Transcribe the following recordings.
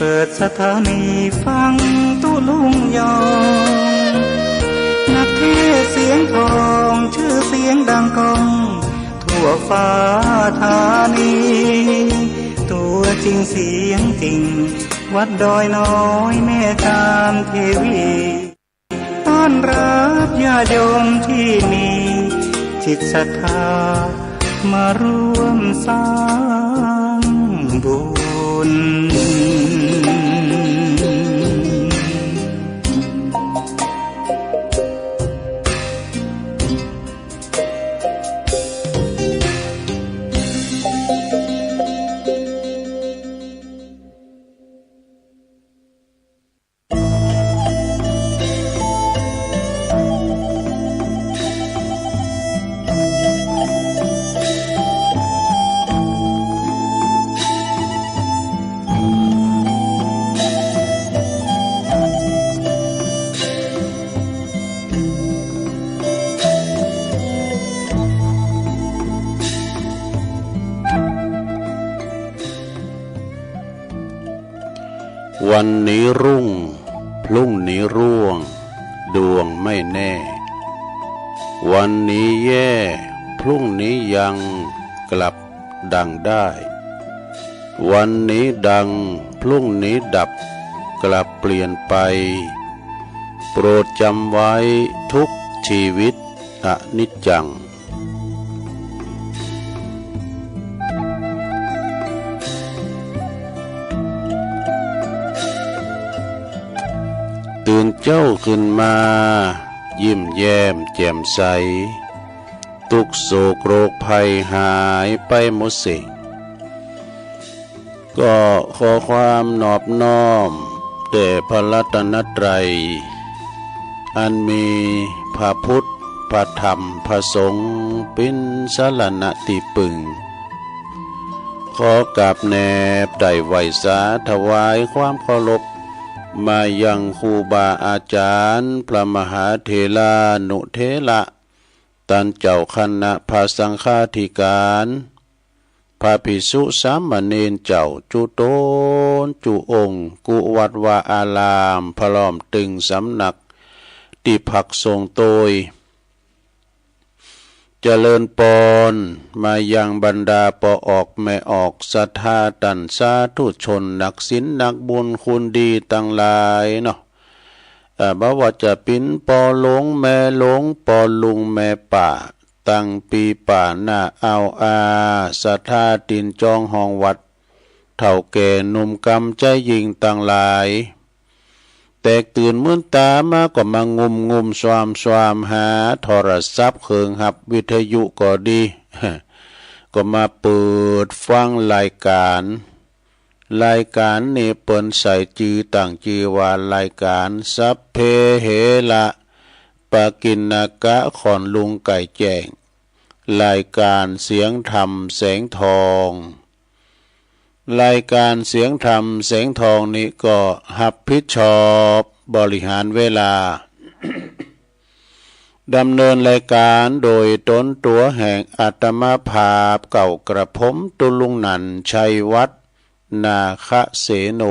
เปิดสถานีฟังตุลุงยองนักเทศเสียงทองชื่อเสียงดังก้องทั่วฟ้าธานีตัวจริงเสียงจริงวัดดอยน้อยแม่จามเทวีต้อนรับญาติโยมที่มีจิตศรัทธามาร่วมสร้างบุญวันนี้รุ่งพรุ่งนี้ร่วงดวงไม่แน่วันนี้แย่พรุ่งนี้ยังกลับดังได้วันนี้ดังพรุ่งนี้ดับกลับเปลี่ยนไปโปรดจำไว้ทุกชีวิตอนิจจังตื่นเจ้าขึ้นมายิ้มแย้มแจ่มใสทุกโศกโรคภัยหายไปหมดสิ้นก็ขอความนอบน้อมแด่พระรัตนตรัยอันมีพระพุทธพระธรรมพระสงฆ์เป็นสรณะที่พึ่งขอกราบแนบได้ไหวสาถวายความเคารพมายังครูบาอาจารย์พระมหาเถรานุเถระท่านเจ้าคณะพระสังฆาธิการพระภิกษุสามเณรเจ้าจุโตนจุองค์กุวัดวาอารามพร้อมตึงสำนักที่พักทรงโตยเจริญปอนมายังบรรดาปอออกแม่ออกศรัทธาตันสาธุชนนักศีลนักบุญคุณดีตั้งหลายเนาะบ่ว่าจะเป็นปอหลงแม่หลงปอลุงแม่ป่าตั้งปีป่าหน้าเอาศรัทธาตินจองห้องวัดเฒ่าแก่หนุ่มกำใจยิงตั้งหลายแตกตื่นมื่นตามาก็มางุมswamหาโทรศัพท์เครื่องหับวิทยุก็ดี ก็มาเปิดฟังรายการนี้เปิ้นใส่จื่อตั้งจื่อว่ารายการสัพเพเหระปะกิณกะขอนลุงไก่แจ้งรายการเสียงธรรมแสงทองรายการเสียงธรรมแสงทองนี้ก็รับผิดชอบบริหารเวลา ดำเนินรายการโดยตนตัวแห่งอาตมาภาพเก่ากระผมตุลุงนันชัยวัฒน์นาคเสโน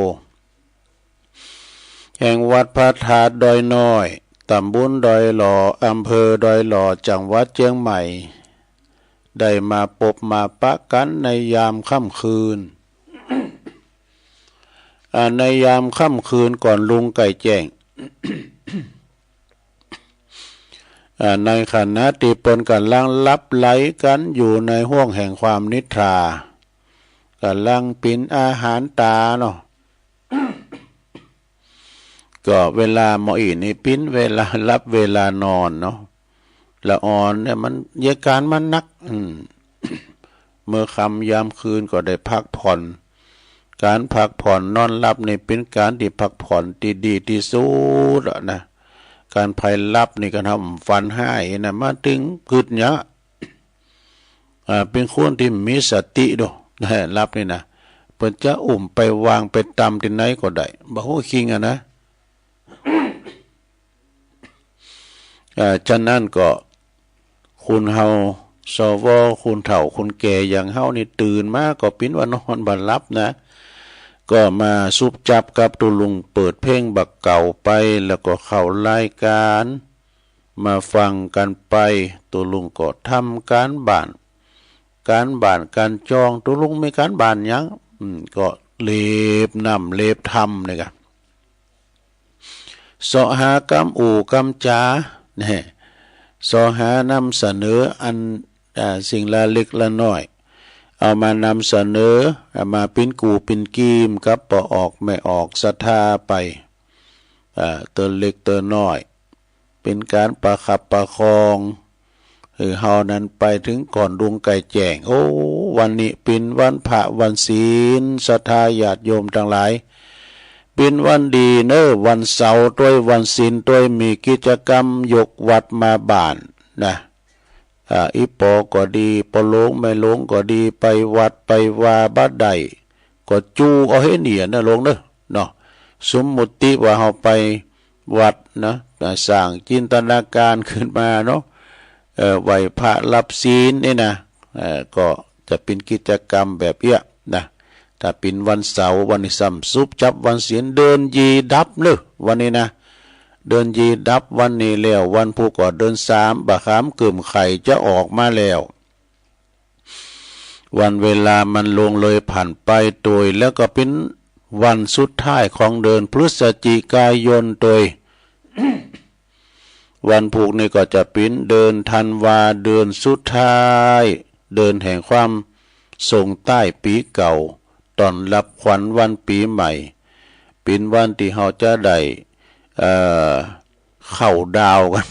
แห่งวัดพระธาตุดอยน้อยตำบลดอยหล่ออำเภอดอยหล่อจังหวัดเชียงใหม่ได้มาพบมาปะกันในยามค่ำคืนในยามค่ำคืนก่อนลุงไก่แจ้ง ในขณะที่เปิ้นกำลังลับไหลกันอยู่ในห้วงแห่งความนิทรากำลังปินอาหารตาเนาะ ก็เวลาหมออีนี่ปิ้นเวลารับเวลานอนเนาะละอ่อนเนี่ยมันเยการมันนัก เมื่อค่ำยามคืนก็ได้พักผ่อนการพักผ่อนนอนหลับนี่เป็นการที่พักผ่อนที่ดีที่สุดนะการภัยลับนี่ก็ทำฟันให้นะมาถึงกึดเนี้ยเป็นคนที่มีสติด้วยลับนี่นะเปิดจะอุ่มไปวางไปตำที่ไหนก็ได้บ่ฮู้คิงนะฉะนั้นก็คุณเฮาสวคุณเฒ่าคุณแก่อย่างเฮานี่ตื่นมาก็ปิ้นว่านอนบ่หลับนะ ก็มาซุบจับกับตุลุงเปิดเพลงบักเก่าไปแล้วก็เข้ารายการมาฟังกันไปตุลุงก็ทำการบ้านการจองตุลุงไม่การบ้านยังก็เล็บนำเล็บทำเลยกันสอหากำอู่กำจาเนี่ยสอหานำเสนออันสิ่งละเล็กละน้อยเอามานำเสนอมาปิ้นกูปิ้นกีมกับปอออกไม่ออกศรัทธาไปเตือนเล็กเตือนน้อยเป็นการประคับประคองเฮานั้นไปถึงก่อนดวงไก่แจ้งโอ้วันนี้เป็นวันพระวันศีลศรัทธาญาติโยมทั้งหลายเป็นวันดีเนอะวันเสาร์ด้วยวันศีลด้วยมีกิจกรรมยกวัดมาบ้านนะอีปอก็ดีปอหลงไม่หลงก็ดีไปวัดไปวาบ้านใดก็จูเอาให้เหนียนะหลงเนอะเนาะสมมุติว่าเฮาไปวัดนะสร้างจินตนาการขึ้นมาเนาะไหวพระรับศีลนี่นะก็จะเป็นกิจกรรมแบบเนี้ยนะถ้าเป็นวันเสาร์วันนี้ซ้ำซุบจับวันศีลเดินยีดับเลยวันนี้นะเดินยีดับวันนี้แล้ววันผู้ก่อเดิน3บะขามกึ่มไข่จะออกมาแล้ววันเวลามันลงเลยผ่านไปโดยแล้วก็เป็นวันสุดท้ายของเดือนพฤศจิกายนโดย วันผูกนี่ก็จะเป็นเดินธันวาเดือนสุดท้ายเดินแห่งความส่งใต้ปีเก่าตอนรับขวัญวันปีใหม่เป็นวันที่เราจะได้เข้าดาวกัน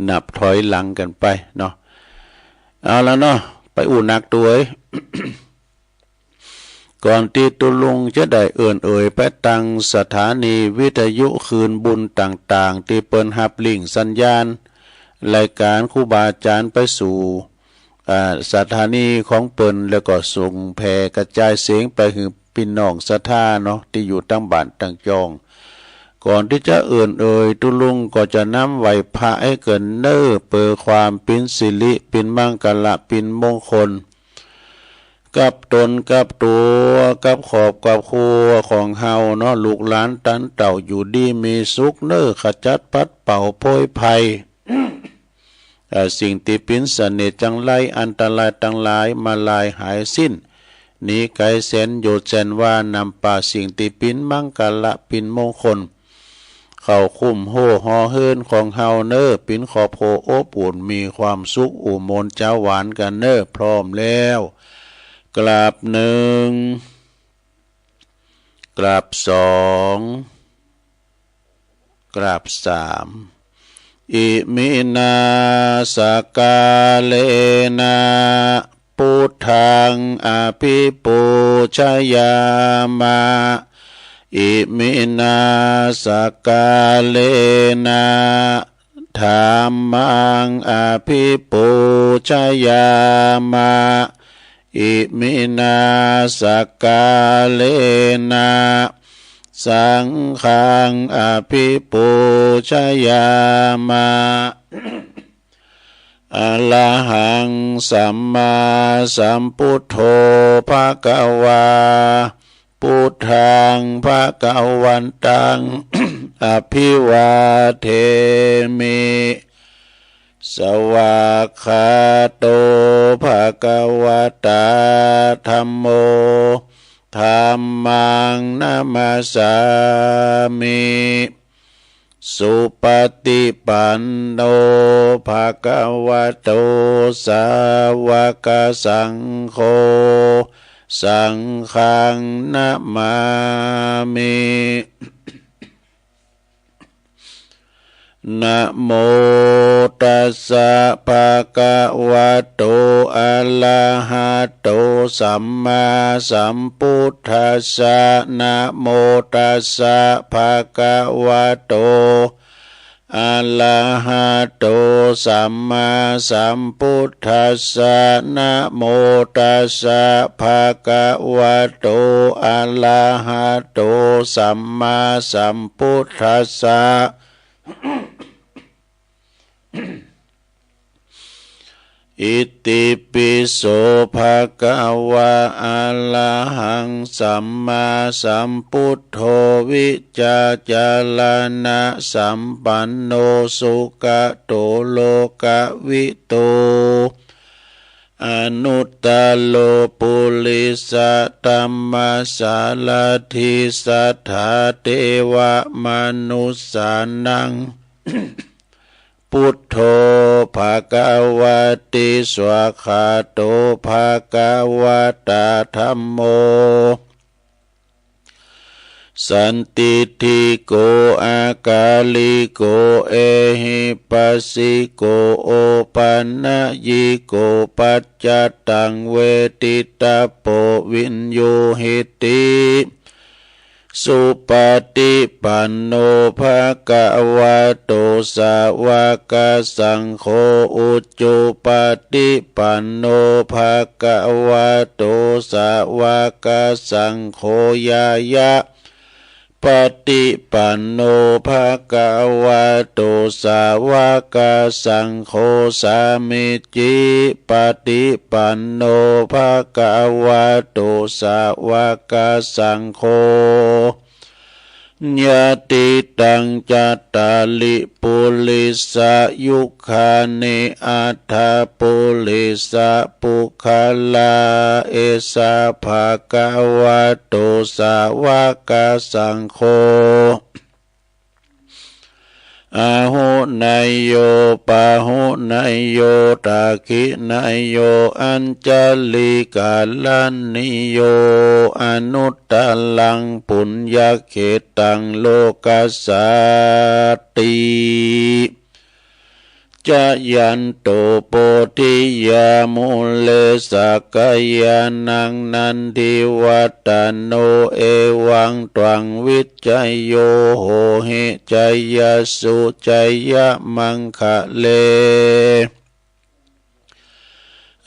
นับถอยหลังกันไปเนาะเอาแล้วเนาะไปอุ่นนักตัว ก่อนที่ตุลุงจะได้เอ่ยไปตั้งสถานีวิทยุคืนบุญต่างๆที่เปิ้นฮับลิงสัญญาณรายการครูบาอาจารย์ไปสู่สถานีของเปิ้นแล้วก็ส่งแผ่กระจายเสียงไปถึงพี่น้องศรัทธาเนาะที่อยู่ตั้งบ้านตั้งจองก่อนที่จะเอ่ยตุลุงก็จะนำไหวพระให้เกินเน้อเปิดความเป็นสิริเป็นมังกละเป็นมงคลกับตนกับตัวกับขอบกับครัวของเฮาเนาะลูกหลานตันเต่าอยู่ดีมีสุขเน้อขจัดปัดเป่าโพยภัย สิ่งที่เป็นเสน่ห์จังไรอันตรายทั้งหลายมาลายหายสิ้นนี้ไกลแสนโยชน์แสนว่านำป่าสิ่งที่เป็นมังกละเป็นมงคลเข้าคุ้มโหหอเฮินของเฮาเน้อเป็นขอบโพอบอุ่นมีความสุขอุโมนเจ้าหวานกันเน้อพร้อมแล้วกราบ1กราบ2กราบ3อิมินาสกาเลนะพุทธังอภิปูชยามะอิมินาสกาเลนะธัมมังอภิปูชยามะอิมินาสกาเลนะสังฆังอภิปูชยามะอะระหังสัมมาสัมพุทโธภะคะวาพุทธังภะคะวันตัง อภิวาเทมิสวากขาโตภะคะวะตาธัมโมธัมมังนะมัสสามิสุปฏิปันโนภะคะวะโตสาวกสังโฆสังฆังนะมามินะโมตัสสะภะคะวะโตอะระหะโตสัมมาสัมพุทธัสสะนะโมตัสสะภะคะวะโตอะระหะโตสัมมาสัมพุทธัสสะนะโมตัสสะภะคะวะโตอะระหะโตสัมมาสัมพุทธัสสะ อิติปิโสภะคะวะอะระหังสัมมาสัมพุทโธวิจาจารณะสัมปันโนสุขโตโลกวิโตอนุตตโลปุริสธัมมาสารถิสัทธาเทวมนุสสานัง พุทโธภะคะวะติสวากขาโตภะคะวะตาธัมโมสันติทิโกอากาลิโกเอหิปัสสิโกโอปันนยิโกปัจจตังเวทิตาโปวินโยหิติสุปฏิปันโนภะคะวะโตสาวกสังโฆอุจจุปฏิปันโนภะคะวะโตสาวกสังโฆยายะปฏิปันโนภะคะวะโตสาวกสังโฆสามิจิปฏิปันโนภะคะวะโตสาวกสังโฆญาติตังจัตตาลิปุริสายุคานิอัฏฐปุริสาปุคลาเอสาภะคะวะโตสาวกสังโฆอาหุนายโยปาหุนายโยตาคินายโยอัญจลิกาลันนิโยอนุตตลังปุญญเขตังโลกัสสติจะยันโตโปธิยามุเลสักยานังนันทิวัตโนเอวังตวังวิจัยโยโหหิจัยยสุจัยยมังคะเล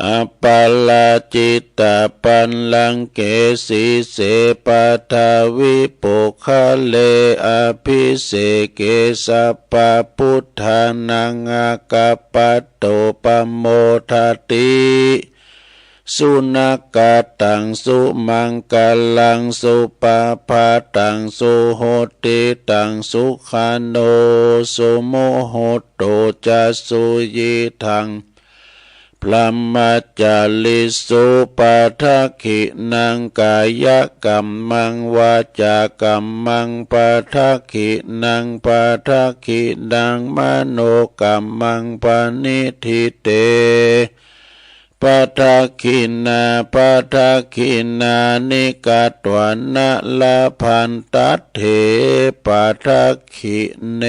อปัลลาจิตตปันลังเกสีเสปัทวิปุคะเลอภิเสเกสัพพพุทธานังอากัปปะโตปโมทติสุนักกตังสุมังกลังสุปาปาตังสุโหติตังสุขาโนสุโมโหโตจัสสุยิทังพระมัจจาลิสุปัฏฐขินังกายกัมมังวาจากัมมังปัฏฐขินังปัฏฐขินังมโนกัมมังปณิทิเตปัฏฐขินาปัฏฐขินานิกาตวนะละพันตัตเถปัฏฐขิเน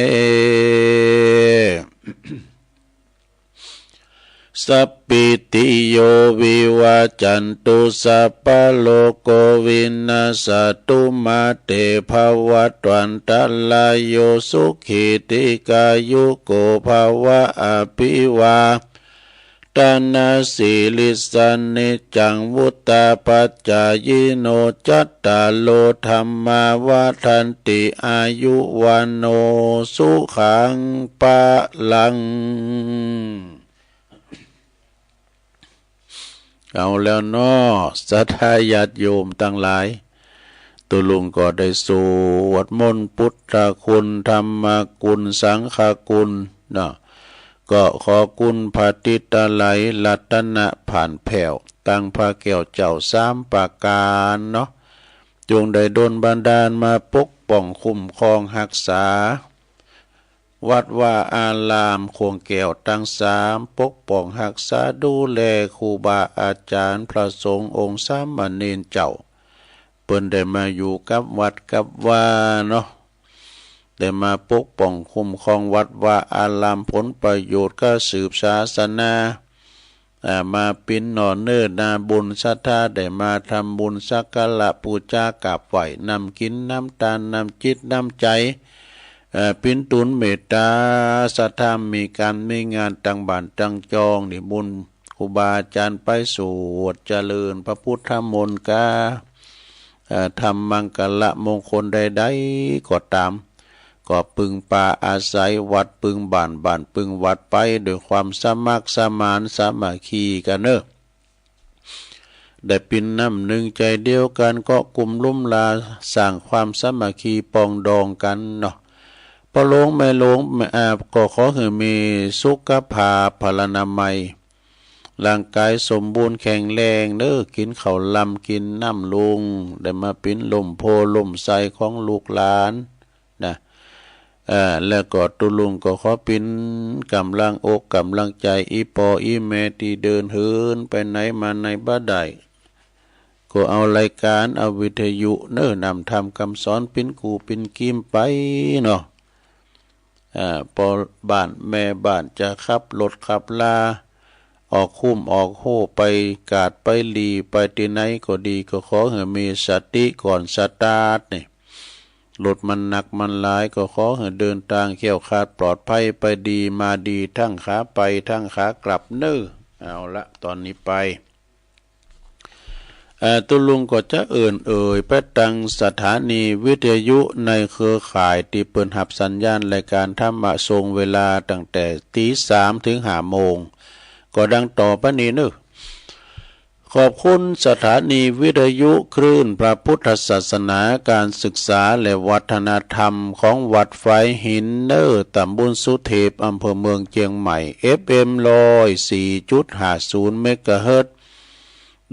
สัพพิติโยวิวาจันตุสัพพโลกวินาศตุมาเตภวัตวันตลายโยสุขิติกายุโกภวะอภิวาตนาสิลิสันนิจังวุตตาปัจจายโนจัตตาโลธรรมาวาทันติอายุวันโนสุขังปะลังเอาแล้วเนาะสัทธาญาติโยมทั้งหลายตุลุงก็ได้สวดมนต์พุทธคุณธรรมคุณสังฆคุณเนาะก็ขอคุณพระติตไลยรัตนะผ่านแผ่วตั้งพระแก้วเจ้าสามประการเนาะจงได้ดลบันดาลมาปกป้องคุ้มครองรักษาวัดว่าอารามควงแก้วทั้งสามปกป้องรักษาดูแลครูบาอาจารย์พระสงฆ์องค์สามเณรเจ้าเปิ้นได้มาอยู่กับวัดกับว่าเนาะได้มาปกป้องคุ้มครองวัดว่าอารามผลประโยชน์ก็สืบศาสนามาปินหนอเนิ่นนาบุญศรัทธาได้มาทำบุญสักการะปูชากราบไหวนำกินน้ำตาลน้ำจิตน้ำใจปินตุนเมตตาศรัทธามีการมีงานตั้งบ้านตั้งจองนิมนต์ครูบาอาจารย์ไปสวดเจริญพระพุทธมนต์กาทำมังกละมงคลใดๆก็ตาม ก็ปึงป่าอาศัยวัดปึงบ้านบ้านปึงวัดไปโดยความสมัครสมานสามัคคีกันเนอะได้เป็นน้ำหนึ่งใจเดียวกันก็กลุ่มลุ่มลาสร้างความสามัคคีปองดองกันเนาะพอหลงไม่หลงไม่อาบก็ขอให้มีสุขภาพพลานามัยร่างกายสมบูรณ์แข็งแรงเด้อกินข้าวลำกินน้ำลุงได้มาเป็นลมโพลมใสของลูกหลานนะแล้วก็ตุลุงก็ขอเป็นกำลังอกกำลังใจอีปออีแม่ที่เดินเหินไปไหนมาในบ้านใดก็เอารายการเอาวิทยุเน้อนำทำคำสอนเป็นกูเป็นกิมไปเนาะพอบ้านแม่บ้านจะขับรถขับลาออกคุ้มออกโหไปกาดไปลีไปที่ไหนก็ดีก็ขอให้มีสติก่อนสตาร์ทนี่รถมันหนักมันหลายก็ขอให้เดินทางแคล้วคลาดปลอดภัยไปดีมาดีทั้งขาไปทั้งขากลับเน้อเอาละตอนนี้ไปตุลุงก็จะเอ่ยไปตั้งสถานีวิทยุในเครือข่ายที่เปิดหับสัญญาณรายการธรรมะทรงเวลาตั้งแต่ตี 3 ถึง 5 โมงก็ดังต่อไปนี้เนอะขอบคุณสถานีวิทยุคลื่นพระพุทธศาสนาการศึกษาและวัฒนธรรมของวัดไฟหินเนอร์ตำบลสุเทพอำเภอเมืองเชียงใหม่ FM 104.50 เมกะเฮิรตซ์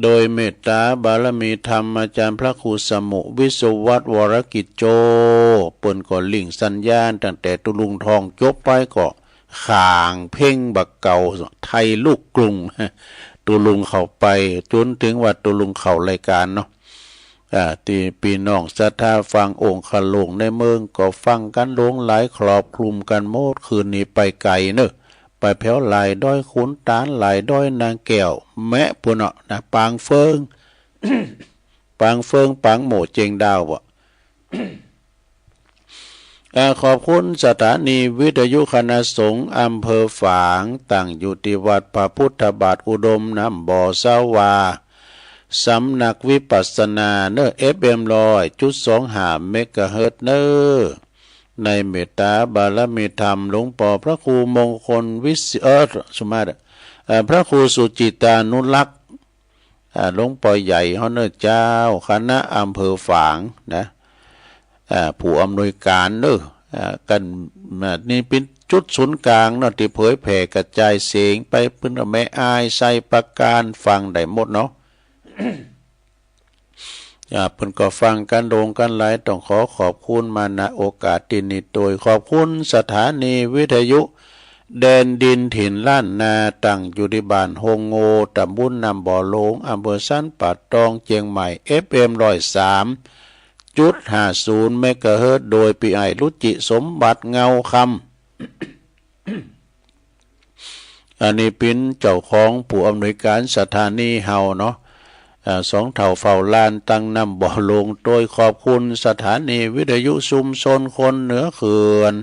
โดยเมตตาบารมีธรรมอาจารย์พระครูสมุวิศวัตวรกิจโจเปิ้นก็ลิงสัญญาณตั้งแต่ตุลุงทองจบไปก็ข่างเพ่งบักเก่าไทยลูกกรุงตุลุงเข้าไปจนถึงว่าตุลุงเข้ารายการเนาะที่พี่น้องศรัทธาฟังองค์ขลงในเมืองก็ฟังกันลงหลายครอบคลุมกันหมดคืนนี้ไปไกลเนอะไปแผ่วไหลด้อยขุนตาลไหลด้อยนางแก้วแมะปุ่นเนาะนะปางเฟิง ปางเฟิงปางโหมเจงดาวบ่ ขอบคุณสถานีวิทยุคณะสงฆ์อำเภอฝางตั้งอยู่ที่วัดพระพุทธบาทอุดมน้ำบ่อสาวาสำนักวิปัสสนาเนอ FM 100.25 เมกะเฮิรตซ์เนอในเมตตาบารมีธรรมหลวงพ่อพระครูมงคลวิสิสมาธิพระครูสุจิตานุรักษ์หลวงพ่อใหญ่เฮาเนอเจ้าคณะอำเภอฝางนะผู้อำนวยการเนอะกันนี่เป็นจุดศูนย์กลางเนาะที่เผยแผ่กระจายเสียงไปเพิ่นแม่อายใส่ประการฟังได้หมดเนาะ เพิ่นก็ฟังกันโด่งกันหลายต้องขอบคุณมาณโอกาสที่นี้โดยขอบคุณสถานีวิทยุแดนดินถิ่นล้านนาตั้งอยู่ที่บ้านโฮงโงตำบลนำบ่อโลงอำเภอสันป่าตองเชียงใหม่ FM 103.50 เมกะเฮิรตซ์โดยปีไอรุจิสมบัติเงาคำอันนี้เป็นเจ้าของผู้อำนวยการสถานีเฮาเนาะสองเท่าเฝ้าลานตั้งนำบ่อลงโดยขอบคุณสถานีวิทยุชุมชนคนเหนือเขื่อน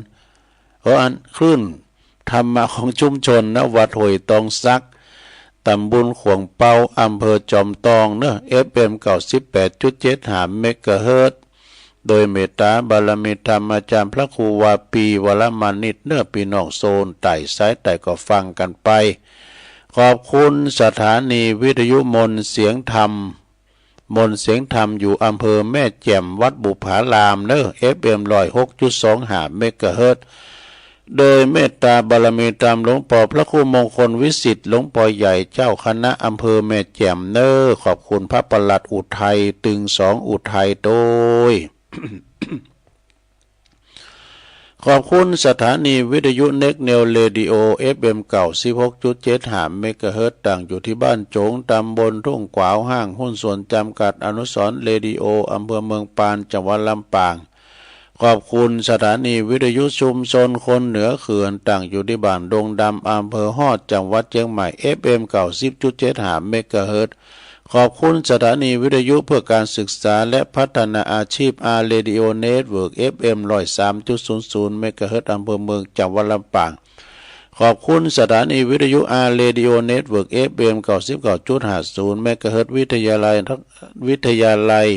อันคลื่นธรรมะของชุมชนนะวัดห้วยตองซักตำบลขวงเปาอำเภอจอมตองเนอะ FM 98.75 เมกะเฮิรตซ์โดยเมตตาบารมีธรรมอาจารย์พระครูวาปีวรมานิตเนอะพี่น้องโซนไต่สายไต่ก็ฟังกันไปขอบคุณสถานีวิทยุมนเสียงธรรมอยู่อำเภอแม่แจ่มวัดบุพารามเนอะ FM 106.25 เมกะเฮิรตซ์โดยเมตตาบารมีธรรมหลวงพ่อพระครูมงคลวิสิทธิ์หลวงพ่อใหญ่เจ้าคณะอำเภอแม่แจ่มเนอะขอบคุณพระปลัดอุทัยตึง2อุทัยโดย ขอบคุณสถานีวิทยุเน็กเนลเรดิโอ FM 96.75 เมกะเฮิรตซ์ตั้งอยู่ที่บ้านโจงตำบลทุ่งกวาวห้างหุ้นส่วนจำกัดอนุสรณ์เรดิโออำเภอเมืองปานจังหวัดลำปางขอบคุณสถานีวิทยุชุมชนคนเหนือเขื่อนตั้งอยู่ที่บ้านดงดำอำเภอฮอดจังหวัดเชียงใหม่ FM 90.75 เมกะเฮิรตซ์ขอบคุณสถานีวิทยุเพื่อการศึกษาและพัฒนาอาชีพ R Radio Network FM 103.00 เมกะเฮิรตซ์อำเภอเมืองจังหวัดลำปางขอบคุณสถานีวิทยุ R Radio Network FM 99.50 เมกะเฮิรตซ์วิทยาลัย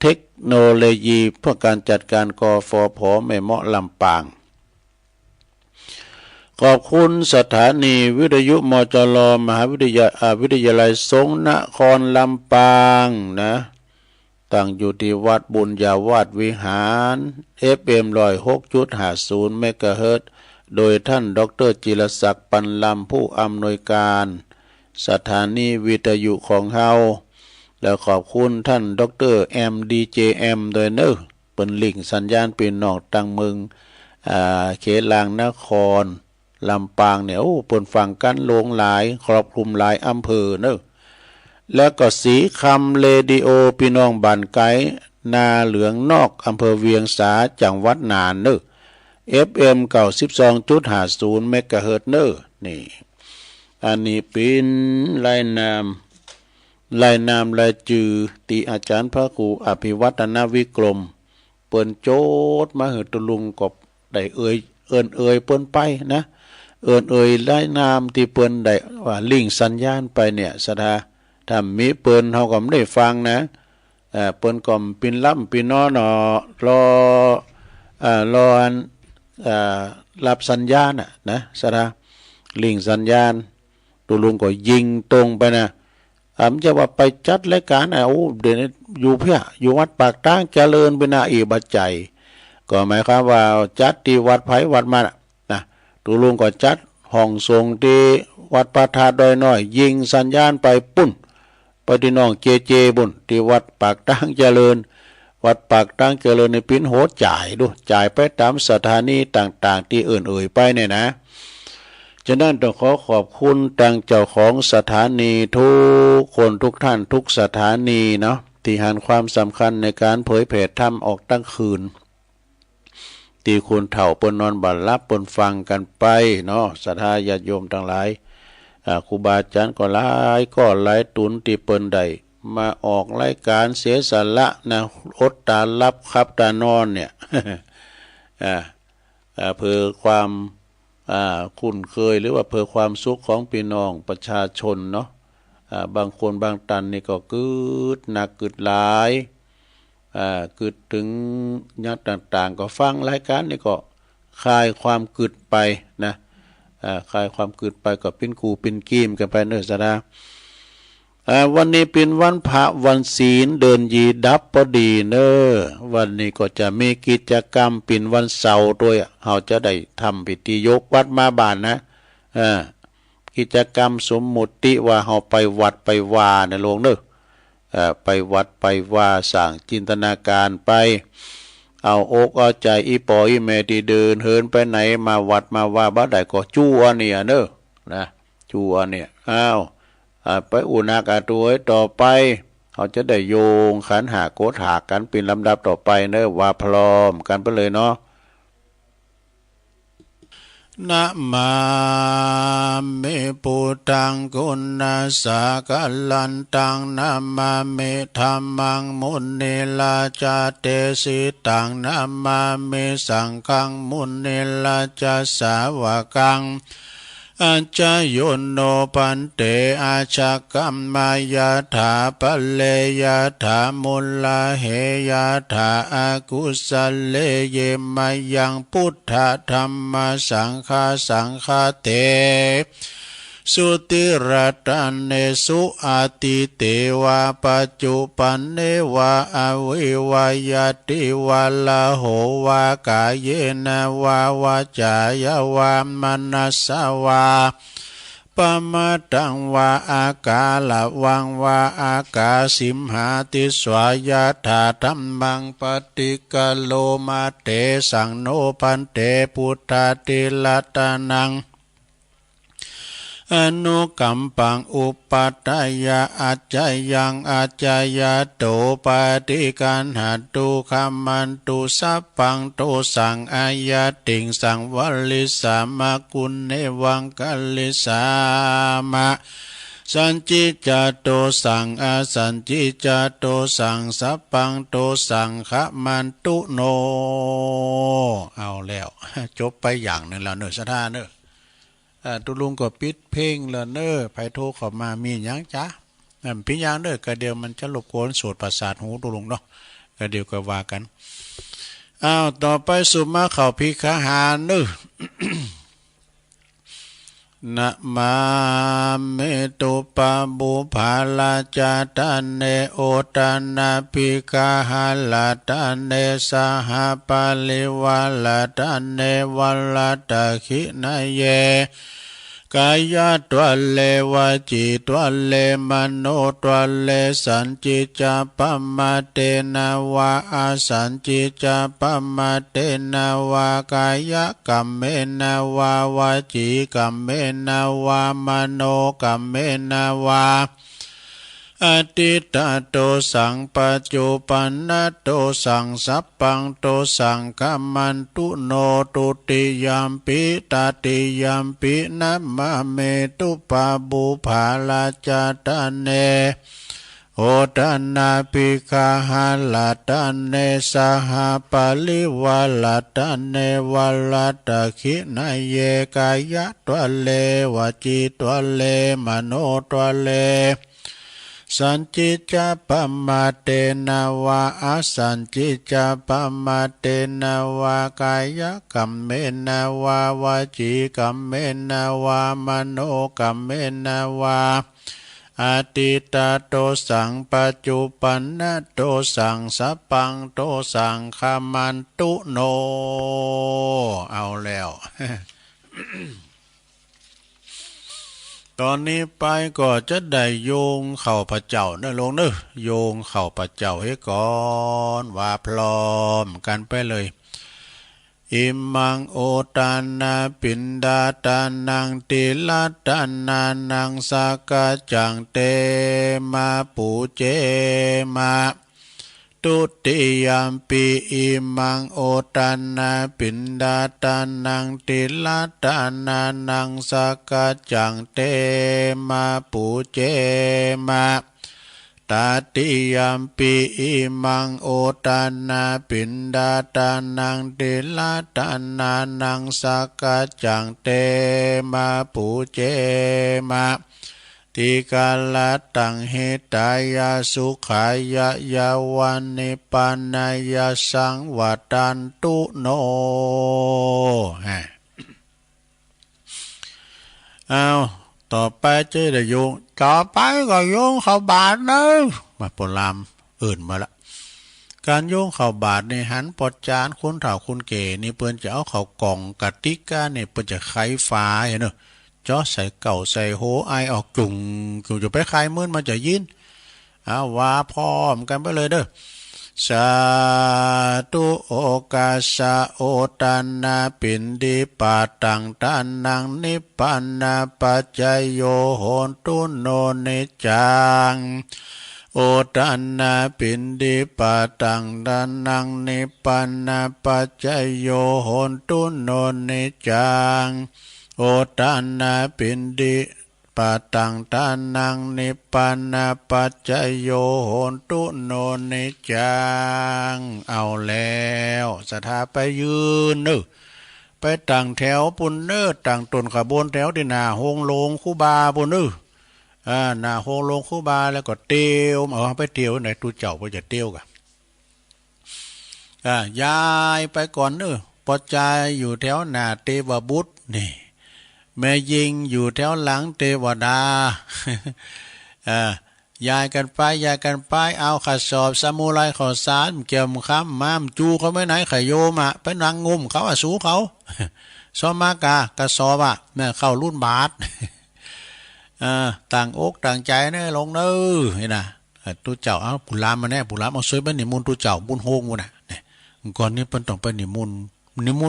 เทคโนโลยีเพื่อการจัดการกฟผแม่เมาะลำปางขอบคุณสถานีวิทยุมจรมหาวิทยาลัยสงฆ์นครลำปางนะตั้งอยู่ที่วัดบุญญาวาสวิหาร FM 106.50 เมกะเฮิรตซ์โดยท่านดร.จิรศักดิ์ปันลำผู้อำนวยการสถานีวิทยุของเฮาและขอบคุณท่านดร.แอมดีเจแอมโดยเนอเปิ้นลิงสัญญาณเป็นนอกตังเมืองเขตลางนครลำปางเนี่ยเปิ้นฟังกันโลงหลายครอบคลุมหลายอำเภอเนอแล้วก็สีคำเรดิโอพี่น้องบ้านไกนาเหลืองนอกอำเภอเวียงสาจังหวัดน่านเนอ FM 92.50 เมกะเฮิรตซ์เนอนี่อันนี้เป็นรายนามรายจือตีอาจารย์พระครูอภิวัฒนวิกรมเปิ้นโจทย์มาหือตุลุงกบได้เอ่ยเปิ้นไปนะรายนามที่เปิ้นได้ว่าลิงก์สัญญาณไปเนี่ยสดาถ้ามีเปิ้นเฮาก็ไม่ได้ฟังนะเปิ้นก็ปินล่ำปินน้อเนาะรอรับสัญญาณนะสดาลิงก์สัญญาณตุลุงก็ยิงตรงไปนะจะว่าไปจัดรายการเดี๋ยวอยู่เพื่ออยู่วัดปากตางเจริญเป็นนาอีบัจจัยก็หมายความว่าจัดที่วัดไผวัดมันนะตุลุงก็จัดห้องทรงที่วัดพระธาตุดอยน้อยยิงสัญญาณไปปุ้นไปที่น้องเจบุญที่วัดปากตางเจริญวัดปากตางเจริญในปิ้นโหจ่ายดูจ่ายไปตามสถานีต่างๆที่ไปเนี่ยนะฉะนั้นต้องขอบคุณทางเจ้าของสถานีทุกคนทุกท่านทุกสถานีเนาะที่ให้ความสำคัญในการเผยแผ่ธรรมออกตั้งคืนที่คุณเฒ่าเปิ้นนอนบัดรับเปิ้นฟังกันไปเนาะศรัทธาญาติโยมทั้งหลายครูบาอาจารย์ก็หลายตุนที่เปิ้นได้มาออกรายการเสียสละนะอดตารับครับตานอนเนี่ย เพื่อความคุ้นเคยหรือว่าเพื่อความสุขของพี่น้องประชาชนเนาะบางคนบางตันนี่ก็กึดหนักกึดหลายกึดถึงญาติต่างๆก็ฟังรายการนี่ก็คลายความกึดไปนะคลายความกึดไปก็เป็นกูเป็นกีมกันไปเนื้อสดาวันนี้เป็นวันพระวันศีลเดินยีดับพอดีเนอวันนี้ก็จะมีกิจกรรมเป็นวันเสาร์ด้วยเราจะได้ทำพิธียกวัดมาบานนะกิจกรรมสมมุติว่าเราไปวัดไปวาในโลกเนอไปวัดไปว่าสั่งจินตนาการไปเอาอกเอาใจอีปออีแม่ที่เดินเหินไปไหนมาวัดมาว่าบ้าใดก็จู้อันเนี่ยเนอนะจู้อันเนี่ยไปอุณากาตัวต่อไปเขาจะได้โยงขันหาโกฏหากันเป็นลำดับต่อไปเนอะว่าพร้อมกันไปเลยเนาะนะมาเมปุตังกุณาสากลันตังนะมาเมธัมมังมุนิลาจาเตสิตังนะมาเมสังฆังมุนิลาจาสาวกังอาจาโยโนปันเตอาชากัมมายาถาปะเลยาถามุลลาเหยาถาอากุสเลเยมายังพุทธธรรมสังฆาเตสุติรัตเนสุอาติเตวะปัจจุปันเนวะอวิวายติวะลาโหวากายเยนะวาวาจายาวามนัสสวาปมาตังวาอากาละวังวาอากาสิมหาติสวายาถาธัมมังปฏิกะโลมาเตสังโนปันเตพุทธาติลัตนังอนุกัมปังอุปัฏฐายาอาจายังอาจายาโตปฏิกันหัตตุคัมมันตุสัพพังโตสังอายาติงสังวัลลิสามะกุณเนวังกัลลิสามะสันจิจโตสังอาสันจิจโตสังสัพพังโตสังขมันตุโนเอาแล้วจบไปอย่างหนึ่งแล้วเนอะสถานเนอะตุลุงก็ปิดเพลงแล้วเนอไผโทรเข้ามามีหยังจ๊ะพี่ยังเนอกระเดียวมันจะรบกวนโสดประสาทหูตุลุงเนาะ ก็เดี๋ยวก็ว่ากันอ้าวต่อไปสุมาเข้าพิคหานึนะมาเมตุปะบุภาลาจาตันเนโอตานาภิกาหาลาตันเนสหปาลิวาลาตันเนวัลตะขินะเยกายะตัวเลวจิตัวเลมโนตัวเลสันจิจาปัมมาเตนะวะอาสันจิจาปัมมาเตนะวะกายะกัมเมนะวะวจิกัมเมนะวะมโนกัมเมนะวะอติตาโตสังปัจจุปันนโตสังสัพพังโตสังกัมมันตุโนตุติยามปิตาติยามปินัมมะเมตุปะบุภาลาจาตันเนโอตันนาปิคาหาลาตันเนสหปาลิวาลาตันเนวัลตะขินะเยกายะตัวเลวจิตัวเลมโนตัวเลสันจิจาปัมมาเตนะวะอาสันจิจาปัมมาเตนะวะกายะกัมเมนะวะวจิกัมเมนะวะมโนกัมเมนะวะอติตาโตสังปัจจุปันนโตสังสัพพังโตสังฆมันตุโนเอาแล้ว ตอนนี้ไปก็จะได้โยงเข้าพระเจ้าเนอะลงเนอะโยงเข้าพระเจ้าให้ก่อนว่าพร้อมกันไปเลยอิมังโอตานาปินดาตานังติลาตานานังสากาจังเตมาปูเจมาตุติยามปีอิมังโอตานาปินดาตานังติลาตานานังสากาจังเตมาปูเจมาตาติยามปีอิมังโอตานาปินดาตานังติลาตานานังสากาจังเตมาปูเจมาติกาลตังหิตายาสุขายะยาวันนิปานายาสังวัตันตุโนเอาต่อไปจะได้โยงต่อไปก็โยงเข้าบาทนะมาโบราณอื่นมาละการโยงเข้าบาทในหันปอดจานคนเฒ่าคนเก๋นี่เปิ้นจะเอาเข้ากล่องกติกาเนี่ยเปิ้นจะไขฟ้าเห็นเนอะจ่อใส่เก่าใส่โหไอออกจุ่งจะไปคลายมืดมันจะยินเอาว่าพร้อมกันไปเลยเด้อสาธุโอกาสะโอตานาปินดิปาตังตานังนิปานาปัจจโยโหนตุโนนิจังโอตานาปินดิปาตังตานังนิปานาปัจจโยโหนตุโนนิจังโอตานาปินดิปาตังตานังนิปานาปัจจโยโหนตุโนนิจังเอาแล้วสถาไปยืนเนอไปตั้งแถวปุ่นเนอตั้งต้นขบวนแถวที่หน้าโฮงโลงคูบาปุ่นเนอหน้าโฮงโลงคูบาแล้วก็เตียวเอาไปเตียวไหนตูเจ้าไปจะเตียวกันย้ายไปก่อนเนอปอจายอยู่แถวหน้าเทวบุตรนี่แม่ยิงอยู่แถวหลังเทวดา ยายกันไปเอาขัดสอบสมุไรขอสารเกี่ยมค้ำม้ามจูเขาไม่ไหนไขโยมาไปนั่งงุมเขาสูเขา ซอมากากระสอบแม่เข้ารุ่นบาท ต่างอกต่างใจเนี่ยลงเนอเห็นนะตุเจ้าเอาปุรามมาแน่ปุรามเอาสวยไปนิมนต์ตุเจ้าบุญโฮงวะนะก่อนนี้เพิ่นต้องไปนิมน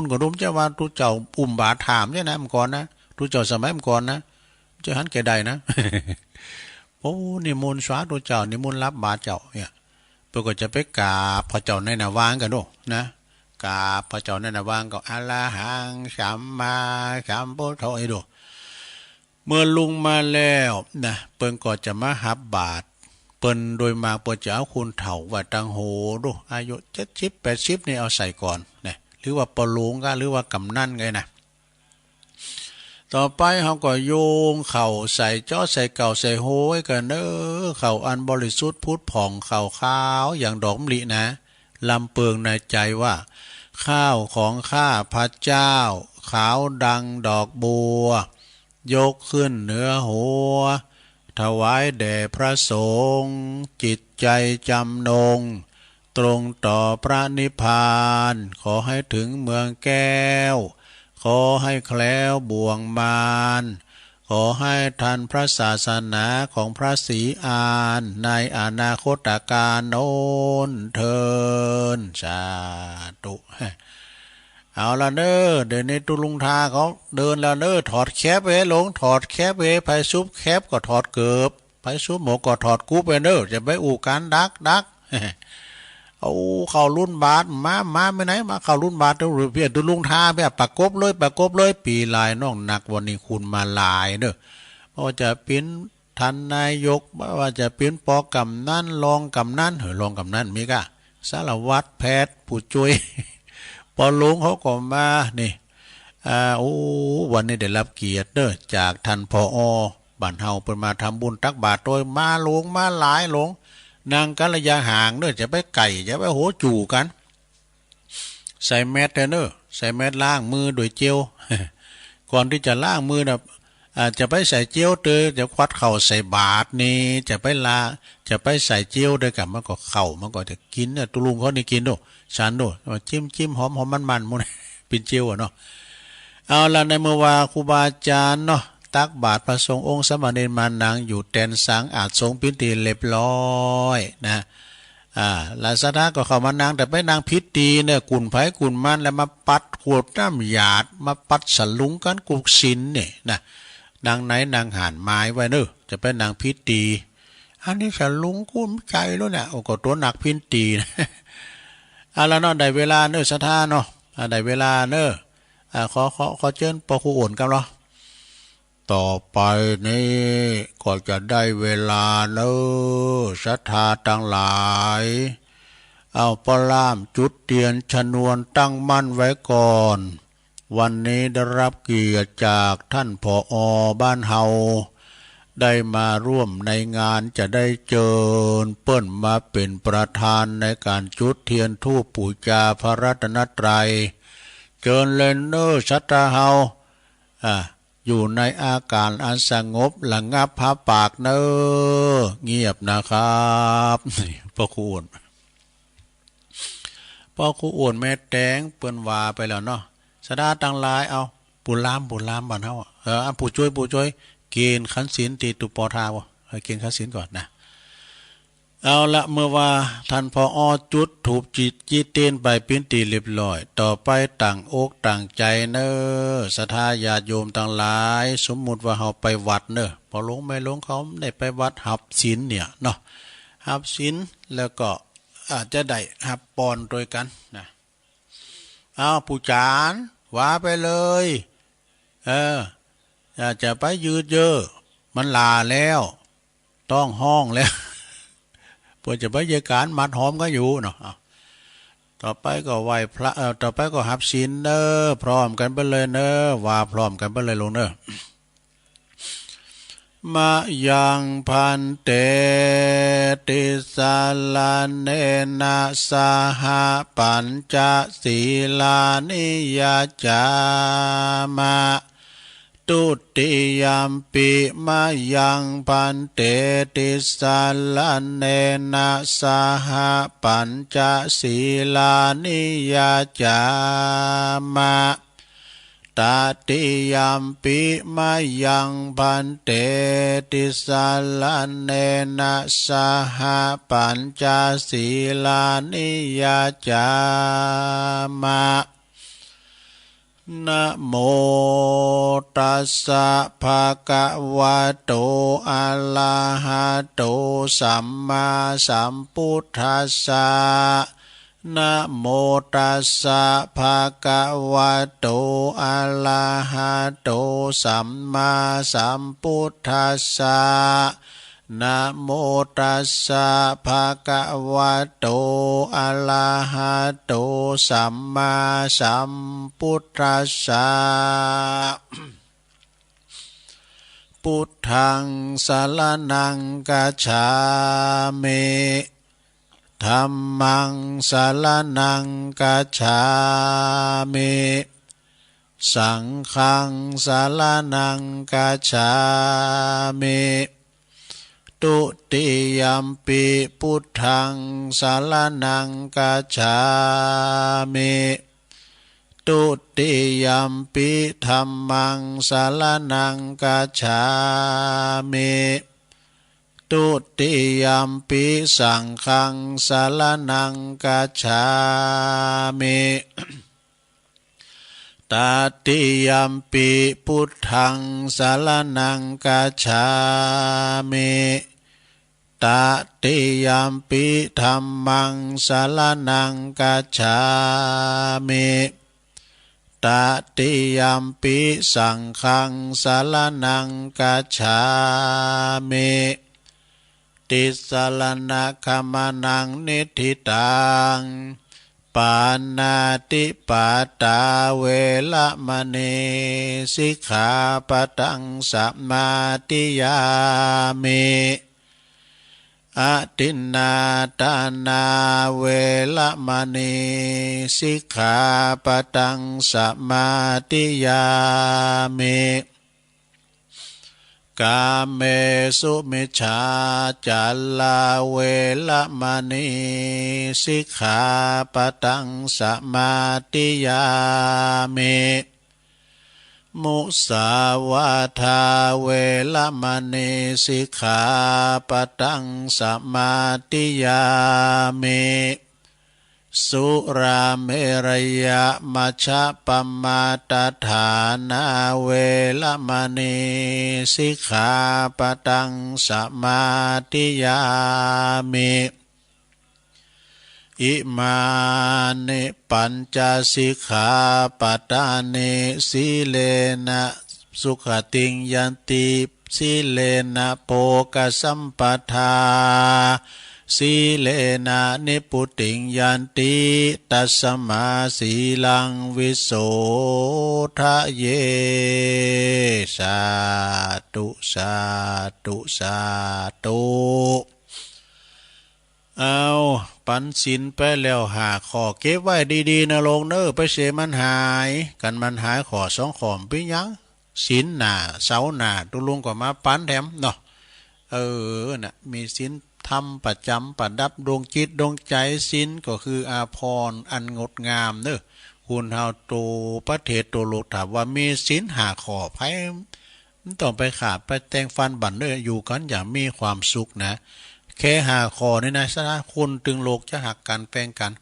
ต์ก็รู้จะว่าตุเจ้าอุ้มบาทถามใช่นะมันก่อนนะตุเจ้าสมัยมันก่อนนะจะหันแก่ใดนะ โอ้นิมนต์สวาตุเจ้านิมนต์รับบาทเจ้าเนี่ยเพื่อก็จะไปกราบพระเจ้าในนาวางกันดูนะกราบพระเจ้าในนาวางก็อะระหังสัมมาสัมพุทโธไอ้ดูเมื่อลุงมาแล้วนะเปิ้นก็จะมาหับบาทเปิ้นโดยมาเปิ้นจะเอาคุณเฒ่าว่าตังโหดูอายุ70-80นี่เอาใส่ก่อนนะหรือว่าปลุงก็หรือว่ากำนันไงนะต่อไปเขาก็โยงเข่าใส่จ้อใส่เก่าใส่โห้กันเข่าอันบริสุทธิ์พุทธผ่องเข่าขาวอย่างดอกมะลินะ ลำเปิงในใจว่าข้าวของข้าพระเจ้าขาวดังดอกบัวยกขึ้นเหนือหัวถวายแด่พระสงฆ์จิตใจจำนงตรงต่อพระนิพพานขอให้ถึงเมืองแก้วขอให้แคล้วบ่วงมารขอให้ทันพระศาสนาของพระศรีอานในอนาคตการโน้นเทินสาธุเอาละเนอเดี๋ยวนี้ตุลุงทาเขาเดินแล้วเนอถอดแคปไว้ลงถอดแคปไว้ไผซุปแคปก็ถอดเกือบไผซุปหมกก็ถอดกูไปเนอจะไปอู่การดักเอาเข้ารุ่นบาทมาไปไหนมาเข้ารุ่นบาทหรือเพียตุลุงทาเพียประกบเลยปีลายน้องหนักวันนี้คุณมาลายเนอเพราะจะเป็นทันนายกว่าจะเป็นปอกำนั่นรองกำนั่นรองกำนั่นมีกะสารวัตรแพทย์ผู้ช่วยพอลุงเขาก็มานี่วันนี้ได้รับเกียรติเด้อจากท่านผอ.บ้านเฮาเพิ่นมาทำบุญตักบาตรโดยมาหลวงมาหลายหลวงนางกันระยะห่างเด้อจะไปไก่จะไปโหจู่กันใส่แมสเด้อใส่แมสล้างมือด้วยเจล ก่อนที่จะล้างมือน่ะจะไปใส่เจียวเตอจะควัดเข่าใส่บาตรนี่จะไปจะไปใส่เจียวด้วยกันมันก็เข่ามันก็จะกินเนี่ยตุลุงเขานี่กินด้วยฉันด้วยจิ้มหอมมันมุนเป็นเจียวเนาะเอาละในเมื่อว่าครูบาอาจารย์เนาะตักบาตรพระสงฆ์องค์สมณเณรมานางอยู่แตนสังอาจทรงพิธีเรียบร้อยนะลาสดาก็เข้ามานางแต่ไปนางพิธีเนี่ยกุ่นไผ่กุ่นมันแล้วมาปัดขวดน้ำหยาดมาปัดสลุงกันกุกศิลเนี่ยนะนางไหนนางห่านไม้ไว้เนอะจะไปนางพิธีอันนี้สลุงกุ้มใจแล้วเนี่ยโอ้ก็ตัวหนักพิธีนะแล้วเนาะได้เวลาเนอะสถานเนาะได้เวลาเนอะขอเชิญปอครูอ่วนกันเนาะต่อไปนี้ก็จะได้เวลาเนอะศรัทธาทั้งหลายเอาปลามจุดเทียนชนวนตั้งมั่นไว้ก่อนวันนี้ได้รับเกียรติจากท่านผอ.บ้านเฮาได้มาร่วมในงานจะได้เจิญเปิ้นมาเป็นประธานในการจุดเทียนธูปบูชาพระรัตนตรัยเจิญเลนเนอร์ศรัทธาเฮาอยู่ในอาการอันสงบระงับพระปากเนอเงียบนะครับพ่อครูอ้วนแม่แตงเปิ้นว่าไปแล้วเนาะสดาตั้งหลายเอาปุลามบ้านเฮาผู้ช่วยเกณฑ์ขันศีลตีตุปอทาวะเกณฑ์ขันศีลก่อนนะเอาละเมื่อว่าท่านผอ.จุดถูกจีเตียนไปปิ้นตีเรียบร้อยต่อไปต่างอกต่างใจเนอศรัทธาญาติโยมต่างหลายสมมุติว่าเฮาไปวัดเนอพอลงไม่ลงเขาได้ไปวัดหับศีลเนี่ยเนาะหับศีลแล้วก็อาจจะได้หับปอนโดยกันนะเอาผู้จานว่าไปเลยจะไปยืดเยอะมันลาแล้วต้องห้องแล้วเพื่อจะไปเยการมัดหอมก็อยู่เนาะต่อไปก็ไหวพระต่อไปก็หับศีลเนอพร้อมกันไปเลยเนอว่าพร้อมกันไปเลยลงเนอมายังพันเตติสาลาเนนะสหปัญจศีลานิยจามะตุติยามปิมายังพันเตติสาลาเนนะสหปัญจศีลานิยจามะตติยามปิมายังพันเตติสาลาเนนะสหปัญจศีลานิยจามะนะโมตัสสะภะคะวะโตอะระหะโตสัมมาสัมพุทธัสสะนะโมตัสสะภะคะวะโตอะระหะโตสัมมาสัมพุทธัสสะนะโมตัสสะภะคะวะโตอะระหะโตสัมมาสัมพุทธัสสะพุทธังสรณังคัจฉามิ ธัมมังสรณังกัจฉามิสังฆังสรณังกัจฉามิตุติยัมปิพุทธังสรณังกัจฉามิตุติยัมปิธัมมังสรณังกัจฉามิตุติยัมปิสังฆังสรณังกัจฉามิตติยัมปิพุทธังสรณังกัจฉามิตติยัมปิธัมมังสรณังกัจฉามิตติยัมปิสังฆังสรณังกัจฉามิติสรณะคัมนังนิธิตังปานาติปาตาเวละมณีสิกขาปะทังสัมมาทิยามิอะทินนาทานาเวละมณีสิกขาปะทังสัมมาทิยามิกาเมสุมิจฉาจาราเวละมณีสิกขาปะทังสัมมาทิยามิมุสาวาทาเวละมณีสิกขาปะทังสัมมาทิยามิสุราเมรยะมัชฌะปมาตฐานาเวละมณีสิกขาปะทังสัมมาทิยามิอิมานิปัญจสิกขาปทานิสีเลนะสุขติงยันติสีเลนะโภคสัมปทาสีเลนะนิพุติงยันติตัสมาสีลังวิโสทะเยสาธุสาธุสาธุเอาปันสินไปแล้วหาขอเก็บไว้ดีๆนะลงเนอไปเสมันหายกันมันหายขอสองขอมไปยังสินหนาเสาหนาตุลุงก็มาปันแถมเนาะน่ะมีสินทำประจำประดับดวงจิตดวงใจสินก็คืออาภรณ์อันงดงามเนอคุณเฮาโตประเทศโตโลกถามว่ามีสินหาขอไผต้องไปขาดไปแต่งฟันบั่นเนออยู่กันอย่างมีความสุขนะแค่หาคอนี่นะซะนะคนตึงโลกจะหักกันแป้งกัน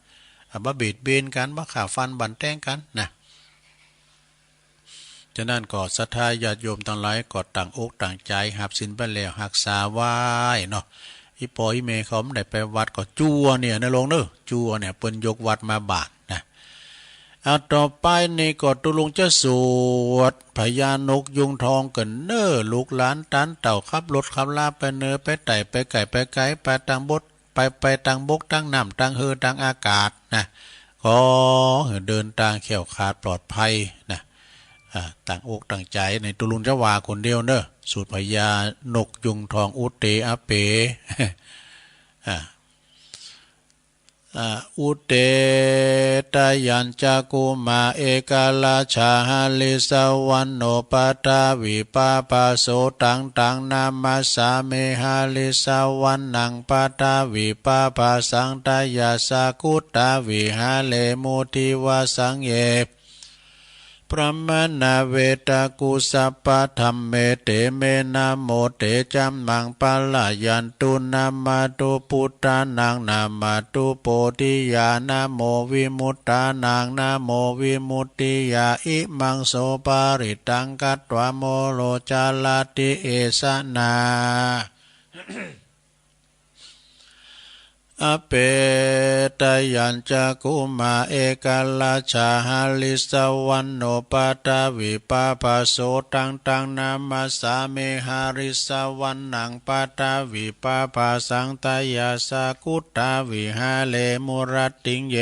บ่เบียดเบียนกันบ่ขาฟันบั่นแต้งกันนะฉะนั้นก็ศรัทธาญาติโยมทั้งหลายก็ต่างอกต่างใจหับศีลไปแล้วรักษาไว้เนาะอีปออีเมเขาไม่ได้ไปวัดก็จั่วเนี่ยนะลงเด้อจั่วเนี่ยเปิ้นยกวัดมาบาทนะเอาต่อไปนี่ก็ตุลุงจะสวดพญานกยุงทองกันเน้อลูกหลานตันเต่าขับรถขับลาไปเนอไปไต่ไปไก่ไปไกไปตังบดไปตังบกตังน้ำตังเฮอตังอากาศนะขอเดินทางแข็งขาดปลอดภัยนะต่างอกต่างใจในตุลุงจะว่าคนเดียวเนอะสูตรพญานกยุงทองอุเตอเปอุเตตยัญจกุมาเอกาลาชาหาลิสวันโนปัตาวิปาปาโสตังตังนามาสาเมหาลิสวันนังปัตาวิปาปาสังตายาสากุตาวิหาเลมุทิวาสังเยพระมนาเวตากุสัพพะธรรมเมเตเมนะโมเตจัมมังปะละยันตุนามาตุพุทธานังนามาตุโพธิญาณโมวิมุตตานังนะโมวิมุตติยาอิมังโสปาริตังกัตถวโมโลจาลาติเอสนาอเปตยัญจกุมาเอกาลาชาหาลิสวันโนปัตาวิปาปาโสตังตังนามาสาเมหาริสวันนังปัตาวิปาปาสังตายาสากุตาวิหาเลมุรติงเย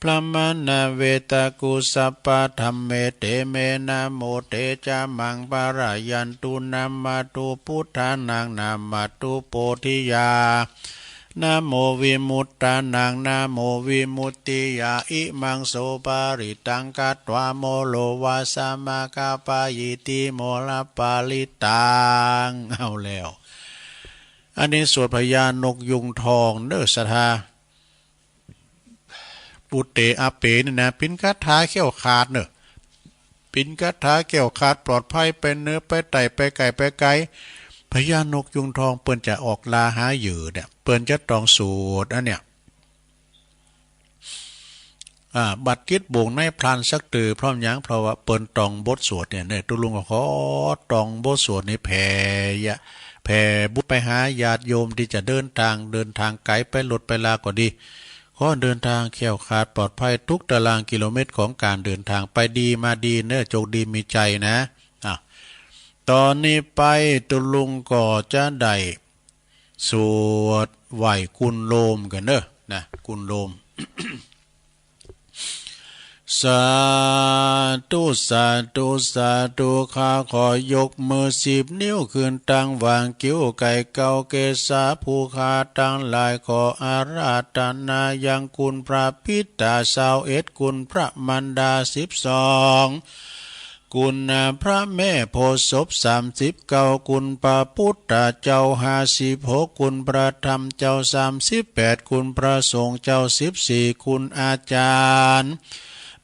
พระมนาเวตากุสัพพะธรรมเมเตเมนะโมเตจามังปะระยันตุนามาตุพุทธานังนามาตุโพธิยา นะโมวิมุตตานังนะโมวิมุตติยาอิมังโสปาริตังกัตวาโมโลวาสามากาปายิติโมลปาลิตังเอาแล้วอันนี้สวดพญานกยุงทองเด้อสทาปุเตอาเปนี่นะปินคาถาเขี้ยวขาดเนอะปินคาถาเขี้ยวขาดปลอดภัยไปเนื้อไปไต่ไปไก่ไปไกลพญานกยุงทองเปิ้นจะออกลาหาเหยื่อเนี่ยเปิ้นจะต้องสูตรอันเนี่ยบัดกิดบ่งในพรานสักตือพร้อมยังเพราะว่าเปิ้นตองบทสวดเนี่ยตุลุงก็ขอตองบทสวดนี่แผ่บุไปหาญาติโยมที่จะเดินทางไกลไปรถไปลาก็ดีขอเดินทางแคล้วคลาดปลอดภัยทุกตารางกิโลเมตรของการเดินทางไปดีมาดีเน้อโชคดีมีใจนะตอนนี้ไปตุลุงก็จะได้สวดไหวกุลโลมกันเน้อนะกุลโลม สาธุสาธุสาธุข้าขอยกมือ10 นิ้วขึ้นตั้งวางกิ้วไก่เก่าเกศาผู้ข้าตั้งหลายขออาราธนายังคุณพระพิตา21คุณพระมันดา12คุณพระแม่โพธิ์ศพ39คุณพระพุทธเจ้า56คุณพระธรรมเจ้า38คุณพระสงฆ์เจ้า14คุณอาจารย์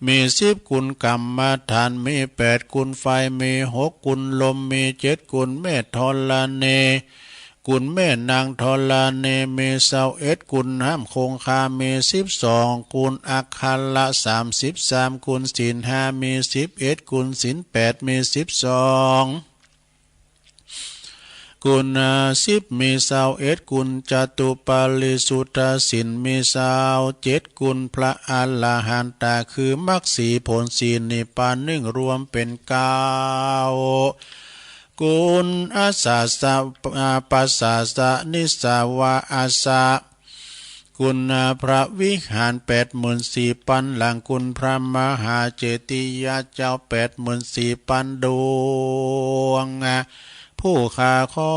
มี10คุณกรรมฐานมี8คุณไฟมี6คุณลมมี7คุณแม่ธรณีคุณแม่นางธรณีมี21คุณห้ามคงคามี12คุณอักขละ33คุณศีล5มี11คุณศีล8มี12คุณ10มี21คุณจตุปาริสุทธศีลมี27คุณพระอรหันตคือมรรคสีผลศีลนิพพาน1รวมเป็น9คุณอาสาสะปัสสาสะนิสาวาอาสะคุณพระวิหาร84,000ปันหลังคุณพระมหาเจติยาเจ้า84,000ดวงผู้ข้าขอ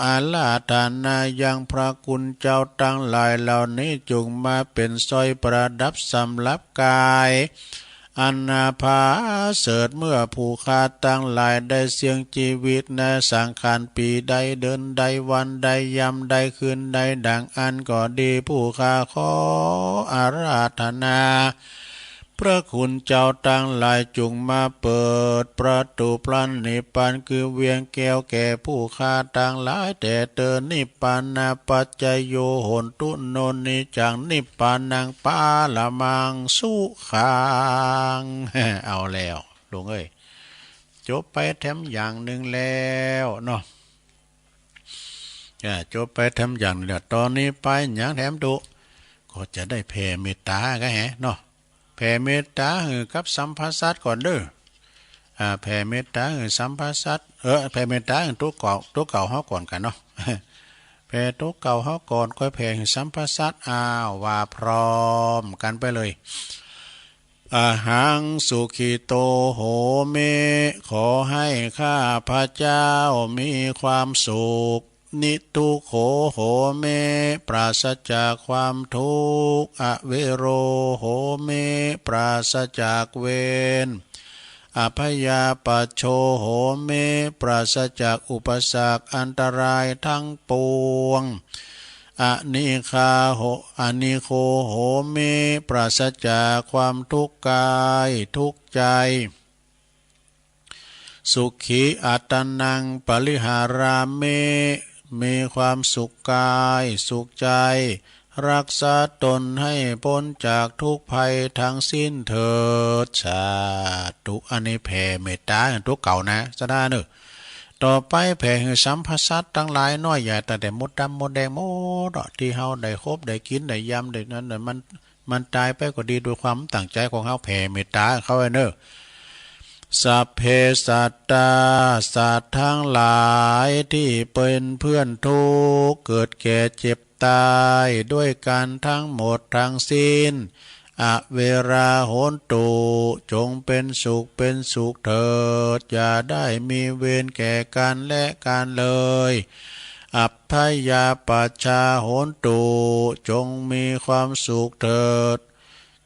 อาลาธนายังพระคุณเจ้าตั้งหลายเหล่านี้จงมาเป็นสร้อยประดับสำหรับกายอันนาภาเสริฐเมื่อผู้ข้าตั้งหลายได้เสี่ยงชีวิตในสังขารปีใดเดินใดวันใดยามใดคืนใดดังอันก็ดีผู้ข้าขออาราธนาพระคุณเจ้าตั้งหลายจงมาเปิดประตูพระนิพพานคือเวียงแก้วแก่ผู้ข้าตั้งหลายแต่เตินนิพพานาปัจจโยโหนตุโนนิจังนิพพานังปาละมังสุขังเอาแล้วลุงเอ้ยจบไปแถมอย่างหนึ่งแล้วเนาะจบไปแถมอย่างนึงแล้วตอนนี้ไปอย่างแถมดุก็จะได้แผ่เมตตาก็แฮเนาะแผ่เมตตากับสัมภาสัตก่อนเด้อแผ่เมตตาสัมภาสัตแผ่เมตตาตัวเก่าเฮาก่อนกันเนาะแผ่ตัวเก่าเฮาก่อนค่อยแผ่สัมภาสัตว่าพร้อมกันไปเลยอาหังสุขิโตโหเมขอให้ข้าพระเจ้ามีความสุขนิทุโขโหเมปราศจากความทุกข์อเวโรโหเมปราศจากเวรอภยาปัชโชโหเมปราศจากอุปสรรคอันตรายทั้งปวงอนิโคโหเมปราศจากความทุกข์กายทุกข์ใจสุขีอัตนังปริหาราเมมีความสุขกายสุขใจรักษาตนให้พ้นจากทุกภัยทั้งสิ้นเถิดสาธุอันนี้แผ่เมตตาตัวเก่านะสดาเนอะต่อไปแผ่ให้สัมภาสัตทั้งหลายน้อยใหญ่แต่มดดำมดแดงหมดที่เฮาได้คบได้กินได้ยำได้นั้นมันตายไปก็ดีด้วยความตั้งใจของเฮาแผ่เมตตาเขาไว้เนอะสัพเพสัตตาสัตว์ทั้งหลายที่เป็นเพื่อนทุกข์เกิดแก่เจ็บตายด้วยกันทั้งหมดทั้งสิ้นอเวราโหนตุจงเป็นสุขเถิดอย่าได้มีเวรแก่กันและกันเลย อัพพยาปัชชาโหนตุจงมีความสุขเถิด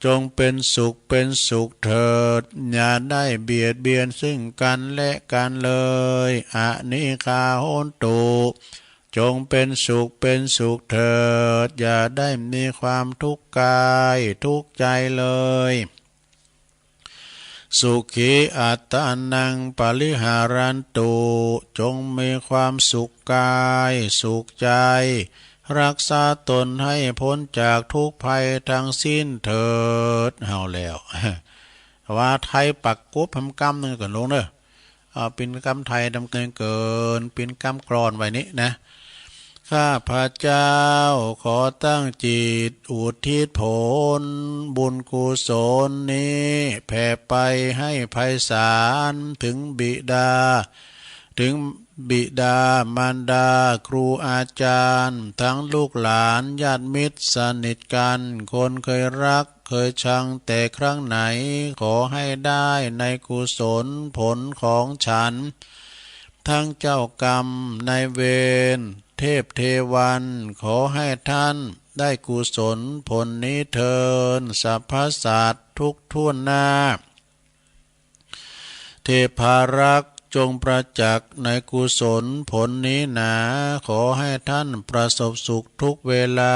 จงเป็นสุขเถิดอย่าได้เบียดเบียนซึ่งกันและกันเลยอะนิคาโหนตุจงเป็นสุขเถิดอย่าได้มีความทุกข์กายทุกข์ใจเลยสุขีอัตตานังปริหารันตุจงมีความสุขกายสุขใจรักษาตนให้พ้นจากทุกภัยทั้งสิ้นเถิดเอาแล้วว่าไทยปักกุบทำกรรมนึงก่อนลงเนอะเป็นกรรมไทยดำเนินเกินเป็นกรรมกรอนไว้นี้นะข้าพระเจ้าขอตั้งจิตอุทิศผลบุญกุศลนี้แผ่ไปให้ไพศาลถึงบิดามารดาครูอาจารย์ทั้งลูกหลานญาติมิตรสนิทกันคนเคยรักเคยชังแต่ครั้งไหนขอให้ได้ในกุศลผลของฉันทั้งเจ้ากรรมนายเวรเทพเทวันขอให้ท่านได้กุศลผลนี้เถิดสรรพสัตว์ทุกทั่วหน้าเทพารักษ์จงประจักษ์ในกุศลผลนี้หนาขอให้ท่านประสบสุขทุกเวลา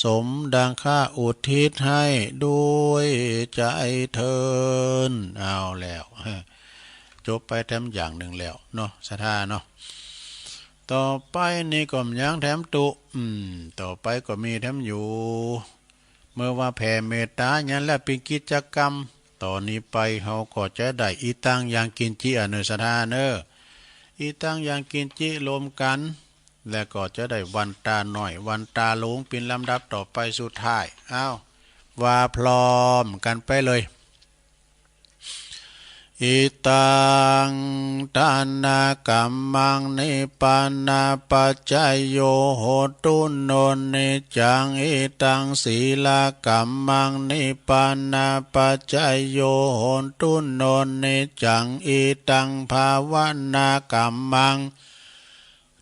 สมดังข้าอุทิศให้ด้วยใจเถิดเอาแล้วจบไปแถมอย่างหนึ่งแล้วเนาะสถาเนาะต่อไปนี่ก็ยังแถมตุต่อไปก็มีแถมอยู่เมื่อว่าแผ่เมตตาอย่างและเป็นกิจกรรมตอนนี้ไปเขาก็จะได้อีตังยังกินจิอเนสถาเนออีตังยังกินจิรวมกันและก็จะได้วันตาหน่อยวันตาหลงเป็นลำดับต่อไปสุดท้ายอ้าวว่าพร้อมกันไปเลยอิตังทานากัมมังนิปานาปัจจยโยโหตุโนนิจังอิตังศีลกัมมังนิปานาปัจจยโยโหตุโนนิจังอิตังภาวนากัมมัง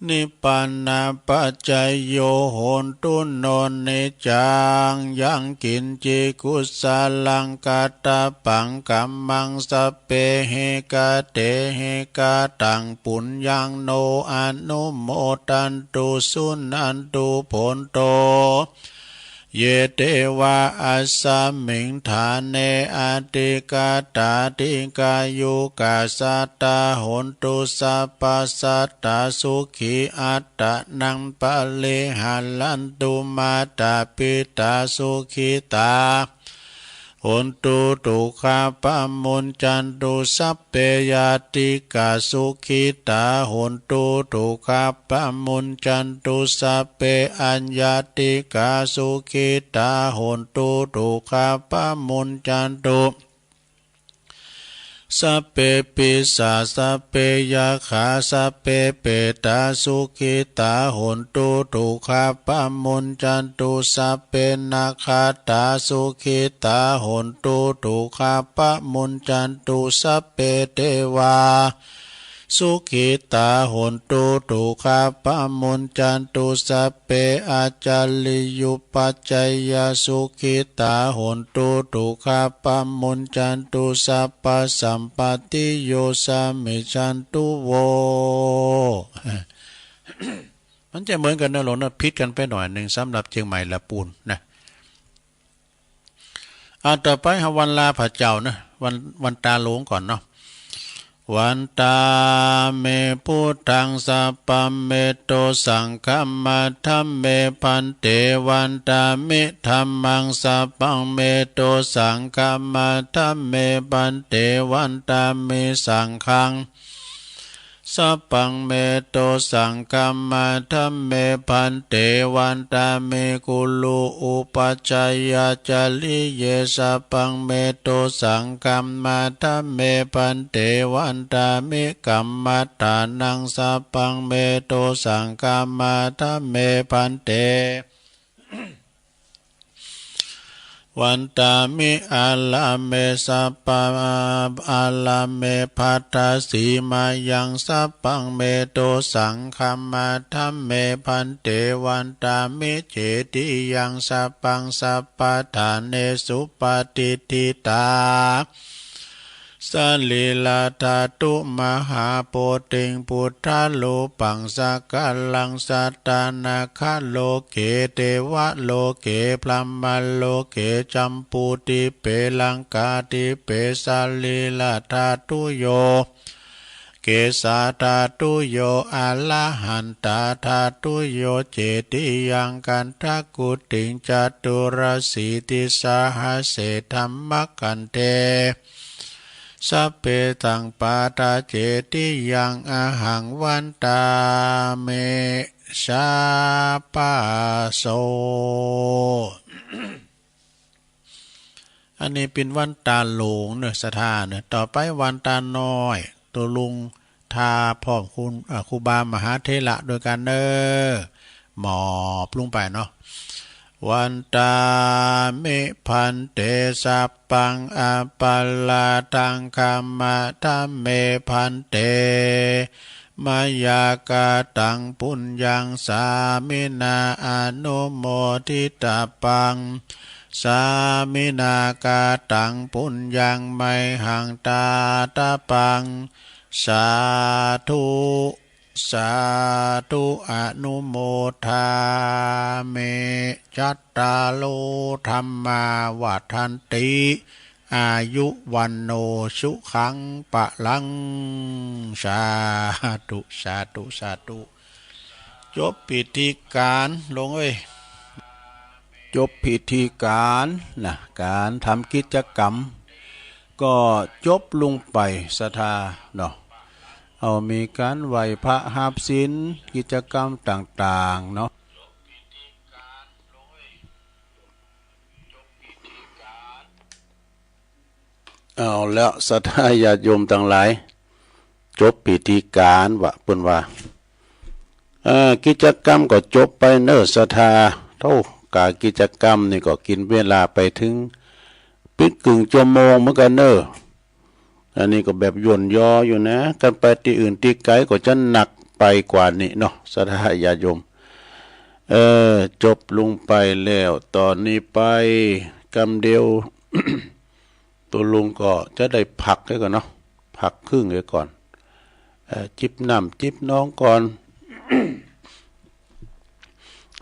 นิปานาปัจจยโยโหตุโนนิจังยังกินจิกุสาลังกาตาปังกัมมังสเปเหกาเตเหกาตังปุญญังโนอนุโมตันตุสุนันตุผลโตเยเตวะอัสสมิงฐานเนอติกาตาติกายุกาสัตตาโหนตุสัพพสัตตาสุขีอัตตะนังปะเลหันลันตุมาตาปิตาสุขีตาโหนตุตุขาปะมุนจันตุสัพเพยติกาสุขิตาโหนตุตุขาปะมุนจันตุสัพเพอัญญาติกาสุขิตาโหนตุตุขาปะมุนจันตุสัพเพปิสาสัพเพยาขาสัพเพเปตาสุขิตาโหนตุตุขาปะมุนจันตุสัพเพนาคาตาสุขิตาโหนตุตุขาปะมุนจันตุสัพเพเทวาสุขิตาโหนตุตุขาปะมุนจันตุสัพเพอาจาริยุปัจจยสุขิตาโหนตุตุขาปะมุนจันตุสัพพสัมปติโยสามิจันตุโว มันจะเหมือนกันนะหลวงนะพิดกันไปหน่อยหนึ่งสำหรับเชียงใหม่ละปูนนะต่อไปวันลาพระเจ้านะวันตาหลวงก่อนเนาะวันตาเมพุทธังสัพพเมโตสังฆมัทธัมเมพันเตวันตามิธัมมังสัพพเมโตสังฆมัทธัมเมพันเตวันตามิสังฆังสัพพังเมโตสังฆมัทธัมเมพันเตวันตามิกุลูอุปัชฌายาจาริเยสัพพังเมโตสังฆมัทธัมเมพันเตวันตามิกัมมัฏฐานังสัพพังเมโตสังฆมัทธัมเมพันเต วันตามิอาลาเมสัปปะอาลาเมภัตตาสีมายังสัพพังเมโตสังคัมมาธัมเมพันเตวันตามิเจติยังสัพพังสัพพะทานเนสุปฏิทิตาสัลลิลาธาตุมหาโพธิงพุทธาโลปังสักกัลลังสัตตานาคาโลเกเทวะโลเกพลัมมาโลเกจัมปูติเปลังกาติเปสัลลิลาธาตุโยเกสาธาตุโยอะละหันตาธาตุโยเจติยังกันทกุติงจตุรสีติสหเสธัมมกันเตสัพเพตังปาตาเจติยังอาหังวันตาเมชาปาโส อันนี้เป็นวันตาหลงเนอะสถานเนอะต่อไปวันตาน้อยตัวลุงทาพร้อมคุณครูบามหาเถระโดยการเนอหมอบลงไปเนาะวันตามิพันเตสัพพังอปัลลาตังคัมมะธัมเมพันเตมายากาตังปุญญังสามินาอนุโมทิตาปังสามินากาตังปุญญังไมหังตาตาปังสาธุสาธุอนุโมทาเมจัตตาโลธรรมาวัฏันติอายุวันโนสุขังปะลังสาธุสาธุสาธุจบพิธีการลงจบพิธีการนะการทำกิจกรรมก็จบลงไปศรัทธาเนาะเอามีการไหว้พระหับศีลกิจกรรมต่างๆเนาะเอาแล้วศรัทธาญาติโยมทั้งหลายจบพิธีการวะเพิ่นว่ากิจกรรมก็จบไปเนอะศรัทธาเท่ากากิจกรรมนี่ก็กินเวลาไปถึงปิดกึ่งชั่วโมงเหมือนกันเนอะอันนี้ก็แบบย่นย่ออยู่นะกันไปที่อื่นที่ไกลก็จะหนักไปกว่านี้เนาะศรัทธาญาติโยมจบลงไปแล้วตอนนี้ไปกำเดียว ตัวลุงก็จะได้พักไว้ก่อนเนาะพักครึ่งไว้ก่อนจิบน้ำจิบน้องก่อน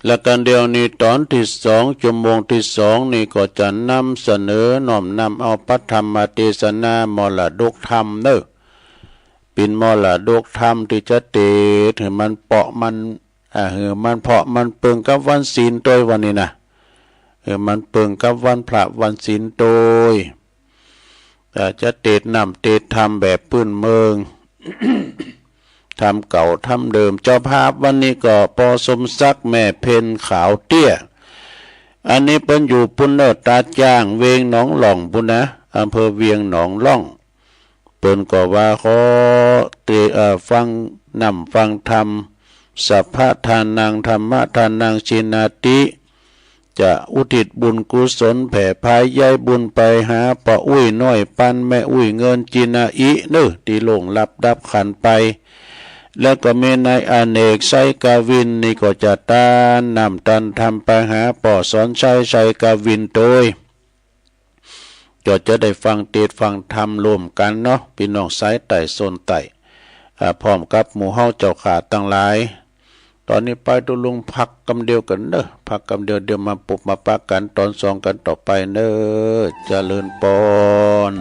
และกันเดียวนี้ตอนที่2ชั่วโมงที่2นี่ก็จะนำเสนอน้อมนำเอาพระธรรมเทศนามรดกธรรมเนอะเป็นมรดกธรรมที่จะเตะถึงมันเปาะมันมันเพาะมันเปิงกับวันศีลโดยวันนี้นะมันเปิงกับวันพระวันศีลโดยจะเตะนำเตะธรรมแบบพื้นเมือง ทำเก่าทำเดิมเจ้าภาพวันนี้ก็ปอสมศักดิ์แม่เพนขาวเตี้ยอันนี้เป็นอยู่ปุ่นเนอตาจ้างเวียงหนองหล่องปุ่นนะอำเภอเวียงหนองล่องเปิ้นก็ว่าขอฟังนำฟังธรรมสัพพะทานังธรรมะทานังชินาติจะอุทิศบุญกุศลแผ่พายย้ายบุญไปหาปะอุ้ยน้อยปันแม่อุ้ยเงินจินาอิเนอตีลงรับดับขันไปแล้วก็มีนายอเนกไซกาวินนี่ก็จะตานนำตันทำไปหาป่อสอนชัยไซกาวินโดยจะได้ฟังเทศฟังธรรมรวมกันเนาะพี่น้องสายไต่โซนไต่พร้อมกับหมู่เฮาเจ้าขาตั้งหลายตอนนี้ไปตุลุงพักกำเดียวกันเนอะพักกำเดียวมาปุบมาปักกันตอน2กันต่อไปเนอะเจริญปอน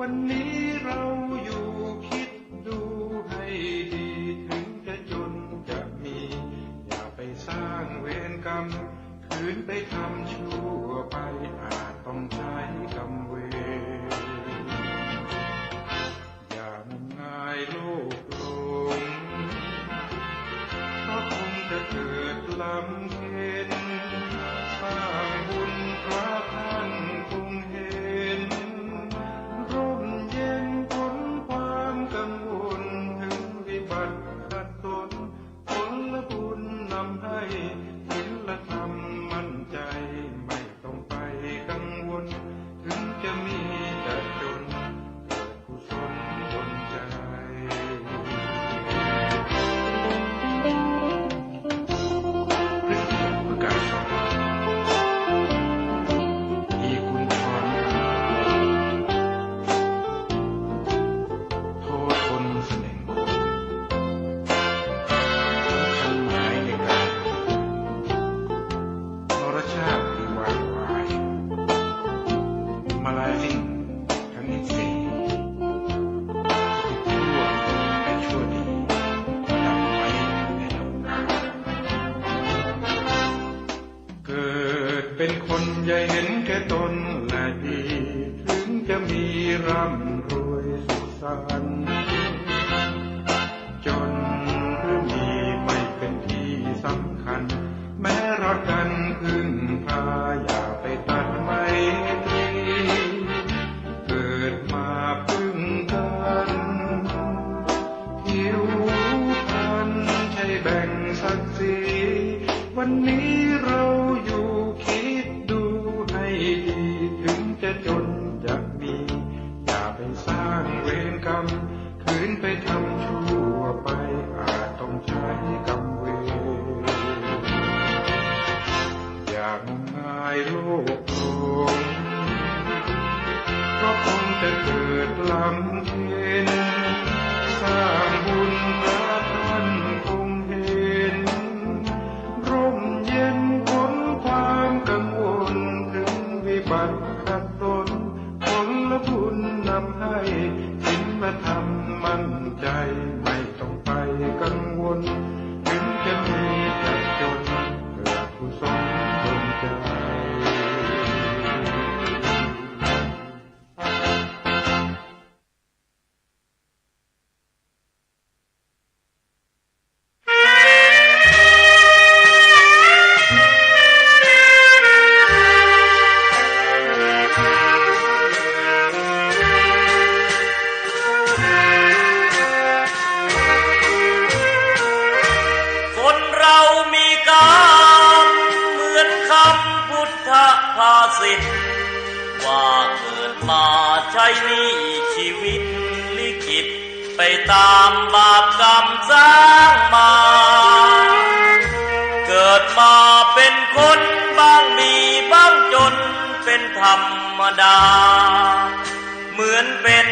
วันนี้เราอยู่คิดดูให้ดีถึงจะจนจะมีอย่าไปสร้างเวรกรรมคืนไปทำชั่วไปอาจต้องใช้กรรมเวรอย่างมงายโลกหลงเพราะคงจะเกิดลำเค็ญสร้างบุญพระท่านคงเห็นร่มเย็นพ้นความกังวลถึงวิบัติขัดตนผลบุญนำให้ศีลธรรมมั่นใจไม่ต้องไปกังวลถึงจะมีจะจนเกิดกุศลดลใจประกาศสอนอีคุณพรโทษคนเสน่ห์คนคันหมายในการนรชาติที่วายวายมาลายลิ่งทั้งอินทรีย์ชั่วและชั่วดีดับไปในโลกาเกิดเป็นคนอย่าเห็นแก่ตนและดีถึงจะมีร่ำรวยสุขสันต์จนหรือมีไม่เป็นที่สำคัญแม้รักกันพึ่งพาอย่าไปตัดไมตรีเกิดมาพึ่งกันผิวพรรณใช่แบ่งศักดิ์ศรีวันนี้เราอยู่คิดดูให้ดีถึงจะจนจะมีอย่าไปสร้างเวรกรรมคืนไปทำชั่วไปอาจต้องใช้กรรมเวรอย่างงมงายโลกหลงเพราะคงจะเกิดลำเค็ญสร้างบุญพระท่านคงเห็นร่มเย็นพ้นความกังวลถึงวิบัติขัดตนผลบุญนำให้ศีลธรรมมั่นใจไม่ต้องไปกังวลถึงจะมีจะจนเกิดกุศลดลใจคนเรามีกรรมเหมือนคำพุทธภาษิตว่าเกิดมาใช้หนี้ชีวิตลิขิตไปตามบาปกรรมสร้างมาเกิดมาเป็นคนบ้างมีบ้างจนเป็นธรรมดาเหมือนเป็น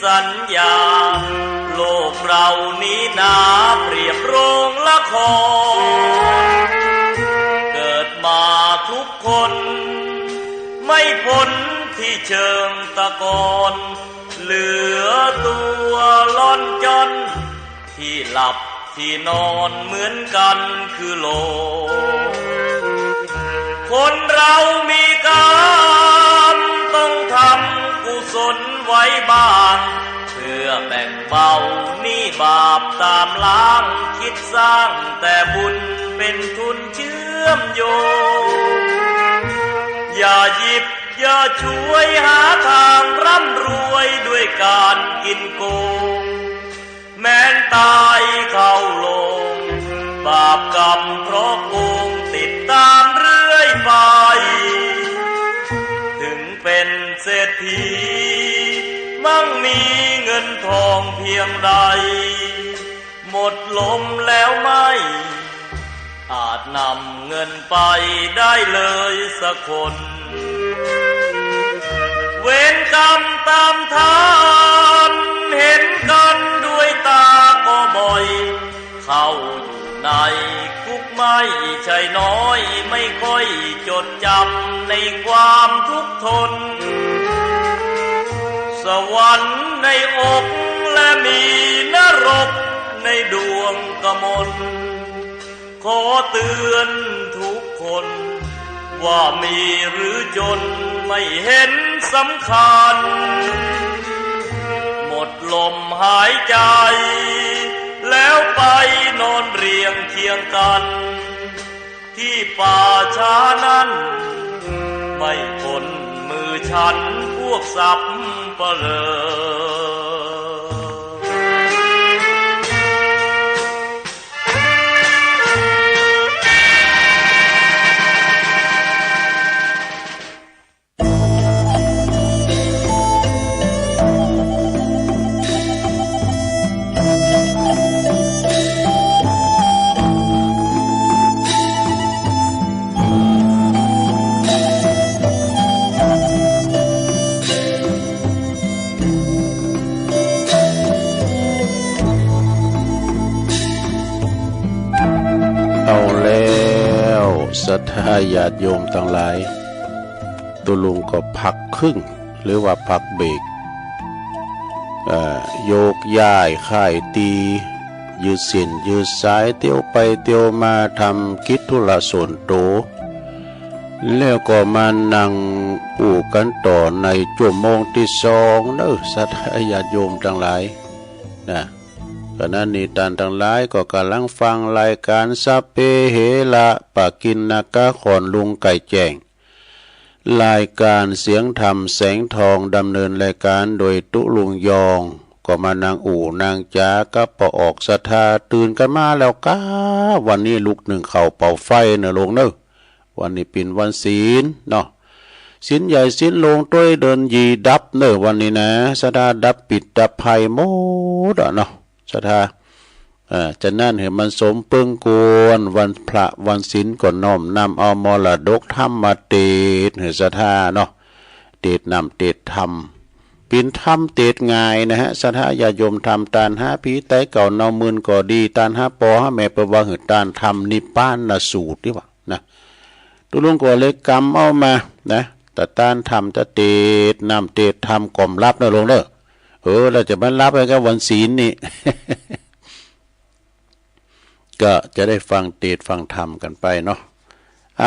สัญญาโลกเรานี้นาเปรียบโรงละครเกิดมาทุกคนไม่พ้นที่เชิงตะกอนเหลือตัวล่อนจนที่หลับที่นอนเหมือนกันคือโลกคนเรามีกรรมต้องทำกุศลไว้บ้างเพื่อแบ่งเบาหนี้บาปตามล้างคิดสร้างแต่บุญเป็นทุนเชื่อมโยงอย่าหยิบอย่าช่วยหาทางร่ำรวยด้วยการกินโกงแม้นตายเข้าลงบาปกรรมเพราะโกงติดตามเรื่อยไปถึงเป็นเศรษฐีมั่งมีเงินทองเพียงใดหมดลมแล้วไม่อาจนำเงินไปได้เลยสักคนเวรกรรมตามทันเห็นกันด้วยตาก็บ่อยเข้าอยู่ในคุกไม่ใช่น้อยไม่ค่อยจดจำในความทุกข์ทนส สวรรค์ในอกและมีนรกในดวงกมลขอเตือนทุกคนว่ามีหรือจนไม่เห็นสำคัญหมดลมหายใจแล้วไปนอนเรียงเคียงกันที่ป่าช้านั้นไม่พ้นมือฉันพวกสับเปลอเอาแล้วศรัทธาญาติโยมทั้งหลายตุลุงก็พักครึ่งหรือว่าพักเบรกโยกย้ายค่ายตียืดเส้นยืดสายเที่ยวไปเที่ยวมาทำกิจธุระส่วนตัวแล้วก็มานั่งปูกันต่อในชั่วโมงที่2เด้อศรัทธาญาติโยมทั้งหลายนะขณะนี้ท่านทั้งหลายก็กำลังฟังรายการสัพเพเหระปะกินนากะขอนลุงไก่แจ้งรายการเสียงธรรมแสงทองดำเนินรายการโดยตุลุงยองก็มานางอู่นางจ๋ากับปอออกศรัทธาตื่นกันมาแล้วก้าวันนี้ลุกหนึ่งเข่าเป่าไฟเนอะลงเนอะวันนี้เป็นวันศีลเนาะศีลใหญ่ศีลลงต้วยเดินยีดับเนอะวันนี้นะศรัทธาดับปิดดับภัยหมดเนาะศรัทธาจะนั่นเห็นมันสมเปิงกวนวันพระวันศีลก็น้อมนำเอามรดกธรรมมาเตดเห็นศรัทธาเนาะเตดนำเตดธรรมปินธรรมเตดง่ายนะฮะศรัทธาญาโยมทำตานห้าผีไตเก่าเนามื่นก็ดีตานห้าปอห้าแม่ประวังหือตานธรรมนิพพานนะสูตรดีกว่านะตุลุงก็เลยกำเอามานะแต่ตานธรรมจะเตดนำเตดธรรมกล่อมรับนะลงเด้อเราจะมารับไปกับวันศีลนี่ ก็จะได้ฟังเตดฟังธรรมกันไปเนาะ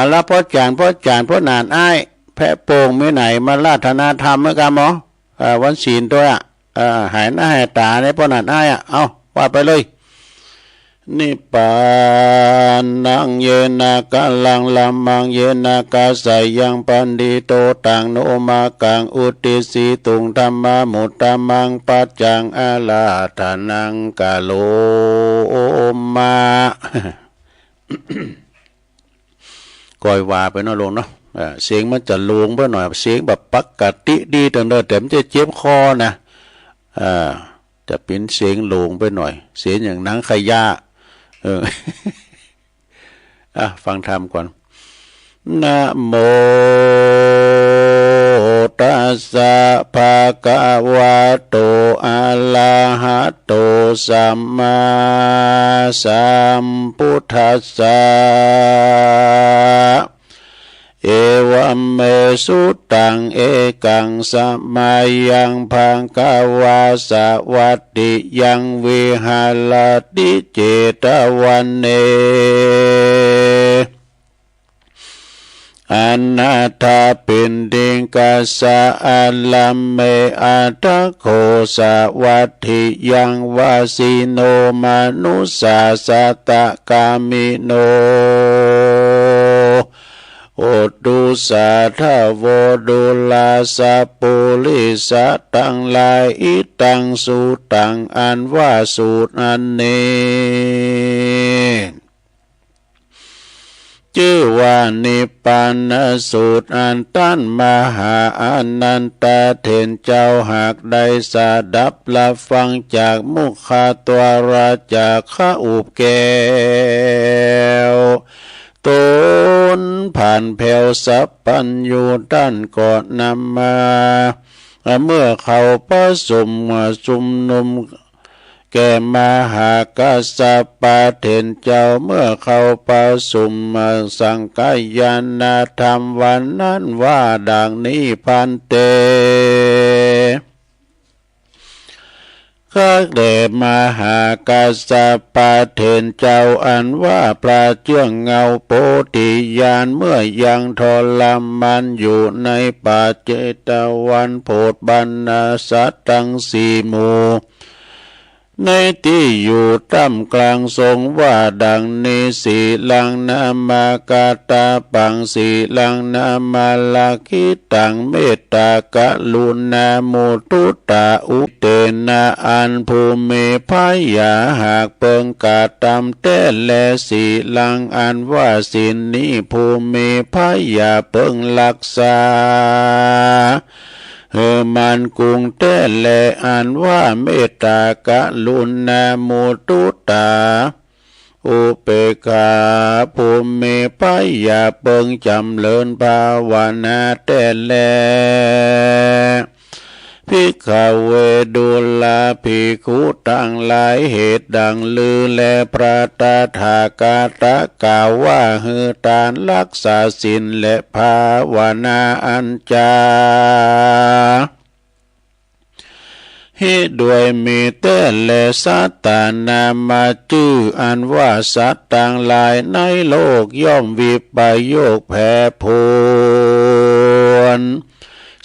แล้วพ่อจานพ่อนานอ้ายแพะโป่งไม่ไหนมาราธนาธรรมเมื่อกันหมอวันศีลตัวหายหน้าหายตาในพ่อนานอ้ายเอาว่าไปเลยนิปานังเยนะกะลังลัมมังเยนะกะไสยังปันดิโตตังโนมากังอุติสีตุงธรรมะมุตตะมังปัจจังอาลาธานังกะโลมาก่อยว่าไปเนาะลงเนาะเสียงมันจะลงไปหน่อยเสียงแบบปกติดีแต่เดินแต่มันจะเจ็บคอนะจะเป็นเสียงลงไปหน่อยเสียงอย่างนังขยะฟังธรรมก่อนนะโมตัสสะภะคะวะโตอะระหะโตสัมมาสัมพุทธัสสะเอวะเมสุตังเอกังสัมมายังพังกาวาสวัตติยังวิหารติเจตวันเนอนาถาปินดิกัสสะอัลลัมเมอัตถโคสวัตถิยังวาสิโนมนุสสาสตะกามิโนโอดุสาทาวดุลาสะปุลิสะตังลายอิตังสุตังอันว่าสูตรอันนี้ชื่อว่านิพพานสูตรอันตันมหาอนันตเถรเจ้าหากได้สดับรับฟังจากมุขตัวราจากข้าอุบแก้วตนผ่านแผ่วสัพพัญญูด้านก่อนนำมาเมื่อเขาประชุมนุมแก่มหากัสสปะเถรเจ้าเมื่อเขาประชุมสังฆายนาธรรมวันนั้นว่าดังนี้พันเต ข้าแต่มหากัสสปะเถนเจ้าอันว่าพระเจื้องเงาโพธิญาณเมื่อยังทรมานอยู่ในป่าเจตวันโพธบรรณาสัตว์ทั้งสี่หมู่ในที่อยู่ท่ามกลางทรงว่าดังนี้สีลังนามากาตาปังสีลังนามาลาคิตังเมตตากะลุณาโมตุตาอุเตนะอันภูเมพายาหากเปิงกาตามเต้และสีลังอันว่าสินนี้ภูเมพายาเปิงรักษามันกุงเต้แลอันว่าเมตตากะลุณาโมตุตาอุเปกขาภูมิพายาเปิงจำเลินภาวนาเต้แลภิกขเวดุลาภิกขุตั้งหลายเหตุดังลือและพระตถากาตะกล่าวว่าหือตานรักษาศีลและภาวนาอันจาให้ด้วยมีเต้และสัตตานามาจื้ออันว่าสัตว์ต่างหลายในโลกย่อมวิปโยคแผ่พวน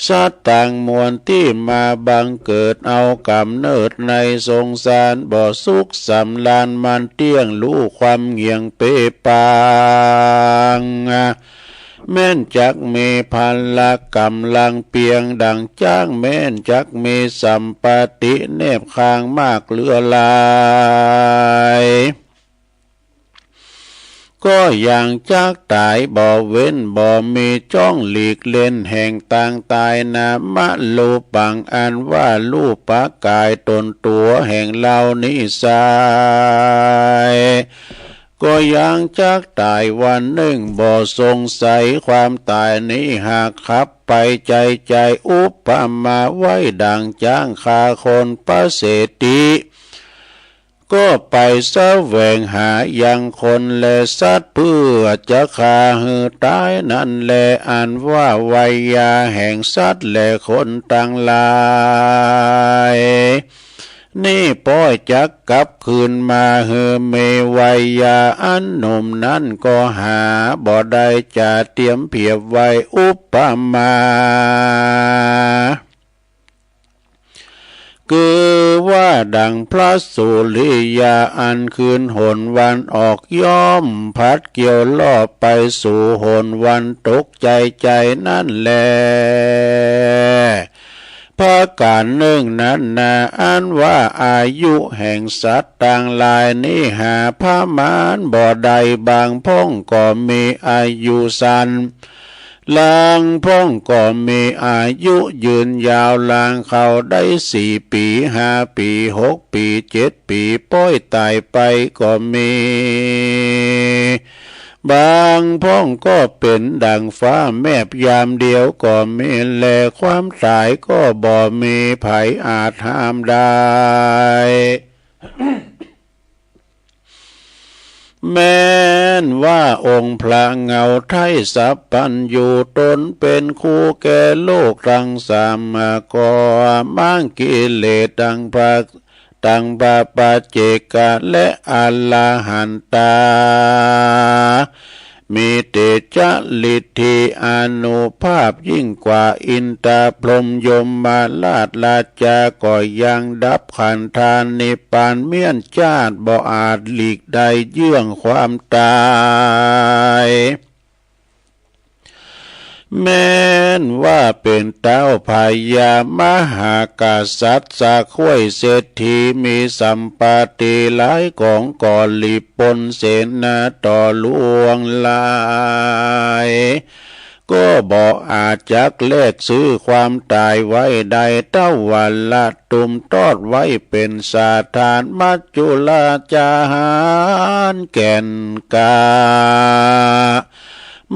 สัตว์ต่างมวลที่มาบังเกิดเอากำเนิดในสงสารบ่สุขสำลานมันเตี้ยงรู้ความเงียงเปปางแม่นจักมีพันละกำลังเปียงดังจ้างแม่นจักมีสัมปติเนบคางมากเหลือหลายก็อย่างจักตายบ่เว้นบ่มีจ้องหลีกเล่นแห่งต่างตายนามะลูปังอันว่าลูปะกายตนตัวแห่งเหล่านิสัยก็ยังจักตายวันหนึ่งบ่สงสัยความตายนี้หากขับไปใจอุปมาไว้ดังจ้างคาคนประเสติก็ไปแสวงหายังคนและสัตว์เพื่อจะฆ่าหือตายนั่นแลอันว่าวัยยาแห่งสัตว์และคนต่างหลายนี่ป้อยจักกลับคืนมาเฮเมวัยยาอันหนุ่มนั้นก็หาบ่ได้จะเตรียมเพียบไว้อุปมาคือว่าดังพระสุริยาอันคืนหนวันออกย่อมพัดเกี่ยวล่อไปสู่หนวันตกใจนั่นแลพระการหนึ่งนั้นนาอันว่าอายุแห่งสัตว์ต่างหลายนี้หาพามานบ่ใดบางพ้องก็มีอายุสั้นลางพ้องก็มีอายุยืนยาวลางเขาได้4 ปี5 ปี6 ปี7 ปีป้อยตายไปก็มีบางพ้องก็เป็นดังฟ้าแมบยามเดียวก็มีแลความตายก็บ่มีไผอาจห้ามได้แม้นว่าองค์พระเงาไทยสัพพัญญูตนเป็นคู่แก่โลกรังสามก็มั่งกิเลสดังพระปัจเจกะและอรหันตามีเตจะฤทธิอานุภาพยิ่งกว่าอินทรพรหมยมมาราชราจาก็ยังดับขันธานิพพานเมียนชาติบ่อาจหลีกใดเยื่องความตายแม้นว่าเป็นเต้าพญามหากษัตริย์สักห้วยเศรษฐีมีสัมปติหลายของก่อลิปนเสนาต่อลวงลายก็บอกอาจจักแลกซื้อความตายไว้ใดเต้าวันละตุมทอดไว้เป็นสาทานมัจจุลาจารแก่นกา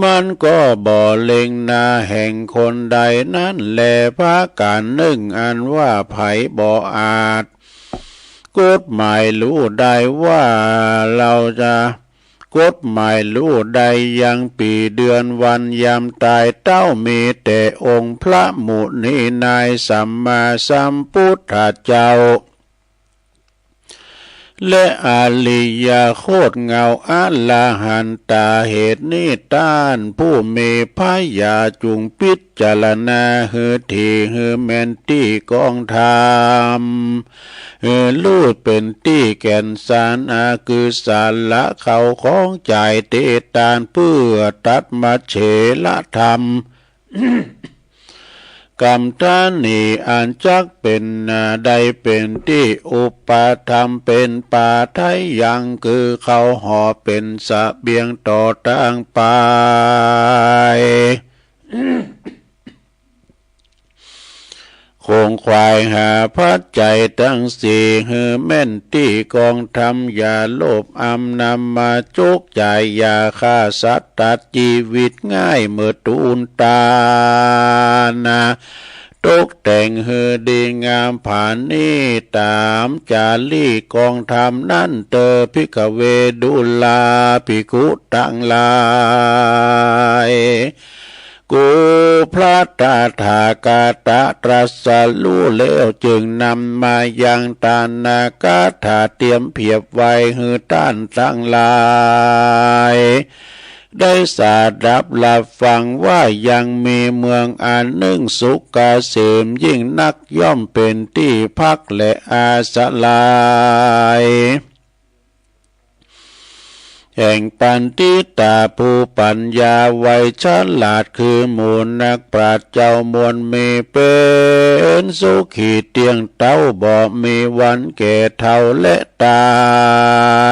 มันก็บ่เล็งหน้าแห่งคนใดนั้นแลพระการหนึ่งอันว่าไผบ่อาจกฎหมายรู้ได้ว่าเราจะกฎหมายรู้ได้ยังปีเดือนวันยามตายเต้ามีแต่องค์พระมุนีนายสัมมาสัมพุทธเจ้า และอาลิยาโคตเงาอาลาหันตาเหตุนี้ต้านผู้มีพยาจุงพิจารณาเฮือทีเฮือแมนตี้กองธรรมลูดเป็นตี้แก่นสารคือสารละเขาของใจเตตานเพื่อตัดมาเฉละธรรม กรรมท่านนี้อันจักเป็นใดเป็นที่อุปธรรมเป็นป่าไทยยังคือเขาห่อเป็นสะเบียงต่อตั้งไป คงควายหาพัดใจตั้งสี่ฮือแม่นที่กองทำอย่าโลภอำนำมาจุกใจอย่าฆ่าสัตว์ตัดชีวิตง่ายเมื่อตูนตานะตกแต่งฮือดีงามผ่านนี้ตามจารีกองทำนั่นเตอภิกเวดุลาภิกขุตั้งหลายกูพระตถากตะตรัสรู้แล้วจึงนำมายังตานากาถาเตรียมเพียบไว้หือต้านทั้งหลายได้สาดับหลับฟังว่ายังมีเมืองอันหนึ่งสุขเกษมยิ่งนักย่อมเป็นที่พักและอาสลายแห่งปันติตาผู้ปัญญาไว้ฉลาดคือหมู่นักปราชญ์เจ้ามวลมีเป็นสุขีเตียงเต้าบ่มีวันแก่เท่าและตา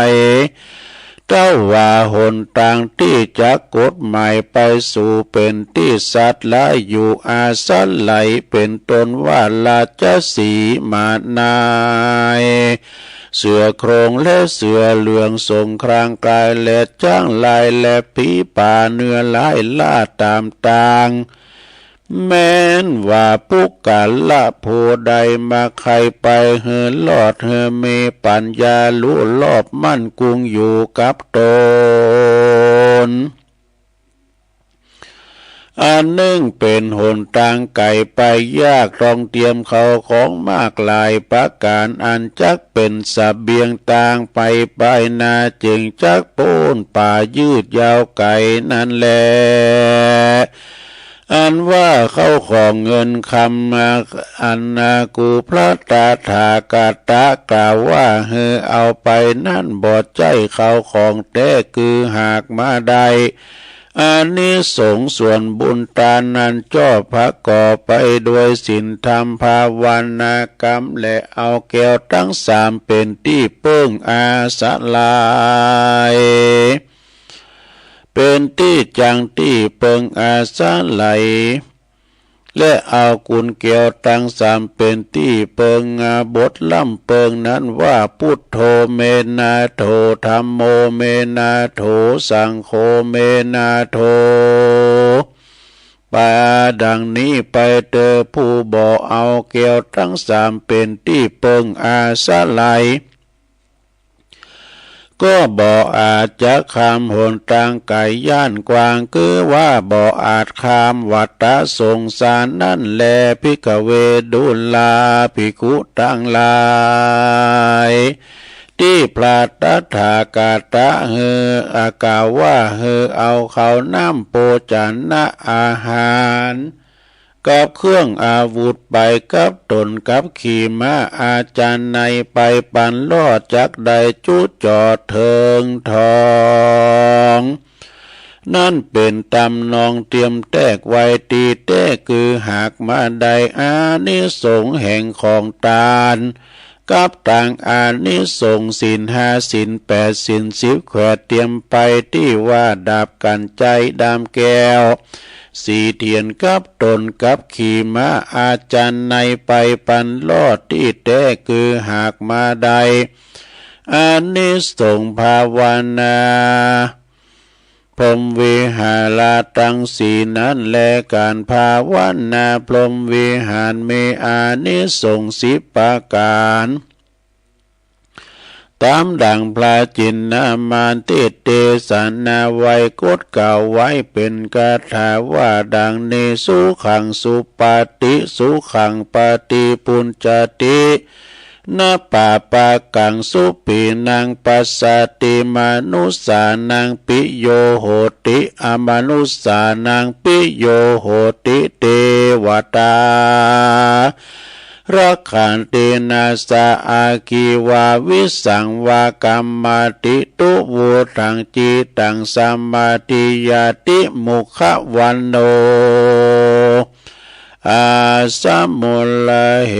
ยเจ้าว่าหนต่างที่จะกฎหมายไปสู่เป็นที่สัตว์ละอยู่อาศัยไหลเป็นตนว่าราชสีมานายเสือโครงและเสือเหลืองทรงครางกายและจ้างลายและผีป่าเนื้อลายล่าตามต่างแม้นว่าปุกกาละโพใดมาใครไปเฮือลอดเฮือมีปัญญารู้รอบมั่นกุงอยู่กับตนอันหนึ่งเป็นหนทางไกลไปยากต้องเตรียมเขาของมากหลายประการอันจักเป็นเสบียงต่างไปนาจึงจักโพ้นป่ายืดยาวไกลนั่นแลอันว่าเข้าของเงินคำอันนากูพระตถากตะกล่าวว่าเฮอเอาไปนั่นบอดใจเขาของแต่คือหากมาได้อานิสงส์ส่วนบุญตานั้นจ่อพระก่อไปด้วยศีลธรรมภาวนากรรมและเอาแก้วทั้งสามเป็นที่เปิ้งอาสลายเป็นที่จังที่เปิงอาสาไหลและเอากุญแก้วทั้งสามเป็นที่เปิงบทล่ำเปิงนั้นว่าพุทโธเมนาโธธัมโมเมนาโธสังโฆเมนาโธป่าดังนี้ไปเตอผู้บ่เอาแก้วทั้งสามเป็นที่เปิงอาสาไหลก็บ่อาจจะข้ามหนทางไกลย่านกว้างคือว่าบ่อาจข้ามวัฏสงสารนั่นแลภิกขเวดุลาภิกขุทั้งหลายที่พระตถากตะเฮออากล่าวว่าเฮอเอาเขาน้ำโภชนะอาหารกับเครื่องอาวุธไปกับตนกับขี่ม้าอาจารย์ในไปปันลอดจักใดจุดจอดเถิงทองนั่นเป็นตำนองเตรียมแตกไว้ตีแตกคือหากมาได้อานิสงส์แห่งของตาลกับต่างอานิสงส์ศีล5ศีล8ศีล10แขวดเตรียมไปที่ว่าดาบกันใจดามแก้วสีเทียนกับตนกับขี่ม้าอาจารย์ในไปปันลอดที่แท้คือหากมาได้อานิสงส์ภาวนาพรหมวิหารตั้งสีนั้นแลการภาวนาพรหมวิหารมีอานิสงส์10ประการตามดังพระจินนามานติเตสนาไว้กดเก่าไว้เป็นคาถาว่าดังนี้สุขังสุปาติสุขังปฏิปุญจติ นาป่าปากังสุปีนางปัสสติมนุสานังปิโยโหติอมนุสานังปิโยโหติเทวตารักขันตินาสาอากีวาวิสังวากรรมติตุวุตังจิตังสัมมาติยาติมุขวันโนอาสัมมุลเห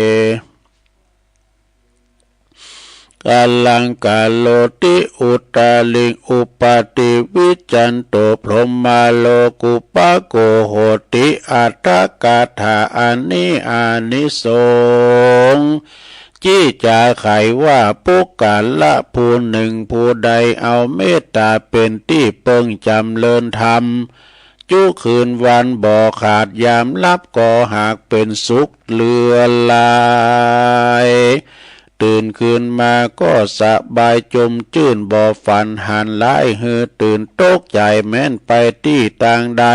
กาลังกาโลติอุตาลิงอุปาติวิจันโตพรหมาโลกุปะโกโหติอัตถกาถาอานิสงส์จี้จาไขว่าปุกกาละผู้หนึ่งผู้ใดเอาเมตตาเป็นที่เปิงจำเลินธรรมจุคืนวันบ่ขาดยามลับก็หากเป็นสุขเลือลายตื่นคืนมาก็สบายจมจื่นบ่ฝันหันหลายหือตื่นตกใจแม้นไปที่ต่างใด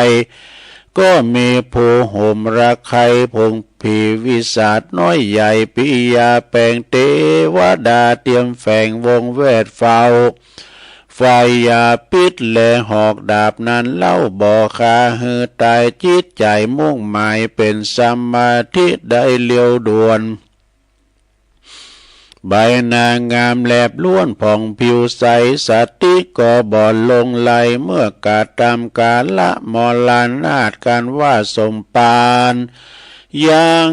ก็มีผู้ห่มระไคพงผีวิสาทน้อยใหญ่ปิยาแปลงเทวดาเตรียมแฝงวงเวทเฝ้าไฟยาพิษและหอกดาบนั้นเล่าบ่คาหือตายจิตใจมุ่งหมายเป็นสมาธิได้เลี้ยวด่วนใบหน้างามแลบล้วนผ่องผิวใสสติก็บ่ลงไหลเมื่อกาตามกาละมอลานาดกันว่าสมปานยัง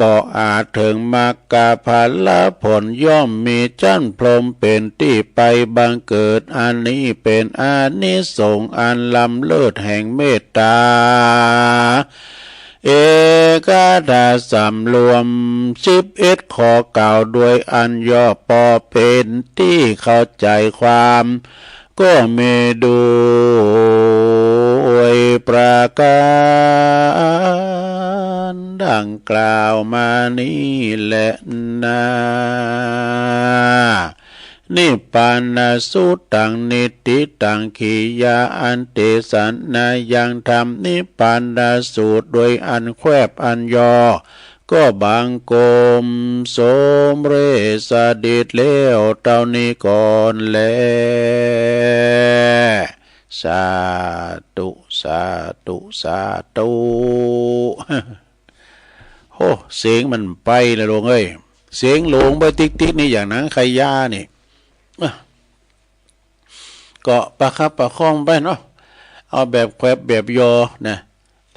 บ่อาจถึงมรรคผลผลย่อมมีจันพรหมเป็นที่ไปบังเกิดอันนี้เป็นอานิสงส์อันล้ำเลิศแห่งเมตตาเอกาถาสำรวม11ข้อกล่าวด้วยอันย่อปอเป็นที่เข้าใจความก็มีด้วยประการดังกล่าวมานี้แหละนะนิพพานาสุตังนิติตังขียาอันเตสันนายังทำนิพพานาสูตรโดยอันแควบอันย่อก็บังกรมสมเรสดิตเล้วเท่านี้ก่อนแลสาธุสาธุสาธุโอ้เสียงมันไปเลยลงเอ้ยเสียงหลงไปติ๊กๆนี่อย่างนั้นใครย่านี่ก็ประคับประคองไปเนาะเอาแบบแควบแบบยอนะ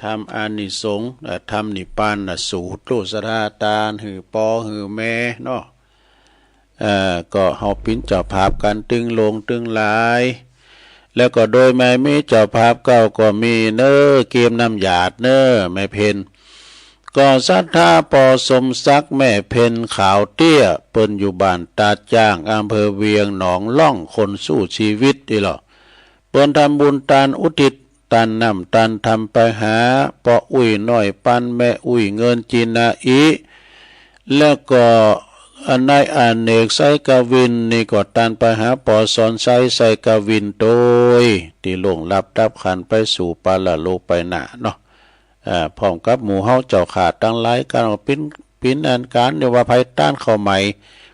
ทำอานิสงส์ทำนิพพานสูตรรูสธาตาหือปอหือแม่เนาะก็เฮาปิ้นเจ้าภาพกันตึงลงตึงหลายแล้วก็โดยไม่มีเจ้าภาพเก่าก็มีเน้อเกมน้ำหยาดเน้อแม่เพนก็ศรัทธาปอสมศักดิ์แม่เพนขาวเตี้ยเปิ้นอยู่บ้านตาจ้างอำเภอเวียงหนองล่องคนสู้ชีวิตนี่หรอเปิ้นทำบุญทานอุทิศตันนำตันทำไปหาปออุ้ยน้อยปันแม่อุ้ยเงินจีนาอีแล้วก็นายอเนกไซกวินนี่ก็ตันไปหาปอสอนไซกวินโดยที่ลงรับดับขันไปสู่ปาละโลกไปหนาเนาะพร้อมกับหมู่เฮาเจ้าขาดตั้งหลายการปิ้นอันการเดี๋ยวว่าภัยต้านเข้าใหม่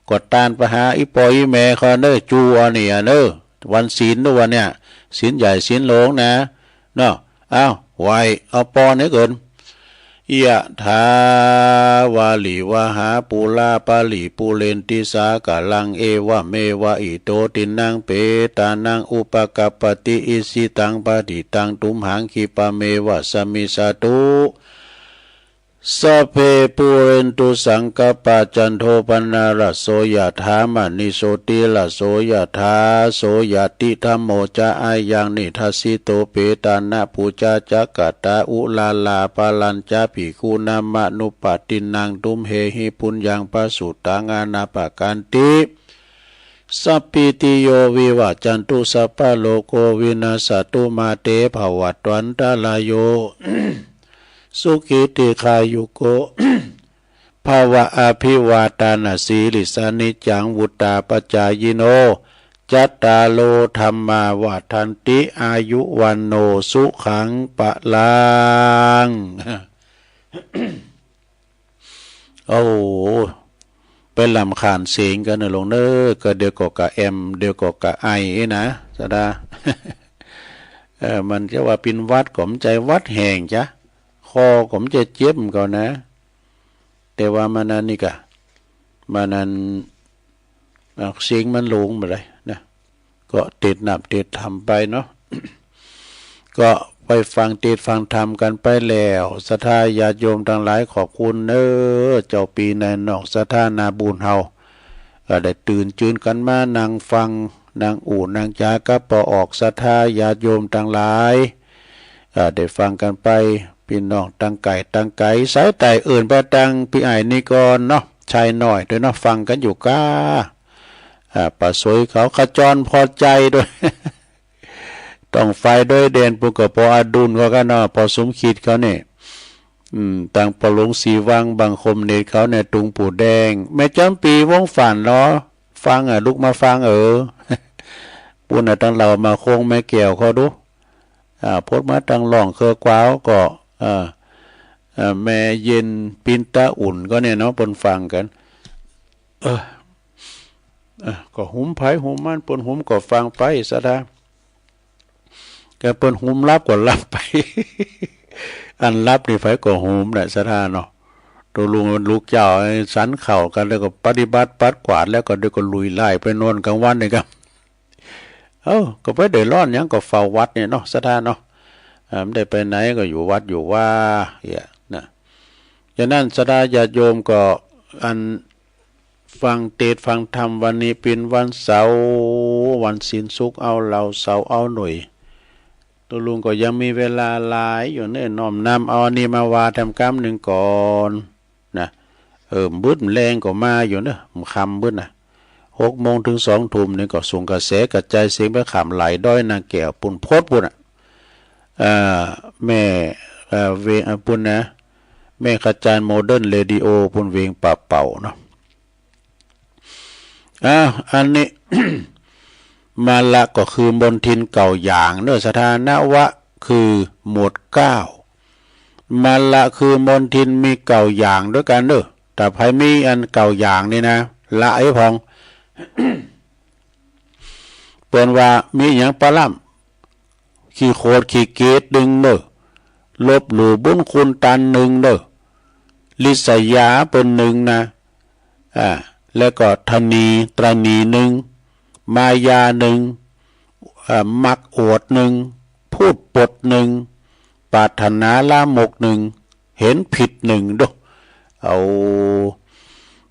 กดต้านไปหาอีปออีแม่เขาเน้อจูอันนี้เน้อวันศีลด้วยวันเนี่ยศีลใหญ่ศีลหลงนะเนาะอ้าวไวเอาปอเนี่ยเกินยะถาวาลิวะหาปูลาปาลิปูเรนติสากะลังเอวะเมวะอิโตตินังเปตานังอุปกัปปติอิสิตังปะติตังตุมหังคิปะเมวะสมิสตุสัพเพปุเรนตุสังกปะจันโทปนาระโสยถามณิโสติละโสยถาโสยติธัมโมจะอายังนิทัสสิโตเปตานะปูจาจักตาอุลาลาปาลัญจาภิกขุนามะนุปตินังตุมเหหิปุญญังปะสุตังอานาปะกันติสัพพิติโยวิวัจจันตุสัพพะโลกวินาศตุมาเตภวัตวันตรายโยสุขิติขายุโก ภาวะอภิวาทานาสีลิสานิจังวุตตาปจายโนจัตตาโลธรรมาวาทันติอายุวันโนสุขังปะลัง โอ้พ ไปลำคาญเสียงกันนะลงเนอก็เดียวก็กะแอมเดียวก็กะไอนะสดา มันจะว่าเป็นวัดก็มใจวัดแห่งจ้ะคอก็มจะเจ็บก่อนนะแต่ว่ามันนั่นนี่กะมันนั้นเสียงมันหลงไปเลยนะก็ติดหนับติดทำไปเนาะ ก็ไปฟังเทศฟังธรรมกันไปแล้วศรัทธาญาติโยมทั้งหลายขอบคุณเน้อเจ้าปีในนอกศรัทธานาบุญเฮาก็ได้ตื่นจืนกันมานั่งฟังนั่งอู่นั่งจาก็ปออกศรัทธาญาติโยมทั้งหลายได้ฟังกันไปพี่น้องตั้งไก่สายไต่เอื่นไปตั้งพี่ไอ้นี่ก่อนเนาะชายหน่อยด้วยเนาะฟังกันอยู่ก้าป่าสวยเขาขจรพอใจด้วย ต้องไฟด้วยเด่นปุกพออดุลเขาก็เนาะพอสมคิดเขาเนี่ยต่างปลงสีวังบางคมเนตเขาเนี่ยตุงปูแดงแม่จำปีวงฝันเนาะฟังลูกมาฟังปุณตั้งเรามาโค้งแม่แก้วเขาดูพดมาตั้งหล่องเคอกว้าวก็แม่เย็นปินตาอุ่นก็เนี่ยเนาะปนฟังกันก็หุมไผ่หุมมันปนหุมก็ฟังไปซะดาก็ปนหุมรับก็รับไป อันรับนี่ไผ่ก็หุมแหละซะดาเนาะตัวลุงลูกเจ้าสันเข่ากันแล้วก็ปฏิบัติปัดกวาดแล้วก็เดี๋ยวก็ลุยไล่ไปนอนกลางวันนี่ครับก็ไปเดือดร้อนยังก็เฝ้าวัดเนี่ยเนาะซะดาเนาะไม่ได้ไปไหนก็อยู่วัดอยู่ว่านะฉะนั้นสดาญาติโยมก็อันฟังเทศฟังธรรมวันนี้เป็นวันเสาร์วันศีลสุขเอาเราเสาร์เอาหน่วยตัวลุงก็ยังมีเวลาหลายอยู่เนี่ยน้อมนำเอานี่มาวาทำกรรมหนึ่งก่อนนะบึ้นแรงก็มาอยู่เนี่ยคำบึ้นนะ6 โมงถึง2 ทุ่มนี่ก็ส่งกระแสกระจายเสียงไปขำไหลด้อยนางแก้วปุ่นโพดปุ่นแม่เวงปุ่นนะแม่ขจารโมเดิร์นเรดิโอปุ่นเวงป่าเป่าเนาะอันนี้ มาละก็คือมณฑินเก่าอย่างเนอะสถานะวะคือหมวด9มาละคือมณฑินมีเก่าอย่างด้วยกันเนอะแต่ใครมีอันเก่าอย่างนี่นะละไอ้พอง เปิ่นว่ามีอย่างปลาล่ำขี้โคดขี้เกตดึงเนอะลบหลู่บุญคุณตันหนึ่งเนอะลิษยาเป็นหนึ่งนะแล้วก็ธนีตรณีหนึ่งมายาหนึ่งมักอวดหนึ่งพูดปดหนึ่งปรารถนาลามกหนึ่งเห็นผิดหนึ่งด้วยเอา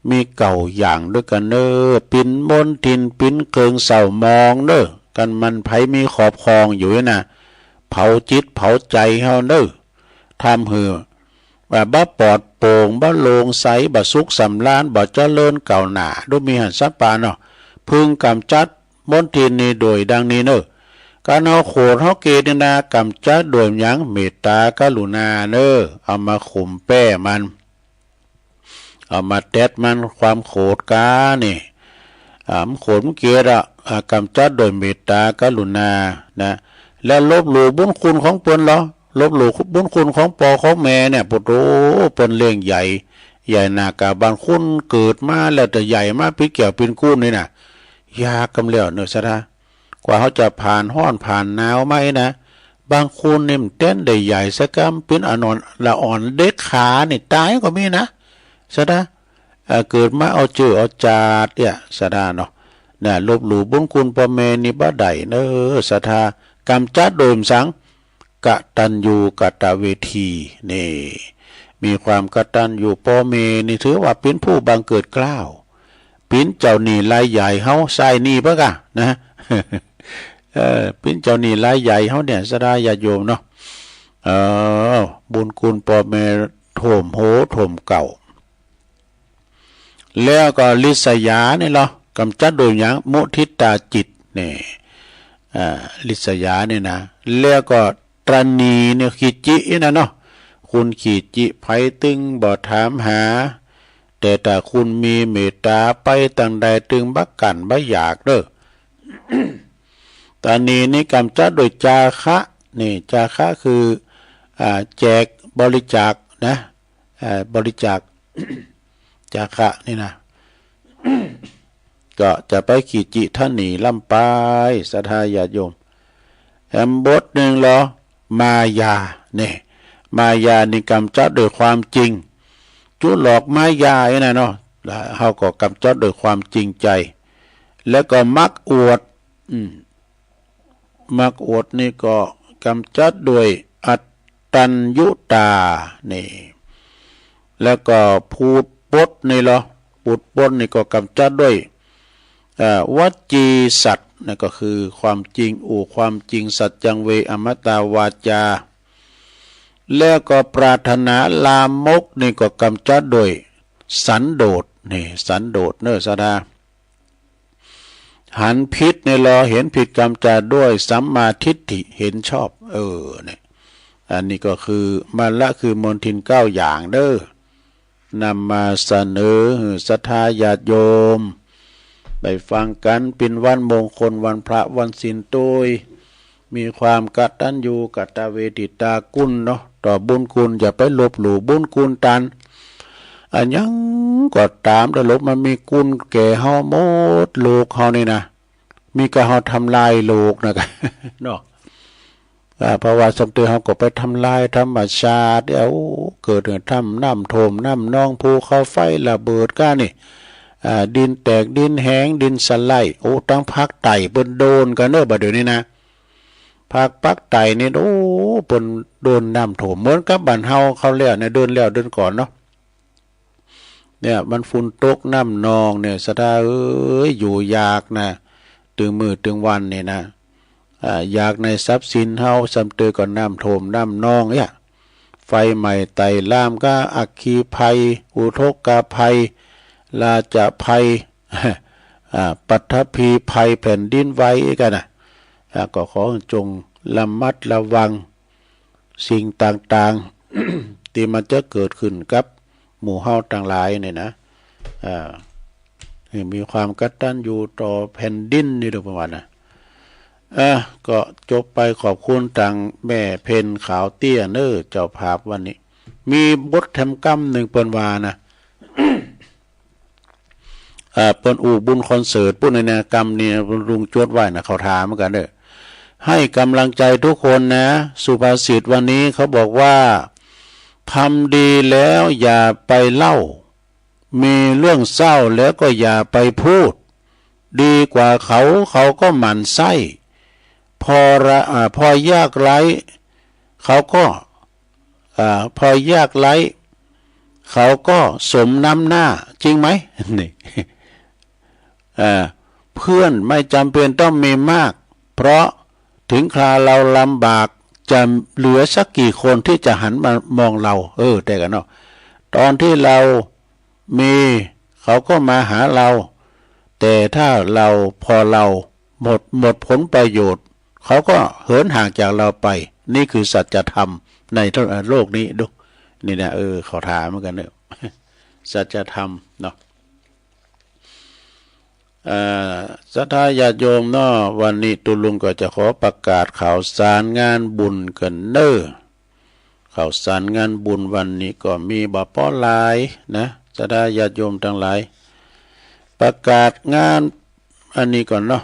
มีเก่าอย่างด้วยกันเนอปิ่นมนทินปิ่นเกิงเศร้ามองเนอกันมันไผมีขอบครองอยู่นะเผาจิตเผาใจเฮาเนอทำหือบ่ปลอดโปร่งบ่โลงใสบ่สุขสำราญบ่เจริญเก่าหนาดูมีหันสัปปาเนาะพึงกำจัดมนทินนี้โดยดังนี้เนอการเอาโขดเฮาเกณฑ์นากำจัดโดยหยังเมตตากรุณาเนอเอามาข่มแป้มันเอามาแตดมันความโขดกานี่โขดเกียรกำจัดโดยเมตตากรุณานะและลบหลู่บุญคุณของเปิ้นเหรอลบหลู่บุญคุณของปอของแม่เนี่ยปุโตเปิ้นเลี้ยงใหญ่นากาบางคุณเกิดมาแล้วแต่ใหญ่มาพี่เกี่ยวเป็นกู้นี่น่ะยากกำเลี้ยวเนอะซะนะกว่าเขาจะผ่านห้อนผ่านหนาวไหมนะบางคนเนี่ยเต้นได้ใหญ่สักกำเป็นอ่อนละอ่อนเด็กขาเนี่ยตายก็มีนะซะนะเกิดมาเอาเจอเอาจาดเนี่ยสะดาเนาะน่ะลบหลู่บุญคุณพ่อแม่นี่บ่ได้เนอะศรัทธากำจัดโดยสังกตัญญูกตเวทีนี่มีความกตัญญูพ่อแม่นี่ถือว่าเป็นผู้บังเกิดเกล้าเป็นเจ้าหนี้รายใหญ่เฮาใส่หนี้ปะกะนะ เป็นเจ้าหนี้รายใหญ่เฮาเนี่ยสะดาญาติโยมเนาะบุญคุณพ่อแม่โถมโหโถมเก่าแล้วก็ลิษยาเนี่ยเหรอกำจัดโดยอย่างมุทิตาจิตเนี่ยลิษยาเนี่ยนะแล้วก็ตรณีเนี่ยขีจินะเนาะคุณขีจิไผตึงบ่ถามหาแต่ถ้าคุณมีเมตตาไปตั้งใดตึงบักกันบ่อยากเด้อ ตรณีนี่กำจัดโดยจาคะนี่จาคะคือแจกบริจาคนะบริจาค จาคะนี่นะ ก็จะไปขีจิท่านหนีลำไปศรัทธาญาติโยมแอมบทหนึ่งเหรอมายาเนี่ยมายานี่กำจัดโดยความจริงจุหลอกมายาไอ้น่ะเนาะเขาก็กำจัดโดยความจริงใจแล้วก็มักอวดมักอวดนี่ก็กำจัดโดยอัตตัญญุตานี่แล้วก็พูดปดนี่เหรอพูดปดนี่ก็กำจัดด้วยวจีสัตว์นั่นก็คือความจริงความจริงสัจจังเวอมตาวาจาแล้วก็ปรารถนาลามกนี่ก็กำจัดโดยสันโดษนี่สันโดษเนอสดาหันผิดในรอเห็นผิดกำจัดด้วยสัมมาทิฏฐิเห็นชอบเนี่ยอันนี้ก็คือมันละคือมนทิน9อย่างเด้อนำมาเสนอศรัทธาญาติโยมไปฟังกันเป็นวันมงคลวันพระวันศีลโดยมีความกตัญญูกตเวทิตากุลเนาะต่อบุญคุณอย่าไปลบหลู่บุญคุณตันอันยังก็ตามแต่ลบมันมีกุลแก่เฮาหมดโลกเฮานี่นะมีกะเฮาทำลายโลกนะกันเนาะเพราะว่าสมเด็จเฮาก็ไปทำลายธรรมชาติเดี๋ยวเกิดเรื่องทำน้ำท่วมน้ำนองภูเขาไฟระเบิดก้านี่ดินแตกดินแห้งดินสไลด์ตั้งภาคใต้เปิ้นโดนกันเด้อบัดเดี๋ยวนี้นะภาคปักใต้นี่เปิ้นโดนน้ำท่วมเหมือนกับบ้านเฮาเขาแล้วเนี่ยเดินแล้วเดินก่อนเนาะเนี่ยมันฝุ่นตกน้ำนองเนี่ยสะดาอยู่ยากนะตึงมือตึงวันนี่นะอยากในทรัพย์สินเฮาสำเตือก่อนน้ำท่วมน้ำนองเนี่ยไฟใหม่ไต่ล่ามก็อัคคีภัยอุทกภัยลาจะภัยปัทภีภัยแผ่นดินไหวกันนะก็ขอจงระมัดระวังสิ่งต่างๆ ที่มันจะเกิดขึ้นกับหมู่เฮาต่างหลายเนี่ยนะมีความกตัญญูต่อแผ่นดินนี่ด้วยประมาณนะก็จบไปขอบคุณต่างแม่เพนขาวเตี้ยเนอเจ้าภาพวันนี้มีบทแถมกำหนึ่งเปิ้นว่านะ เปิ้นบุญคอนเสิร์ตปุ้นในกรรมนี่ลุงจวดไว้นะเขาถามเหมือนกันเด้อให้กำลังใจทุกคนนะสุภาษิตวันนี้เขาบอกว่าทำดีแล้วอย่าไปเล่ามีเรื่องเศร้าแล้วก็อย่าไปพูดดีกว่าเขาก็หมั่นไส้พอยากไร้เขาก็พอยากไร้เขาก็สมน้ำหน้าจริงไหมนี่เพื่อนไม่จำเป็นต้องมีมากเพราะถึงคราเราลำบากจะเหลือสักกี่คนที่จะหันมามองเราแต่กันเนาะตอนที่เรามีเขาก็มาหาเราแต่ถ้าพอเราหมดผลประโยชน์เขาก็เหินห่างจากเราไปนี่คือสัจธรรมในโลกนี้ดูนี่นะเขาถามเหมือนกันเนอะสัจธรรมเนาะศรัทธาญาติโยมเนาะวันนี้ตุลุงก็จะขอประกาศข่าวสารงานบุญกันเนอะข่าวสารงานบุญวันนี้ก็มีบ่ป้อหลายนะศรัทธาญาติโยมทั้งหลายประกาศงานอันนี้ก่อนเนาะ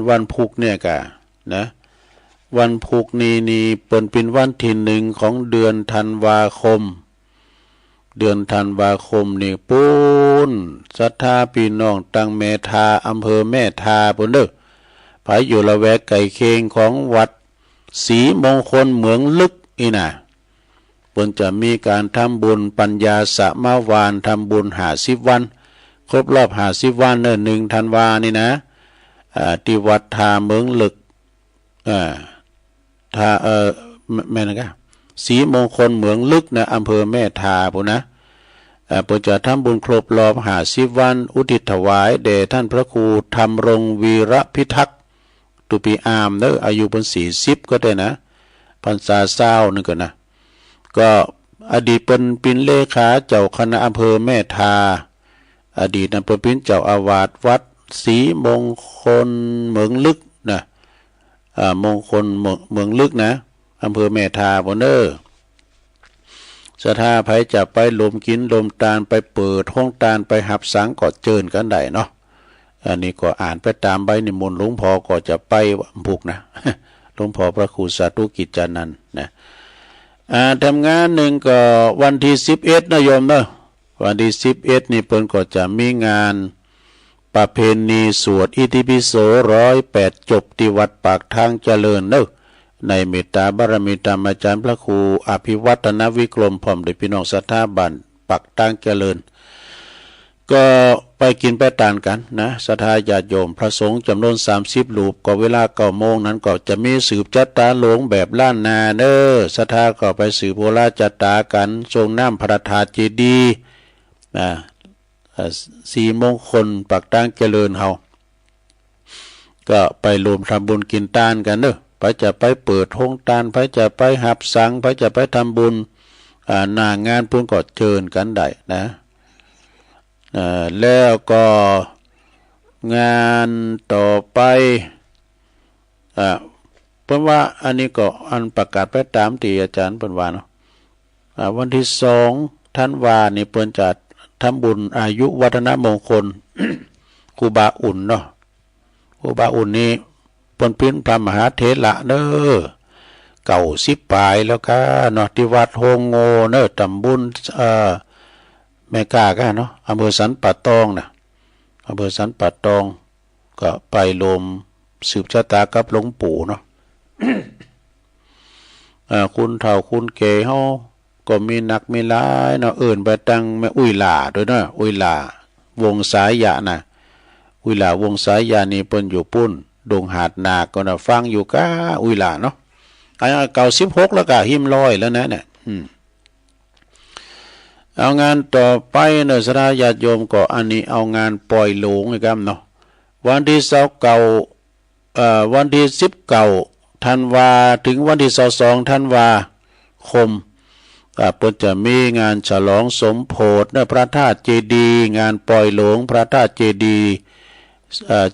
วันพุกเนี่ยกะนะวันพุกนี้เป็นวันที่1ของเดือนธันวาคมนี่ปูนศรัทธาพี่น้องตั้งแม่ทาอำเภอแม่ทาปุ่นเด้อภายอยู่ละแวกไก่เคงของวัดศรีมงคลเหมืองลึกอีน่ะปุ่นจะมีการทำบุญปัญญาสมาวานทำบุญ50 วันครบรอบ50 วัน1 ธันวานี่นะที่วัดทาเหมืองลึกแม่นะศรีมงคลเหมืองลึกนะอำเภอแม่ทาปุ่นนะปุ่นจะทำบุญครบรอบ50 วันอุทิศถวายแด่ท่านพระครูธรรมรงค์วีระพิทักษ์ตุปีอามอายุเป็น40ก็ได้นะพรรษา20นึงก็นะก็อดีตเป็นเลขาเจ้าคณะอำเภอแม่ทาอดีตนั้นเป็นเจ้าอาวาสวัดศรีมงคลเหมืองลึกนะมงคลเมืองลึกนะอำเภอแม่ทาบนศรัทธาไผจะไปลมกินลมตาลไปเปิดห้องตาลไปหับสังก็เจิญกันได้เนาะ อันนี้ก็อ่านไปตามใบนิมนต์หลวงพ่อก็จะไปบุกนะ หลวงพ่อพระครูสาธุกิจจานันท์นะทำงานหนึ่งก็วันที่11นะโยมเนอะวันที่11นี่เพิ่นก็จะมีงานประเพณีสวดอิติปิโส108จบที่วัดปากทางเจริญเนอะในเมตตาบารมีธรรมอาจารย์พระครูอภิวัตนวิกรมพร้อมด้วยพี่น้องศรัทธาบ้านปากทางเจริญก็ไปกินไปทานกันนะศรัทธาญาติโยมพระสงฆ์จำนวน30รูปก็เวลา9 โมงนั้นก็จะมีสืบจัตตาหลวงแบบล้านนาเด้อศรัทธาก็ไปสืบโบราณจัตตากันทรงน้ำพระธาตุเจดีย์4 มงคลปากทางเจริญเฮาก็ไปรวมทำบุญกินทานกันเด้อไปจะไปเปิดห้องทานไปจะไปหับสังไปจะไปทำบุญหน้างานพุ่นก็เชิญกันได้นะแล้วก็งานต่อไปเพราะว่าอันนี้ก็อันประกาศไปตามที่อาจารย์เปิ้นว่าเนาะวันที่2 ธันวานี่เปิ้นจะทำบุญอายุวัฒนมงคล ครูบาอุ่นเนาะครูบาอุ่นนี่เปิ้นเป็นพระมหาเถระเด้อเก่า10 ปลายแล้วค่ะเนาะที่วัดโฮงโงเนาะตำบลแม่กากันเนาะอำเภอสันป่าตองนะอำเภอสันป่าตองก็ไปลมสืบชะตากับหลวงปู่เนาะ คุณเฒ่าคุณเก๋เฮาก็มีนักมีหลายเนาะไปตั้งแม่อุ้ยหล่าด้วยเนาะอุ้ยหล่าวงสายยะนะอุ้ยหล่าวงสายยะนี่เปิ้นอยู่ปุ้นดงหาดนาก็น่ะฟังอยู่กะอุ้ยหล่าเนาะอายุเก่า16แล้วก็หิมร้อยแล้วนะเนี่ยเอางานต่อไปเนอะสราญาติโยมก็อันนี้เอางานปล่อยหลงนะครับเนาะวันที่วันที่19 ธันวาถึงวันที่22 ธันวาคมเพิ่นจะมีงานฉลองสมโภชณพระธาตุเจดีย์งานปล่อยหลงพระธาตุเจดีย์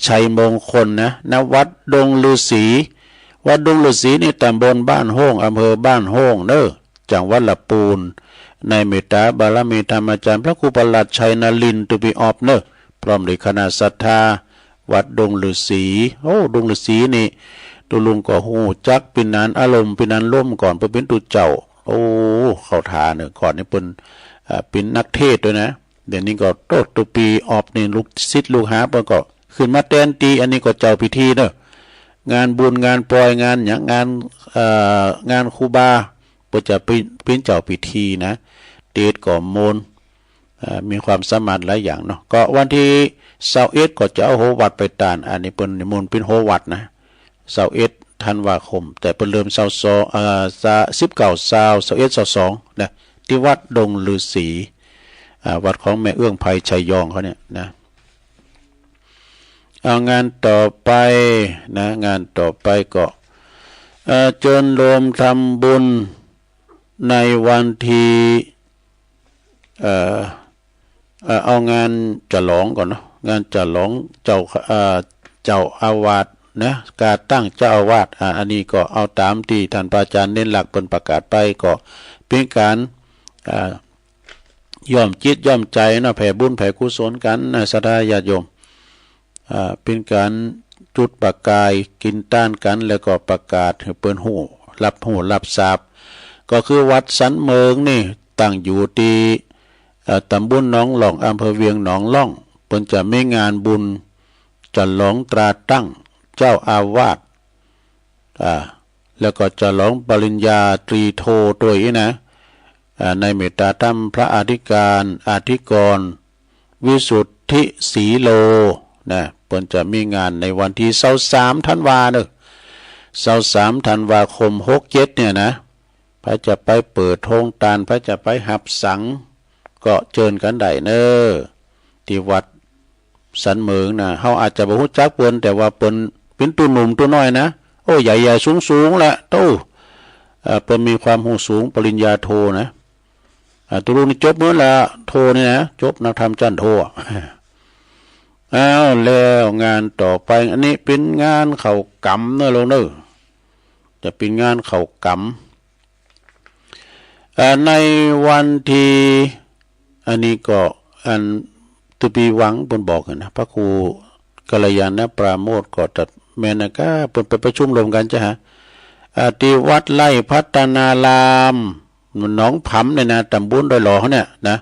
ชัยมงคลนะณวัดดงฤาษีวัดดงฤาษีนี่ตำบลบ้านโฮ่งอำเภอบ้านโฮ่งเด้อจังหวัดลำพูนในเมตตาบารมีธรรมอาจารย์พระครูประหลัดชัยนลินตุปีออบเนอพร้อมด้วยคณะศรัทธาวัดดงฤาษีดงฤาษีนี่ตุลุงก็ฮู้จักปินันอารมณ์ปินันล่มก่อนเพิ่นเป็นตุเจ้าเข้าทาเนี่ยก่อนนี่เพิ่นเป็นนักเทศด้วยนะเดี๋ยวนี้ก็โตตุปีออบนี่ลูกศิษย์ลูกหาเพิ่นก็ขึ้นมาแทนตีอันนี้ก็เจ้าพิธีเนอะงานบุญงานปล่อยงานหยังงานครูบาเพิ่นจะเป็นเจ้าพิธีนะเดชก่อมนมีความสามารถหลายอย่างเนาะก็วันที่21ก็จะเอาโหวัดไปตานอันนี้เปิ้นนิมนต์เป็นโหวัดนะ21 ธันวาคมแต่เปิ้นเริ่ม19 นะที่วัดดงฤาษีวัดของแม่เอื้องไพชัยยองเขาเนี่ยนะเอางานต่อไปนะงานต่อไปก็เชิญรวมทำบุญในวันที่เอางานฉลองก่อนเนาะงานฉลองเจ้าอาวาสนะการตั้งเจ้าอาวาสอันนี้ก็เอาตามที่ท่านพระอาจารย์เน้นหลักเป็นประกาศไปก็เป็นการย่อมจิตย่อมใจนะแผ่บุญแผ่กุศลกันนะศรัทธาญาติโยมเป็นการจุดประกายกินต้านกันแล้วก็ประกาศให้เปิ้นหูรับทราบก็คือวัดสันเมิงนี่ตั้งอยู่ที่ตำบลหนองหล่องอำเภอเวียงหนองล่องเปิ้นจะมีงานบุญฉลองตราตั้งเจ้าอาวาสแล้วก็ฉลองปริญญาตรีโทด้วยนะในเมตตาธรรมพระอธิการอธิกรวิสุทธิศรีโลนะเปิ้นจะมีงานในวันที่23 ธันวาเนอะ23 ธันวาคม67เนี่ยนะพระจะไปเปิดโรงทานพระจะไปหับสังก็เชิญกันได้เนอะที่วัดสันเมืองนะเฮาอาจจะบ่ฮู้จักเปิ้นแต่ว่าเปิ้นเป็นตัวหนุ่มตัวน้อยนะใหญ่ๆสูงๆแหละเปิ้นมีความรู้สูงปริญญาโทนะตัวลูกนี่จบเมื่อละโทนี่นะจบนักธรรมจันโทแล้วงานต่อไปอันนี้เป็นงานเข้ากรรมเนอะลงเนอะจะเป็นงานเข้ากรรมในวันที่อันนี้ก็อันตุปีหวังเพิ่นบอกกันนะพระครู กัลยาณปราโมทย์ก็ตัดแม่นก็เปิดไปประชุมรวมกันจ้ะฮะที่วัดไร่พัฒนารามหนองผำเนี่ยนะตำบลดอยหล่อเนี่ยนะ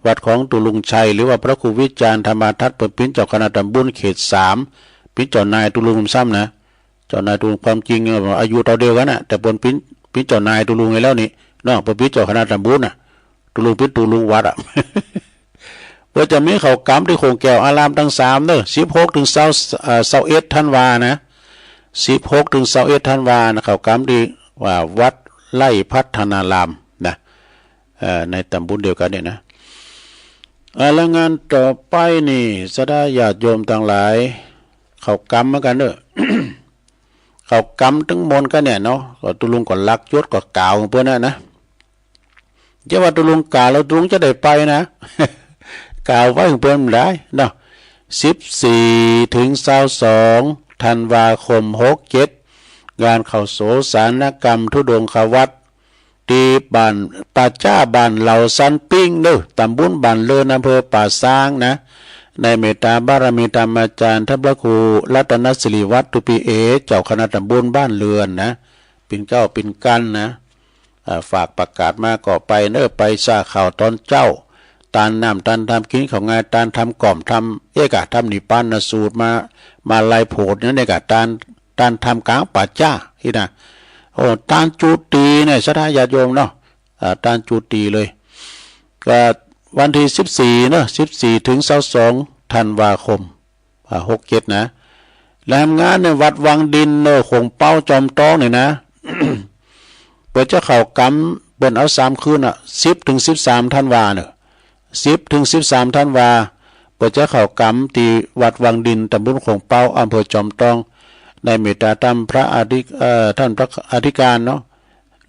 วัดของตุลุงชัยหรือว่าพระครูวิจารณ์ธรรมทัศน์เปิดปิ้นเจ้าคณะตำบลเขต3ปิ้นเจ้านายตุลุงซ้ำนะเจ้านายตุลุงความจริงอายุต่อเดียวกันนะแต่ปนปิ้นเจ้านายตุลุงไงแล้วนี่เนาะเปิดปิ้นเจ้าคณะตำบลน่ะตุลุงปิ้นตุลุงวัดอ่ะ เพื่อจะมีเขากำที่โคงแก้วอารามทั้ง3เด้อ16ถึง21ธันวานะ16ถึง21ธันวานะเขากำที่ว่าวัดไร่พัฒนารามนะในตำบลเดียวกันเนี่ยนะแล้วงานต่อไปนี่สดาญาติโยมทั้งหลายเขากำเหมือนกันเด้อ เขากำทั้งมนกันเนี่ยเนาะก็ตุลุงก็ลักยศก็กล่าวเพื่อนนะจะว่าตุลุงกล่าวแล้วตุลุงจะได้ไปนะ กล่าวไว้เพื่อนได้เนาะ14ถึง22ธันวาคม67งานเข้าโสสานกรรมธุดงควัตรที่บ้านป่าจ้าบ้านเหล่าสันปิ้งเด้อตำบลบ้านเลินอำเภอป่าซางนะในเมตตาบารมีธรรมอาจารย์ท่านพระครูรัตนศิริวัตรตุปีเอเจ้าคณะตำบลบ้านเรือนนะเป็นเจ้าเป็นกันนะฝากประกาศมาก่อไปเน้อไปซาข่าวตอนเจ้าตานน้ำตานทำกินของงานตานทำกล่อมทำเอกะทำนิปานสูตรมาลายโผดเนี่ยในกะตานทำกลางป่าจ้าที่นะโอ้ตานจูตีเนี่ยสถาญาติโยมเนาะตานจูตีเลยก็วันที่14เนาะ14ถึง22ธันวาคม67นะแล้วงานในวัดวังดินเนาะคงเป้าจอมต้องเนี่ยนะ เปิดจะเข้ากำเปิ้นเอา3คืนอ่ะ10ถึง13ธันวาเนาะ10ถึง13ธันวาเปิดจะเข้ากำที่วัดวังดินตำบลคงเป้าอำเภอจอมต้องในเมตตาธรรมพระท่านพระอธิการเนาะ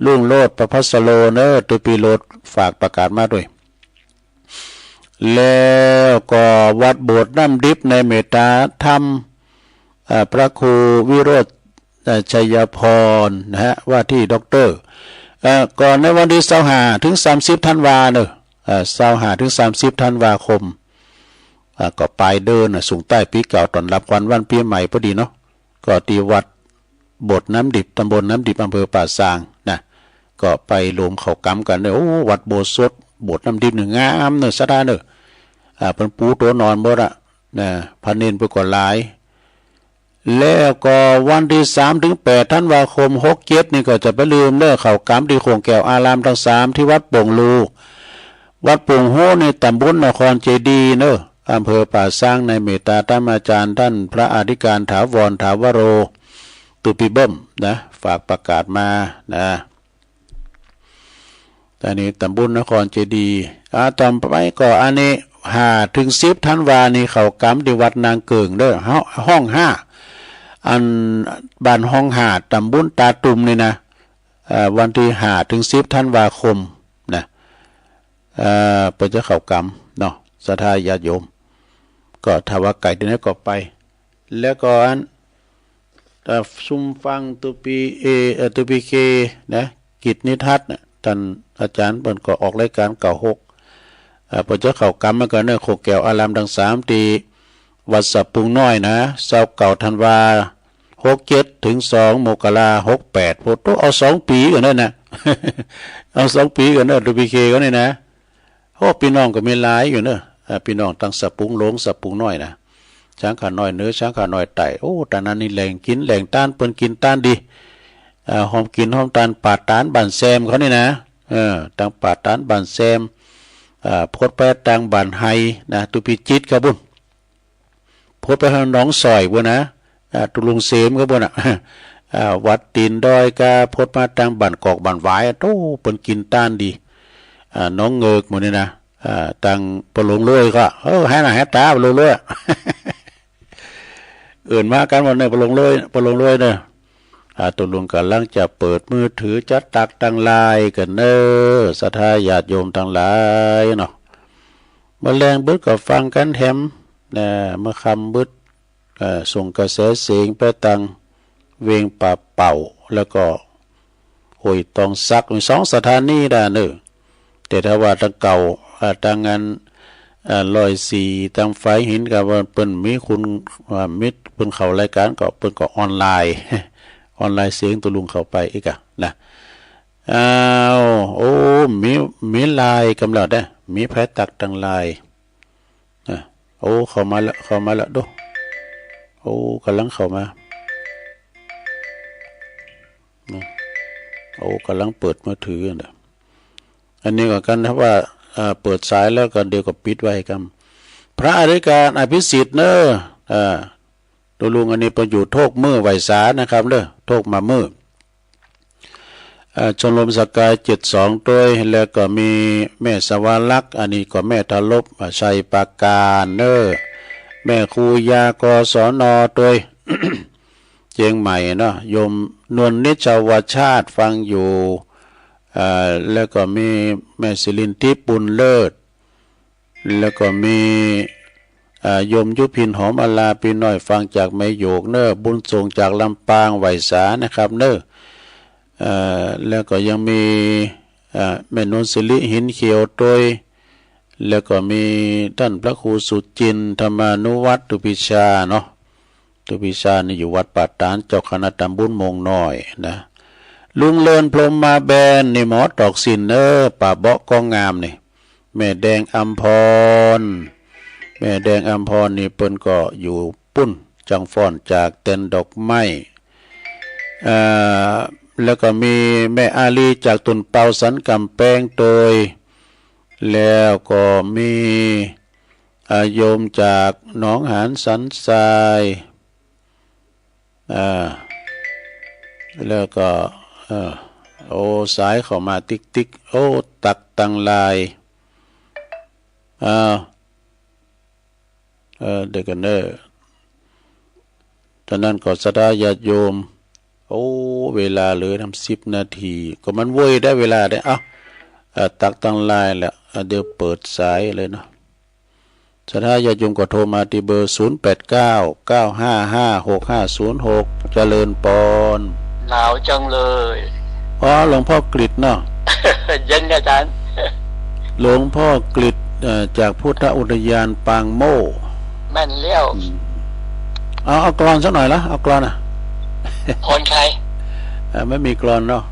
ลุงโลดประพัสโลเนอตัวปีโลดฝากประกาศมาด้วยแล้วก็วัดโบสถ์น้ำดิบในเมตตาธรรมพระครูวิโรจน์ชัยพรนะฮะว่าที่ด็อกเตอร์ก่อนในวันที่25ถึง30ธันวาเนอะ25ถึง30ธันวาคมก็ไปเดินสูงใต้ปีเก่าตอนรับวันปีใหม่พอดีเนาะก็ที่วัดโบสถ์น้ำดิบตำบลน้ำดิบอำเภอป่าซางนะก็ไปรวมเข้ากำกันเลยโอ้วัดโบสถ์สดโบสถ์น้ำดิบหนึ่งงามเนอะสะดาเนอะเป็นปูตัวนอนบ่ละนะพระเนนไปกว่าหลายแล้วก็วันที่3ถึง8ธันวาคม67นี่ก็จะไปลืมเนอะเข้ากำที่โคงแก้วอารามทั้ง3ที่วัดโป่งลูวัดโป่งโฮในตำบลนครเจดีย์เนอะอำเภอป่าซางในเมตตาธรรมอาจารย์ท่านพระอธิการถาวรถาวโรตุปีเบิ้มนะฝากประกาศมานะตอนนี้ตำบลนครเจดีย์ต่อไปก็อันนี้5ถึง10ธันวานี่เขากำที่วัดนางเกิงเด้อห้อง5อันบ้านห้อง5ตำบลตาตุ่มนี่นะวันที่5ถึง10ธันวาคมนะเปิดจะเขากำเนาะศรัทธาญาติโยมก็ถวายไก่ที่นั่นก็ไปแล้วก็อันซุมฟังตุปีเคนะกิจนิทัศน์ท่านอาจารย์เปิ้นก็ออกรายการเก่า6พอจะเข้ากรรมมากันเนอะโคแก้วอารามทั้ง3ตีวัดสับปุงน้อยนะ29ธันวา67ถึง2มกรา68โพโตเอา2ปีกันนั่นน่ะ เอา2ปีกันเนอะตุปีเคก็นี่นะโอ้พี่น้องก็มีหลายอยู่เนอะพี่น้องตั้งสับปุงหลงสับปุงน้อยนะช้างขาน้อยเนื้อช้างขาน้อยไต่โอ้แต่นั้นนี่แหล่งกินแหล่งต้านเปิ้นกินต้านดีหอมกินหอมตานปาดตานบันแซมเขานี่นะตั้งปาดตานบันแซมพดไปตังบ้านไฮนะตุปีจิตครับบุญพดไปทางหนองซอยบุญนะตุลุงเสมครับบุญวัดตีนดอยกาพดมาตังบ้านกอกบ้านหวายโต้เปิ้นกินต้านดีน้องเงือกหมดนี่นะตังปลงเลยก็ให้หน้าให้ตาปลงเลยอื่นมากันวันนี้ปลงเลยเนอะตุลุงกำลังจะเปิดมือถือจัดตักตั้งลายกันเนอะศรัทธาญาติโยมทั้งหลายเนาะเมื่อแรงบึดก็ฟังกันแถมนะเมื่อคำบึดส่งกระแสเสียงไปตังเวงป่าเป่าแล้วก็ห้วยตองซักมี2สถานีได้เนอะแต่ถ้าว่าตั้งเก่าตั้งงาน 104ตั้งไฟหินกับว่าเปิ้นมีคุณมิตรเปิ้นเข้ารายการก็เปิ้นก็ออนไลน์ ออนไลน์เสียงตัวลุงเข้าไปอีกอ่ะนะโอ้มีลายกำลังได้มีแพตักตั้งลายโอ้เข้ามาแล้วดูโอ้กำลังเข้ามาโอ้กำลังเปิดมือถืออันนี้ก็กันนะว่าเปิดสายแล้วก็เดี๋ยวก็ปิดไว้กันพระอริการอภิสิทธิ์เนอะตัวลุงอันนี้ประอยู่โทกมือไหวสานะครับเนอะโทกมามือชมรมสกาย72ด้วยแล้วก็มีแม่สวาลักษ์อันนี้ก็แม่ทลบชัยปาการเนอะแม่ครูยากศนด้วย เจียงใหม่เนาะโยมนวลนิชาวชาติฟังอยู่แล้วก็มีแม่ศิรินทิพย์บุญเลิศแล้วก็มีโยมยุพินหอมอลาปีน้อยฟังจากไม้โยกเนอบุญส่งจากลำปางไหวสานะครับเนอแล้วก็ยังมีแม่นวลศิริหินเขียวโดยแล้วก็มีท่านพระครูสุจินธรรมานุวัตรตุปิชาเนาะตุปิชานี่อยู่วัดป่าตานเจ้าคณะตำบลมงน้อยนะลุงเลินพรหมมาแบนนี่หมอตอกสินป่าเบาะกองงามนี่แม่แดงอัมพรแม่แดงอัมพรนี่เปิ้นก็อยู่ปุ้นจังฟ้อนจากเต็นดอกไม้แล้วก็มีแม่อาลีจากตุนเปาสันกำแพงโดยแล้วก็มีโยมจากหนองหานสันทรายแล้วก็โอ้สายเข้ามาติ๊กโอ้ตักตังลายเด็กกันเนอตอนนั้นก็สดาญาติโยมโอ้เวลาเหลือ10 นาทีก็มันเว้ยได้เวลาได้ตักตังลายแล้วเดี๋ยวเปิดสายเลยเนาะสดาญาติโยมก็โทรมาที่เบอร์0899556506เจริญปอนหนาวจังเลยหลวงพ่อกฤษเนาะ เย็นอาจารย์หลวงพ่อกฤษจากพุทธอุทยานปางโม่แม่นเลี้ยวเอากลอนสักหน่อยละเอากลอนคนใครไม่มีกลอนเนาะ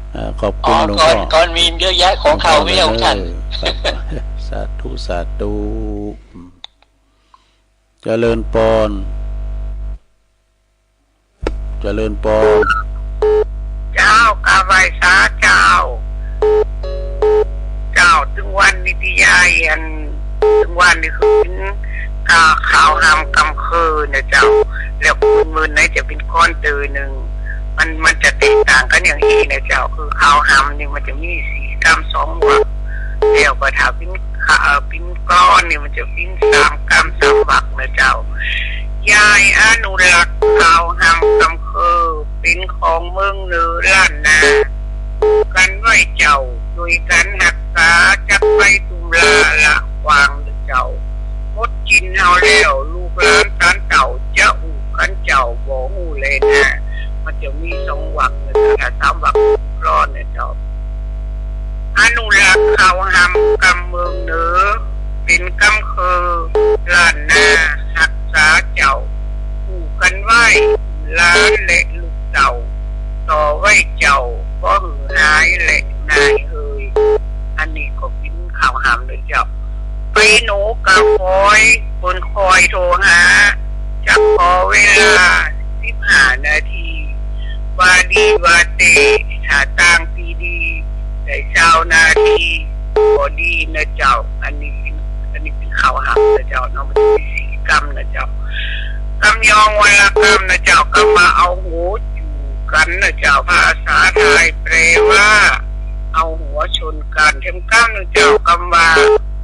ขอบคุณหลวงพ่อกลอนมีเยอะแยะของเขาไม่เอาท่านสาธุเจริญปอนเจ้ากาไวสาเจ้าถึงวันนิติยายันถึงวันนี้คือเป็นข้าวหำกำคืนนะเจ้าแล้วคุณมือไหนจะเป็นก้อนตือหนึ่งมันจะแตกต่างกันอย่างนี้นะเจ้าคือข้าวหำนี่มันจะมี4 กรัม 2 วักแล้วก็ถ้าเป็นก้อนนี่มันจะเป็น3 กรัม 3 วักนะเจ้ายายอนุรักษ์ข้าวหำกำคือเป็นของเมืองเหนือล้านนากันไว้เจ้าโดยการหักษาจักไปตุมลาละวางเจ้ามดกินเฮาแล้วลูกหลานตานเจ้าจะอู่กันเจ้าบ่ฮู้เลยนะมันจะมี2 วักนะถ้า3 วักร้อนนะเจ้าอนุรักษ์ข้าวหำกำเมืองเหนือเป็นกำคือล้านนาหักษาเจ้าอู่กันไว้ล้านและลูกเจ้าต่อไว้เจ้าก็หือหายและนายเอ่ยอันนี้ก็เป็นข้าวหำเลยเจ้าไปหนูกะคอยคนคอยโทรหาจะขอเวลา15 นาทีว่าดีว่าเตถ้าต่างปีดีได้20 นาทีพอดีนะเจ้าอันนี้เป็นข้าวหำนะเจ้าเนาะมันมี4 กรัมนะเจ้ากำยองวันละกำนะเจ้าก็มาเอาหูอยู่กันนะเจ้าภาษาไทยแปลว่าเอาหัวชนกันเทมก้ามนะเจ้ากำว่า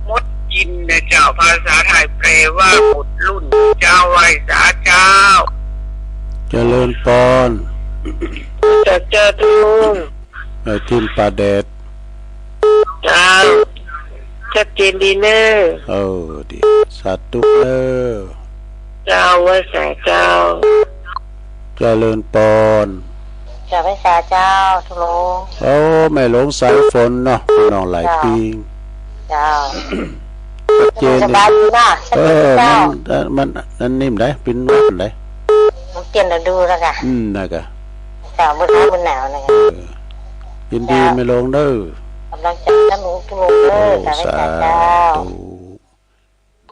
มดกินนะเจ้าภาษาไทยแปลว่าหมดรุ่นเจ้าไว้สาเจ้าเจริญปอนเจอทุงทิมปลาแดดเจ้าชัดเจนดีเนอดีสาธุเนอเจ้าว่าสาเจ้าเจริญปอนจะไปสาเจ้าทุลงแม่หลงสายฝนเนาะน้องหลายปีเจ้า ชัดเจน สบายดีนะส เอ วัสดี อ เจ้า มันอันนิ่มได้เป็นวัดได้ ผมเปลี่ยนฤดูแล้วค่ะ นะกะ เจ้าบนร้อนบนหนาวนะ เอ คะ อยินดีไม่ลงเด้อก ำลังใจน้ำหนูทุลุงเด้ โอ้ อสา สา ธุเจ้า ธุ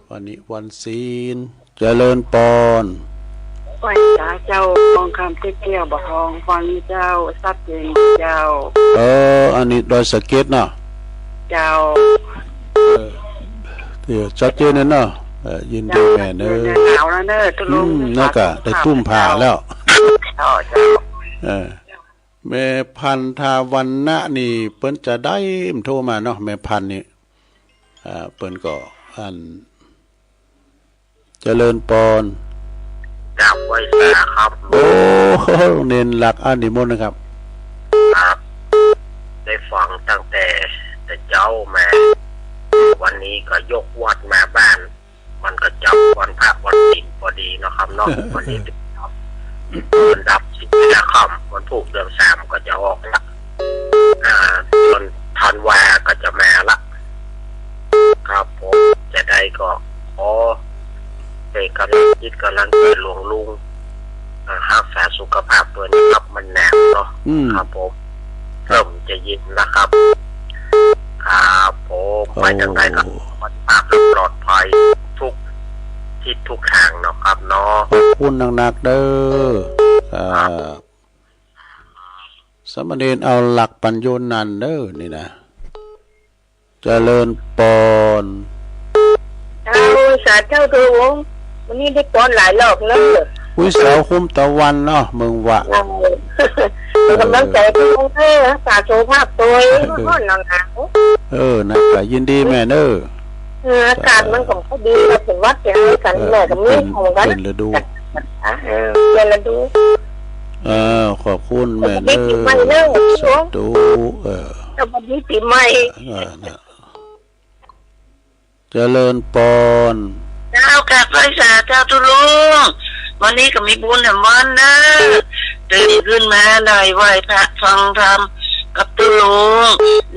วันนี้วันศีลเจริญปอน ไหวจ้าเจ้าทองคำเที่ยวบ่ทองฟังเจ้าทรัพย์เย็นเจ้า อันนี้ดอยสะเก็ดเนาะ เจ้า เดี๋ยวชัดเจนเนาะยินดีแม่เด้อ หนาวแล้วเด้อทุลุง น่ากะได้ตุ้มผ่าแล้ว เจ้าเจ้า แม่พันธาวันนะนี่เปิ้นจะได้โทรมาเนาะแม่พันนี่เปิ้นก็อันเจริญปอน จับไว้ซะครับ โอ้เน้นหลักอันนิมนต์นะครับ ครับได้ฟังตั้งแต่เจ้ามาวันนี้ก็ยกวัดมาบ้าน มันก็จับวันพระวันศีลพอดีเนาะครับเนาะ วันนี้ครับวันดับสิบห้าค่ำวันผูกเดือนสามก็จะออกละจนธันวาก็จะมาละครับผมจะได้ก็ขอเป็นกำลังจิตกำลังใจหลวงลุงรักษาสุขภาพตัวนี้ครับมันหนาวเนาะครับผมเริ่มจะยินนะครับครับผมไปทางไหนก็มันปราบปลอดภัยทุกทิศทุกทางเนาะครับเนาะ ขอบคุณหนักๆเด้อสมณเณรเอาหลักปัญโยนันเด้อนี่นะเจริญปอน สาธุเจ้าทุงวันนี้ได้ป้อนหลายรอบแล้ว อุ้ยสาวคุ้มตะวันเนาะเมืองวะ เป็นกำลังใจทุกท่านรักษาสุขภาพตัวเองก่อนหนาว นะกะยินดีแม่เด้อ อากาศมันก็ไม่ดีเราเป็นวัดอย่างนี้กันแม่กับมีของกัน เป็นฤดู เป็นฤดู ขอบคุณแม่เด้อสาธุ สวัสดีปีใหม่ นะเจริญปอน เจ้าค่ะพระสาเจ้าทุลุงวันนี้ก็มีบุญแห่งวันนะตื่นขึ้นมาได้ไหว้พระฟังธรรมกับทุลุง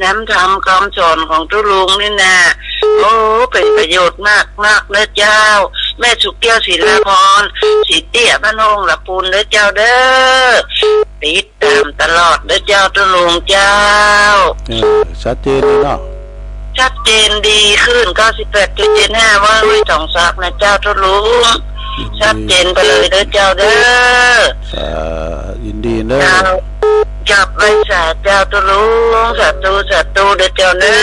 น้ำธรรมคำสอนของทุลุงนี่นะโอ้เป็นประโยชน์มากมากเลยเจ้าแม่สุกแก้วศิลาพรสิเตี้ยบ้านห้องละปูนเลยเจ้าเด้อติดตามตลอดเลยเจ้าทุลุงเจ้า ชัดเจนเลยเนาะ ชัดเจนดีขึ้น 98.75 ว่าด้วยสองซักนะเจ้าทุลุงชัดเจนไปเลยเด้อเจ้าเด้อ ยินดีเด้อ จับไว้สาเจ้าทุลุงสาธุเด้อเจ้าเด้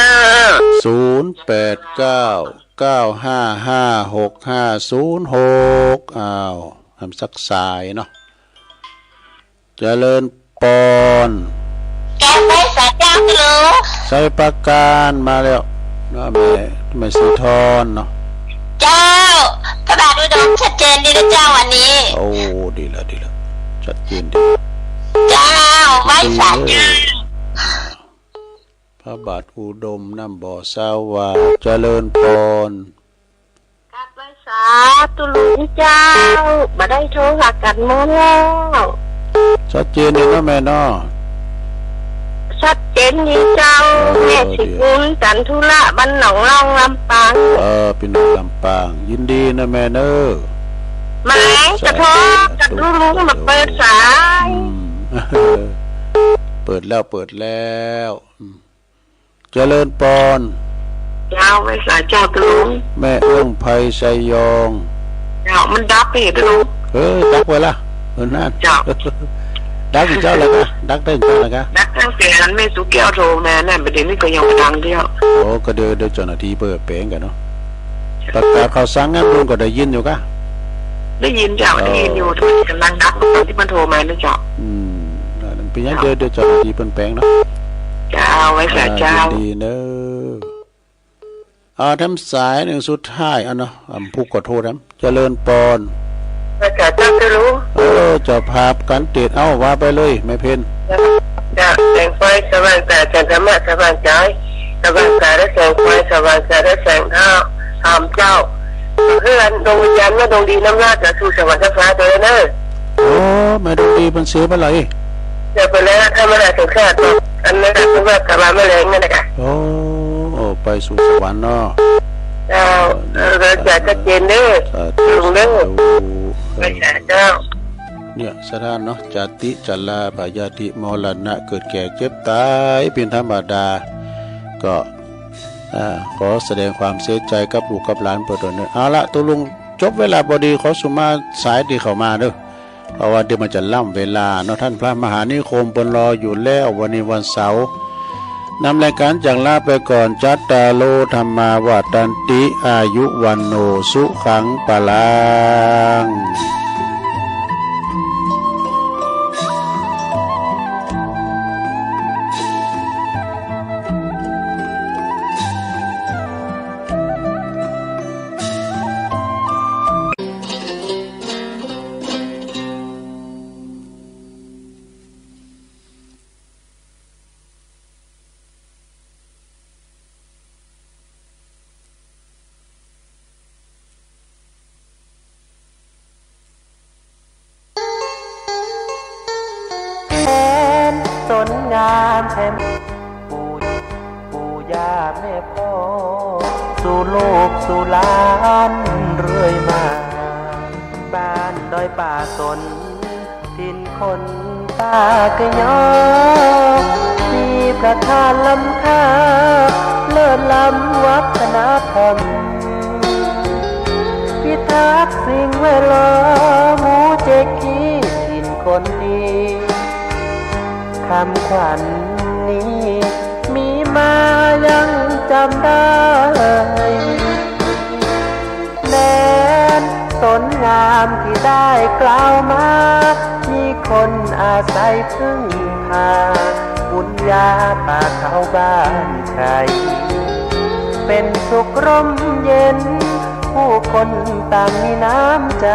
0899555656อ้าวทำสักสายเนาะเจริญปอน แกไปสาเจ้าทุลุง ใส่ประการมาแล้วนะแม่สีทอนเนาะ เจ้าพระบาทอุดมชัดเจนดีนะเจ้าวันนี้ โอ้ดีแล้วชัดเจนดี เจ้าไว้สาเจ้า พระบาทอุดมน้ำบ่อสาวาเจริญปอน จับไว้สาธุลุงเจ้ามาได้โทรหากันหมดแล้ว ชัดเจนดีนะแม่เนาะ ชัดเจนดีเจ้าแม่สิกุลจันทุระบ้านหนองล่องลำปาง เป็นลำปางยินดีนะแม่เนอ หมายกระทบกับทุลุงมาเปิดสาย เปิดแล้วเจริญปอน เจ้าไว้สายเจ้าทุลุง แม่เอื้องไพชัยยอง เจ้ามันดับไปทุลุง ดักไว้ละนั่น เจ้า ดักอีกเจ้าเลยกะดักได้เจ้าเลยกะ นักตั้งแต่นั้นไม่สุกแก้วโทรมานั่นประเด็นนี้ก็ยังดังเดียว โอ้ก็เดี๋ยวเจ้าหน้าที่เปิดเปลงกันเนาะประกาศข่าวสารงานบุญก็ได้ยินอยู่กะ ได้ยินเจ้าได้ยินอยู่ที่กำลังดับตอนที่มันโทรมานะเจ้า นั่นเป็นยังเดี๋ยวเจ้าหน้าที่เปิดเปลงเนาะ เจ้าไว้สายเจ้า ดีเนอะทำสายหนึ่งสุดท้ายเนาะผู้ขอโทษนะเจริญปอน ไว้สายเจ้าจะรู้ เจ้าภาพกันเตดว่าไปเลยไม่เพ่น จะแสงไฟสว่างแต่จันทร์มาสว่างใจสว่างแต่ได้แสงไฟสว่างแต่ได้แสงเท้าทำเจ้าเพื่อนดวงวิญญาณว่าดวงดีน้ำราดจะสู่สวรรค์ฟ้าเดินเนอ โอ้ไม่ดวงดีมันเสียไปเลย เดี๋ยวไปแล้วถ้าไม่ได้ถึงแค่ตัวอันนั้นคือว่ากลับมาไม่แรงนั่นแหละค่ะ โอ้ไปสู่สวรรค์เนาะ เจ้าจะชัดเจนเด้อลุงเด้อไม่ใช่เจ้าเนี่ยสถานเนาะจติจัลลาพยาธิมรณะเกิดแก่เจ็บตายเป็นธรรมดาก็ขอแสดงความเสียใจกับลูกกับหลานเปิดด้วยเอาละตัวลุงจบเวลาพอดีขอสุมาสายดีเข้ามาเด้อเพราะว่าเดี๋ยวมันจะล่ำเวลาเนาะท่านพระมหานิคมเปิ้นรออยู่แล้ววันนี้วันเสาร์นำรายการจากลาไปก่อนจัตตาโลธรรมาวาตันติอายุวันโนสุขังปะลังสนงามแทนปู่ย่าแม่พ่อสู่โลกสู่หลานเรื่อยมาบ้านดอยป่าสนถิ่นคนป่ากะยอมีประธานล้ำค่าเลิศล้ำวัฒนธรรมพิทักษ์สิ่งแวดล้อมหมู่เจกี้ถิ่นคนดีคำขวัญนี้มีมายังจำได้แม้นสนงามที่ได้กล่าวมามีคนอาศัยพึ่งพาบุญญาป่าเขาบ้านใครเป็นสุขร่มเย็นผู้คนต่างมีน้ำใจ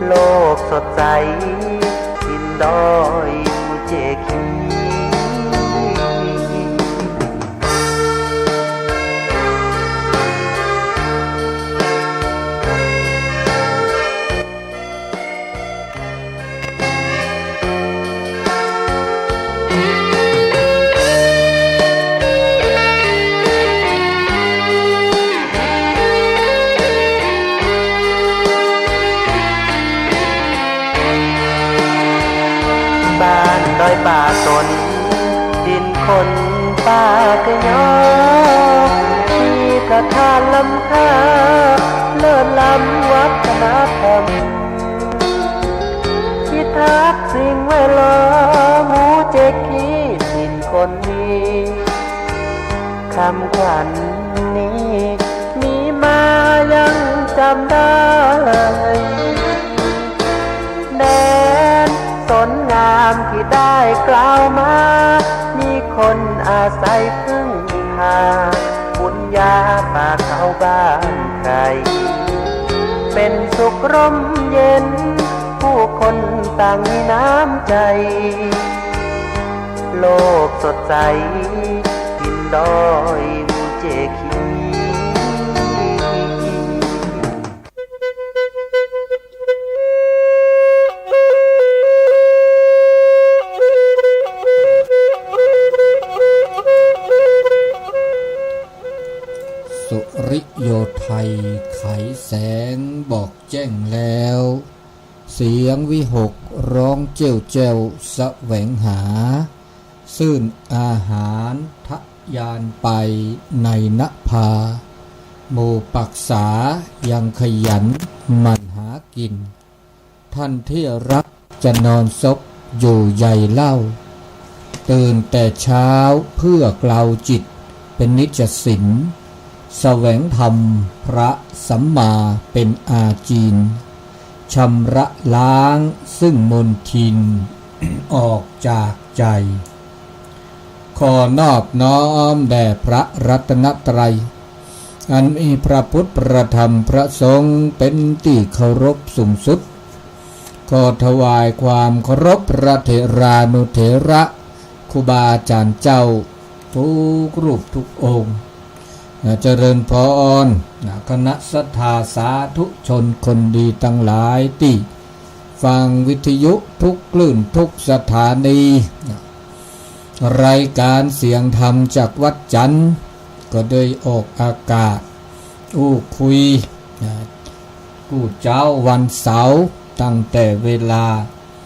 โลกสดใสดอยมูเจคีดอยป่าสนดินคนป่ากะยอมีประธานล้ำค่าเลิศล้ำวัฒนธรรมพิทักษ์สิ่งแวดล้อมหมู่เจกี้ถิ่นคนดีคำขวัญนี้มีมายังจำได้แดนสนงามที่ได้กล่าวมามีคนอาศัยพึ่งพาบุญญาป่าเขาบ้านใครเป็นสุขร่มเย็นผู้คนต่างมีน้ำใจโลกสดใสกินดอยมูเจคีสุริโยไทยไขแสงบอกแจ้งแล้วเสียงวิหกร้องเจ้าแจ้วแสวงหาซื่นอาหารทะยานไปในนภาหมู่ปักษายังขยันมันหากินท่านที่รักจะนอนซบอยู่ใหญ่เล่าตื่นแต่เช้าเพื่อกล่าวจิตเป็นนิจศิลแสวงธรรมพระสัมมาเป็นอาจีนชำระล้างซึ่งมลทิน ออกจากใจขอนอบน้อมแด่พระรัตนตรัยอันมีพระพุทธพระธรรมพระสงฆ์เป็นที่เคารพสูงสุดขอถวายความเคารพพระเถรานุเถระครูบาอาจารย์เจ้าทุกรูปทุกองค์เจริญพรคณะศรัทธาสาธุชนคนดีทั้งหลายที่ฟังวิทยุทุกคลื่นทุกสถานีรายการเสียงธรรมจากวัดจันทร์ ก็ได้ออกอากาศอู้คุยกู้เจ้าวันเสาร์ตั้งแต่เวลา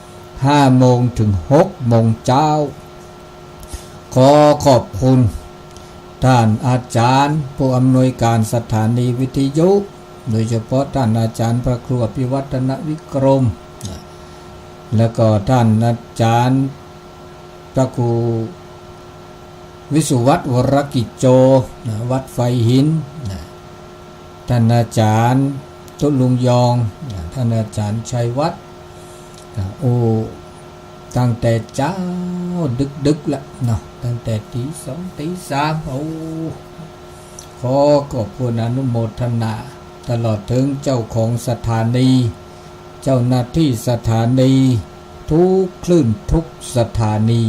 5 โมงถึง 6 โมงเจ้าขอขอบคุณท่านอาจารย์ผู้อำนวยการสถานีวิทยุโดยเฉพาะท่านอาจารย์พระครูอภิวัฒนวิกรมแล้วก็ท่านอาจารย์พระครูวิสุวัฒน์วรกิจโจวัดไฟหินท่านอาจารย์ตุลุงยองท่านอาจารย์ชัยวัฒน์โอ้ตั้งแต่เจ้าดึกละเนาะตั้งแต่ตี 2 ตี 3โอ้ขอขอบคุณอนุโมทนาตลอดถึงเจ้าของสถานีเจ้าหน้าที่สถานีทุกคลื่นทุกสถานี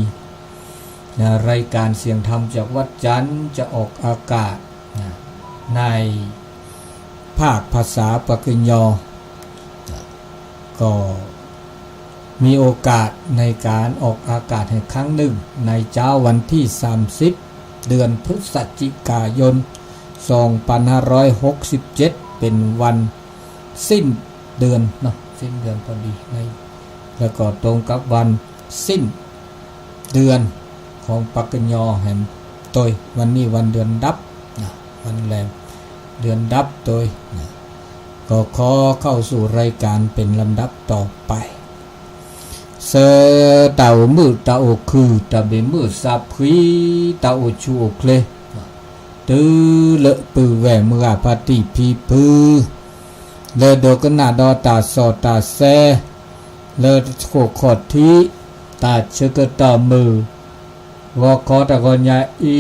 รายการเสียงธรรมจากวัดจันทร์จะออกอากาศในภาคภาษาปากยอก็มีโอกาสในการออกอากาศให้ครั้งหนึ่งในเช้าวันที่30 เดือนพฤศจิกายน 2567 เป็นวันสิ้นเดือนเนาะสิ้นเดือนพอดีแล้วก็ตรงกับวันสิ้นเดือนของปากยอแห่งโดยวันนี้วันเดือนดับวันแรมเดือนดับโดยก็ขอเข้าสู่รายการเป็นลำดับต่อไปเสเต่ามือเต่าคือตะเบมือสับขีเต่าชูเคลตือเลปือแหวมือปฏิพีพือเลดกนาดอตาสอตาแซเลโคขอดทีตาเชกตามือวอคอตะกอนยาอี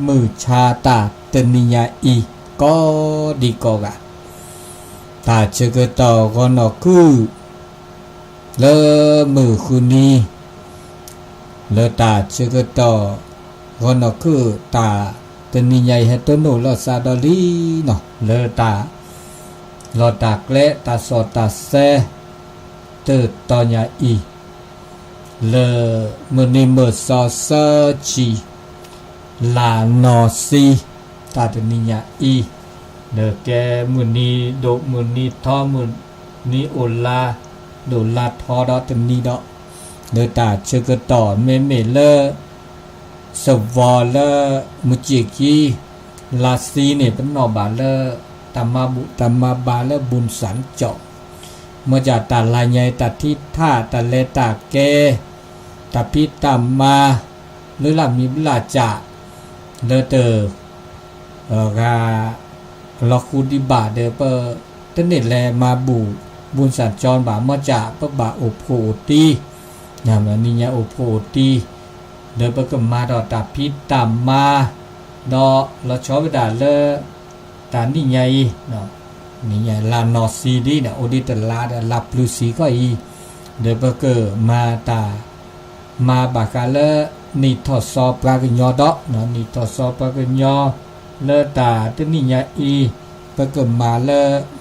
มือชาตาเตนิยาอีก็ดีก็กะตาเชกตากอนอคือเลมือคุนีเลตาเชกตากอนอคือตาเตนิยาเฮตโนลซาดอลีเนาะเลตาลอตาเกลตาสอตาแซเตตอนยาอีเลมือนิมือซอเซจีลานอซีตาเตนิยาอีเลแกมือนีโดมือนีทอมือนีโอลาโดลาทอดอเตนีดอเลตาเชกตอเมเมเลสวอเลมุจิกีลาซีเนี่ยเป็นนอบาเลตามาบาเลบุญสันเจาะเมื่อจากตาลายใหญ่ตาทิท่าตาเลตาแกตาพิตามาหรือลามีลาจ่าเลเตอร์กาลอคูดิบาเดเปอร์ตเนตแลมาบุญสันจรบาเมื่อจากปะบาโอโพตีอย่างนี้เนี่ยโอโพตีเดเปอร์ก็มาดอตาพิตามาดอเราชอบไปด่าเลตานี่ใหญ่เนาะนี่ใหญ่ลานอซีดีเนี่ยโอดิตลาดลาพลูซีก็อีเดเปอร์ก็มาตามาบากาเลนิทอสอปรากญอดอเนาะนิทอสอปรากญอเลตาตนี่ใหญ่อีเปอร์ก็มาเล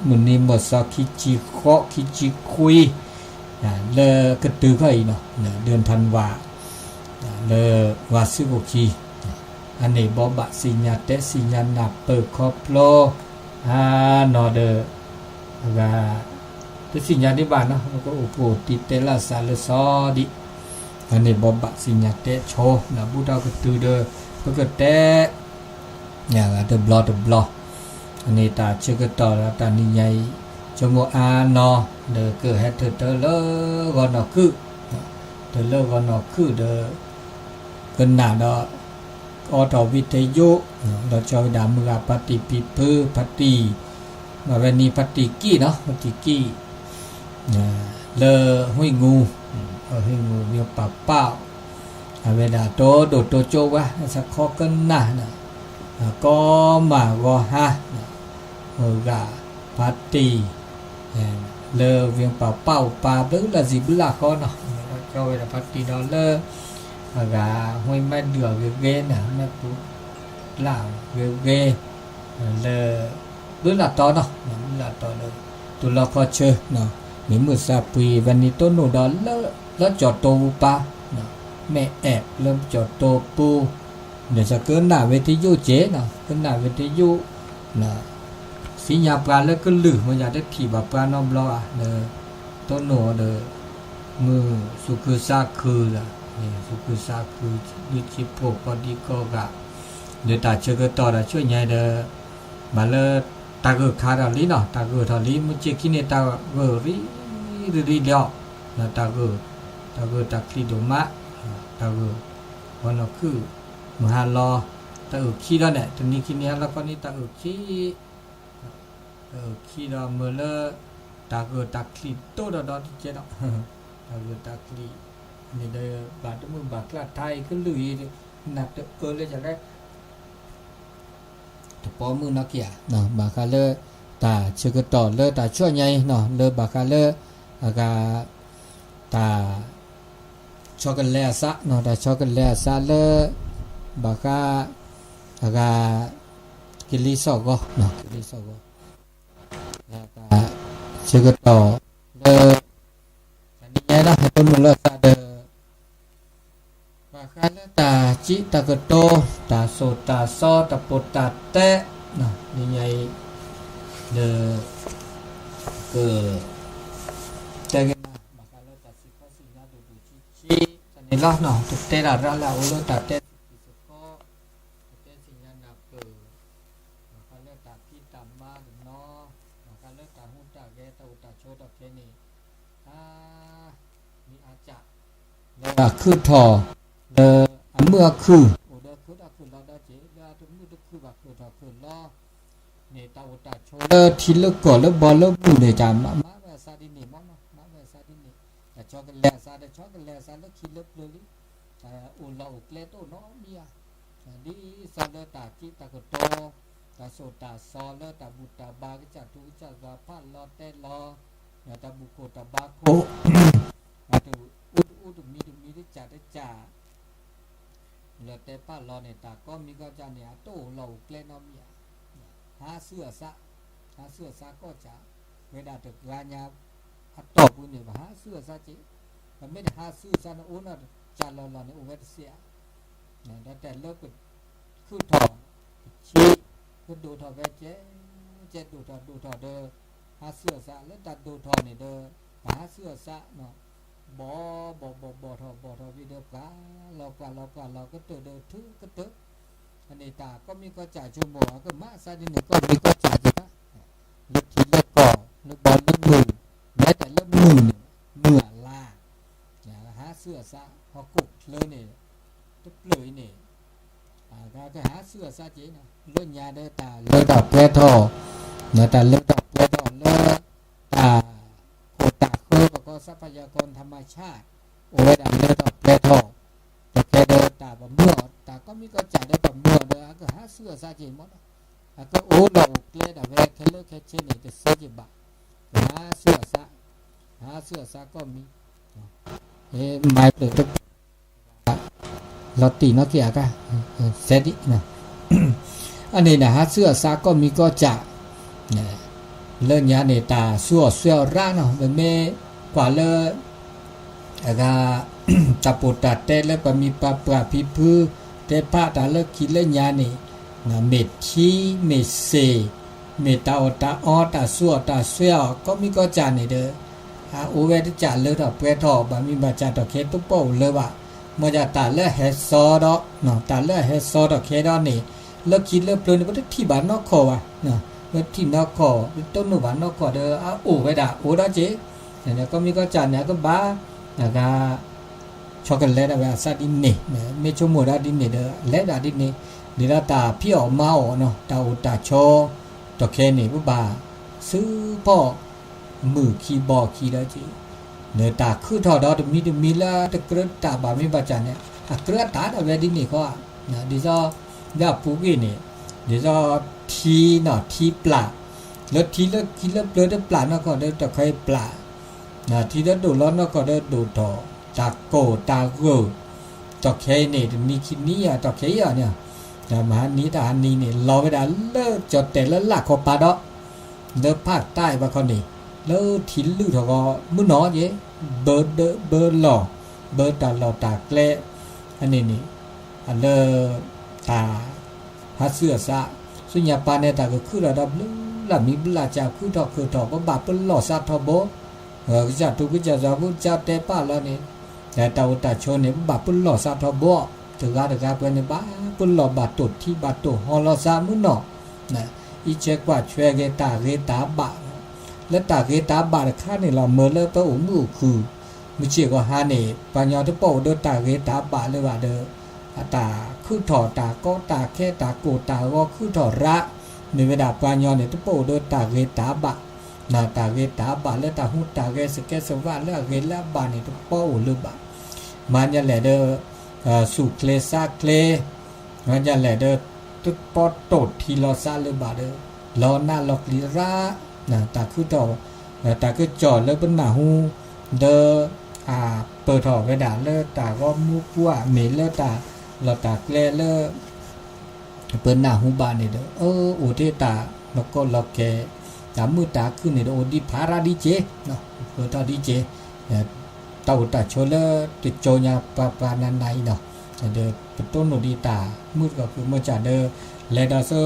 มุนีมสอคิจิโคคิจิคุยเลกระตือก็อีเนาะเดือนธันวาเลวาซิโกคีอันนี้บอบะสิญญาเตสิญญานับเปิดครอบโลนอเดกาตุสิญญาที่บ้านเนาะแล้วก็อุปติเตละสาลซอดิอันนี้บอบะสิญญาเตโชนะบูดาก็ตือเดก็เกิดเตอย่างเดบลออันนี้ตาเชกตอแล้วตานิยัยจงอานอเดเกิดให้เธอเลกอนอคือเธอเลกอนอคือเดกันหนาดออทวิทยุเราจะดามือปฏิปิพือปฏิมาเวนีปฏิกี้เนาะปฏิกี้เลห้วยงูห้วยงูเวียป่าเป้าเวลาโตโดดโตโจวะสักข้อกันหน้านะก็มาก็ฮะมือกาปฏิเลเวียป่าเป้าปาเบิ้งละสิบละข้อเนาะเราเวลาปฏิดอลเลกาห้วยแม่เดือเวเกนนะแม่ปุ๊ลาวเวเกเลเบื้องหลังต่อเนาะเบื้องหลังต่อเลยตัวเราพอเชื่อเนาะมีมือซาปีวันนี้ต้นหนูดอนแล้วจอดโตปะเนาะแม่แอบเริ่มจอดโตปู เดี๋ยวจะเกินหน้าเวทียุเจนะเกินหน้าเวทียุนะสิญาปลาแล้วก็ลือมันอยากได้ถีบปลานอมรอเด้อต้นหนอเด้อมือสุคือซาคือล่ะนี่สุคือซาคือดิชิโปกอดีก็กะเดี๋ยวตาเชก็ต่อละช่วยใหญ่เด้อมาเลยตาก็คาดาลีเนาะตาก็ทอลีมุจิกิเนตาก็รีเดียวนะตาก็ตาคลีโดมะตาก็วันละคือมหาลอตาขี้แล้วเนี่ยตอนนี้ขี้เนี้ยแล้วก็นี่ตาขี้เราเมื่อละตาคลีโตดอที่เจ้าตาคลีนี่เด้อบาดมือบาดกล้าไทยก็ลุยหนักเลยจะได้ตะปอมือนักเกียเนาะบาคาเลตาเชกต่อเลตาช่วยใหญ่เนาะเลบาคาเลอากาตาช็อกโกแลตซะเนาะตาช็อกโกแลตซะเลบาคาอากากิลิซอกเนาะกิลิซอกแล้วก็เชกต่อเลอันนี้นะให้ต้นมือเลตาเดบาคาเลตาจิตากโตตาโซตาซอตาปตาเตนะนี่ไงเดเกเตกันนะบาคาเลตาสิข้อสินะดูชิสันนิละเนาะตุเตระระละอุโลตาเตสิสโกเตสิญานาเกบาคาเลตาพิตามาดเนาะบาคาเลตาหุตาเกตาอุตาโชตาเคนีมีอาจะแล้วคือทอเมื่อคือโอเดคือดาคือลาดาเจดาตุมือดคือบักคือทอคือลอเนตาอุตาโชทิลก่อแล้วบอลแล้วบูเนจามมาเวซาดินีมาเวซาดินีแต่ช็อกโกแลตซาเดช็อกโกแลตซาแล้วคิดเล็บเลยอุลาอุเลโตน้อเมียดีซาเลตาจิตากโตตาโซตาซอเลตาบุตาบากจัตุจักาพาลอเตลอตาบุโกตาบาโคมาตุอุดมีได้จัดได้จ่าแล้วแต่ป้าลอเนี่ยตาก็มีก็จะเนี่ยโตเราเกลนอมีหาเสื้อซะก็จะเวลาตึกงานยาอัดตอบบุญเนี่ยหาเสื้อซะจิมันไม่ได้หาเสื้อซะนะโอ้น่ะจานเราเนี่ยโอเวเสียเนี่ยแต่เลิกเป็นคือถอชี้คือดูถอเวเจดูถอเด้อหาเสื้อซะแล้วตัดดูถอเนี่ยเด้อหาเสื้อซะเนาะบ่ทอวิเดปลาเราก็เตอทึก็เตออันนี้ตาก็มีก็จ่ายชั่วโมงก็มาซาดินก็มีก็จ่ายจ้ะลึกทีลึกก่อลึกบอลลึกมือแม้แต่ลึกมือเมื่อลาอย่าหาเสื้อซะพอกุกเลยเนี่ยตึ๊บเลยเนี่ยก็หาเสื้อซะเจ๊นะเลื่อนยาเด้อตาเลื่อนดอกแก้ท่อเนี่ยตาเลื่อนดอกแก้ท่อเลื่อนตาทรัพยากรธรรมชาติโอ้ยดังเลือดออกแปรทองแต่แกเดินตาบะเมื่อตาก็มีก็จ่ายได้บะเมื่อเด้อก็หาเสื้อซาจิหมดก็โอ้เราเกลดาเวเคเลเคเชนี่จะเสียจิบะหาเสื้อซาก็มีไม่เปิดลอตตีนักเกียร์ก็เสร็จนะอันนี้นะหาเสื้อซาก็มีก็จ่าเลื่อนยาเนตาสั่วเสื้อร่างเนาะเป็นเมกว่าเลยตาปุตตาเตแล้วก็มีปะปะพิพือเตปะตาเลิกคิดเล่นยานี่นะเมทีเมเซเมตาอตาออตาสั่วตาเสื้อก็มีก็จานนี่เด้อโอเวทจ่าเลยดอกเปทอบะมีบาจาดอกเคตุโปเลยว่าเมื่อจะตาเลิกเฮซอดอกเนาะตาเลิกเฮซอดอกเคดอนนี่เลิกคิดเลิกเปลือยก็ที่บ้านนอกคอว่ะเนาะที่นอกคอต้นหนูบ้านนอกคอเด้อโอเวดาโอดาเจเนี่ยก็มีก็จานเนี่ยก็บ้าก็ช็อกโกแลตแบบซาดินนี่ไม่ชั่วโมงดาดินนี่เด้อและดาดินนี่เดี๋ยวตาพี่ออกมาอ๋อเนาะตาอุตาโชตะเคนี่ปุ๊บบ้าซื้อพ่อมือคีย์บอร์ดคีย์ได้จีเนี่ยตาคือถอดอดมีละตะกระตาบามีบาจานเนี่ยกระตาดแบบดินนี่ก็นะดิจ้าดาปูกินี่ดิจ้าทีเนาะทีปลาแล้วทีละกินแล้วเปลือยปลาเนาะก็ได้ตะไคร้ปลาทีละดูร้อนแล้วก็ได้ดูต่อตาโกตาเกอตะเคนี่มีคินี่อ่ะตะเคอ่ะเนี่ยแต่มหานี้ตาอันนี้เนี่ยรอไปได้เลิกจดแต่ละหลักของปลาดอกเลิกภาคใต้บางคนนี่แล้วทิ้นลือทก็มื้อน้อเยเบอร์หล่อเบอร์ตาหล่อตาแกล้อันนี้นี่อันเลต ตาหาเสื้อซะสุญญาปาเนี่ยตาก็คือระดับละมีบลาจากคือดอกบ่บาปเปิ้นหล่อซะทบก็จะทุกจะจะบ่จะแต่ป้าแล้วนี่แต่ตาอุตาชนเนี่ยบาปเปิ้นหล่อซะทบถึงกาเปิ้นเนี่ยบาเปิ้นหล่อบาตุที่บาตุฮอลอซะมื้อเนาะนะอีเจกว่าช่วยเกตาเกตาบะและตาเกตาบะค่านี่เราเมื่อเลยไปอุมือคือมิเชก็หานี่ปัญญาที่เป้าเดินตาเกตาบะเลยว่าเด้อตาคือถอตาก็ตาแค่ตาโกตาก็คือถอระในเวลาปัญญาเนี่ยที่เป้าเดินตาเกตาบะนาตาเกตาบะและตาหูตาเกสเกสว่าแล้วเกละบะนี่ที่เป้าหรือบะมันจะแหละเด้อสุเคลซาเคลมันจะแหละเด้อตุปอตดที่ลอซาเลยบาเด้อลอหน้าลอกลีระนะตาคือต่อตาคือจอดเลยบนหน้าหูเด้อเปิดถอไปด่าเลยตาก็มุกว่าเหม็นเลยตาเราตาแกลเลยเปิดหน้าหูบานนี่เด้อโอเทตาแล้วก็ลอกแกตามือตาขึ้นนี่โอดีพาราดีเจเนาะเปิดตาดีเจเต่าตาโชเลติดโจญาปานันไนเนาะเด้อเป็นต้นโนดีตามืดก็คือเมื่อจะเด้อเลดาเซอ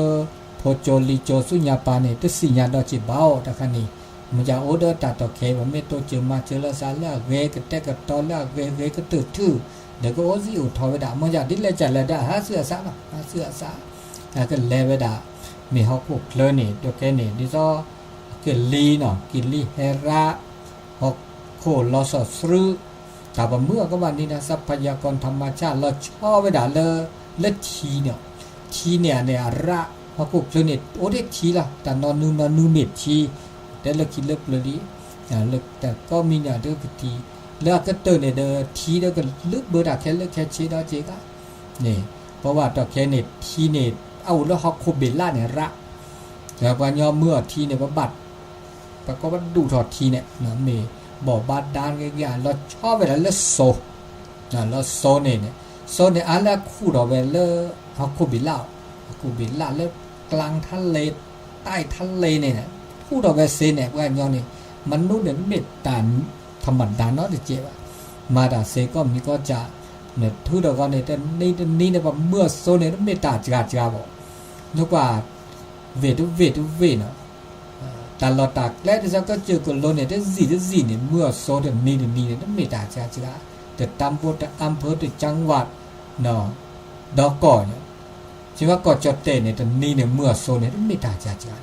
โพโจลิโจสุญญาปาเนี่ยตัวสิญญาดอจิเบาตะคันนี้มันจะโอเดอร์ตาตอเคว่าไม่ตัวเจอมาเจอละซาละเวกเตกตอละเวก็ตื่นทื่อเดี๋ยวก็โอซิอุทอเวดามันจะดิเลจัดเลยดาหาเสื้อซะเนาะหาเสื้อซะแล้วก็เลเวดามีฮอกพวกเคลนี่ตัวแกนี่ดิซอกิลีเนาะกิลีเฮระฮอกโคลอสสรึแต่ว่าเมื่อก็วันนี้นะทรัพยากรธรรมชาติเราชอบเวดาเลทีเนี่ยระพอกุกเนี่ยโอ้ได้ทีละแต่นอนนูเม็ดทีแต่เลิกคิดเลิกเลยดิเลิกแต่ก็มีเนี่ยเลิกทีแล้วก็เตือนเนี่ยเด้อทีแล้วก็เลิกเบอร์ดาแค่เลิกแค่เชดาเจก็นี่เพราะว่าต่อแค่เนี่ยทีเนี่ยเอาแล้วฮอกโคเบล่าเนี่ยระแต่ว่าย่อเมื่อทีเนี่ยบัดแต่ก็ว่าดูถอดทีเนี่ยนะเมย์บอกบาดานกันอย่างเราชอบเวลาเลิกโซเราโซเนี่ยอันแรกคู่เราเวลาฮอกโคเบล่าแล้วกลางทะเลใต้ทะเลเนี่ยผู้ดอกเวเซเนี่ยว่าย้อนนี่มนุษย์เนี่ยเม็ดตานธรรมดาเนาะเจ๊ว่ามาดาเซก็มีก็จะเนี่ยทุดอกก็เนี่ยแต่นี่เนี่ยว่าเมื่อโซเนี่ยเม็ดตาจ้าบ่นึกว่าเวเนาะแต่เราตากแล้วที่ก็เจอกันโลเนี่ยได้จีเนี่ยเมื่อโซเนี่ยนี่เนี่ยเม็ดตาจ้าแต่ตำบลแต่อำเภอแต่จังหวัดเนาะดอกก่อนชีว่าก็จดเตเนี่ยแต่นี่เนี่ยเมื่อโซเนี่ยไม่ได้จ้า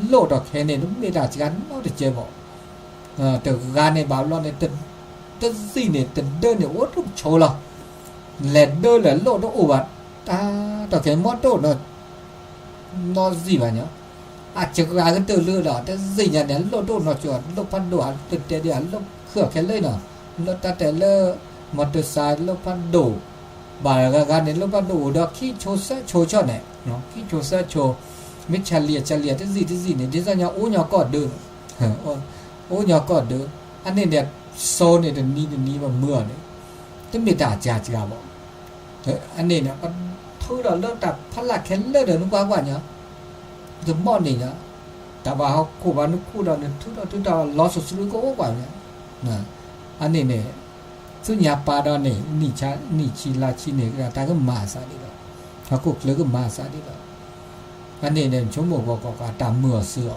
โลดอกแค่เนี่ยไม่ได้จ้าเนาะเจ๊บอกแต่งานในบ่าวเราเนี่ยแต่สิเนี่ยแต่เดินเนี่ยโอ้ทุกโชว์ละแหลดเดินแหละโลดอกอุบัติดอกแค่มอโต้เนาะสิวะเนี่ยอาจจะงานก็เตือนเรื่องละแต่สิเนี่ยโลดเนาะจอดโลพันโดอันเตเดียโลเครื่องแค่เลยเนาะโลแต่เลมอเตอร์ไซค์โลพันโดบาร์กันเนี่ยลูกบ้านดูดอกขี้โชว์โชว์เนี่ยเนาะขี้โชว์โชว์มิชเลียที่สิเนี่ยดิฉันเนี่ยโอ้ยก็เดินโอ้ยก็เดินอันนี้เนี่ยโซเนี่ยนี่ว่าเมื่อเนี่ยจะไม่ได้จ้าบอกอันนี้เนี่ยมันทุเราเลิกแต่พลักแค่เลิกเดินนึกว่าเนี่ยจะมอนี่เนี่ยแต่ว่าเขาคู่บ้านคู่เราเนี่ยทุเราล้อสุดๆก็โอ้กว่าเนี่ยนะอันนี้เนี่ยสุญญาปาดเนี่ยนี่ชีลาชีเนี่ยก็ตาก็มาซะดิละเขากุกเลยก็มาซะดิละอันนี้เนี่ยชั่วโมงก็ตามเมื่อเสือ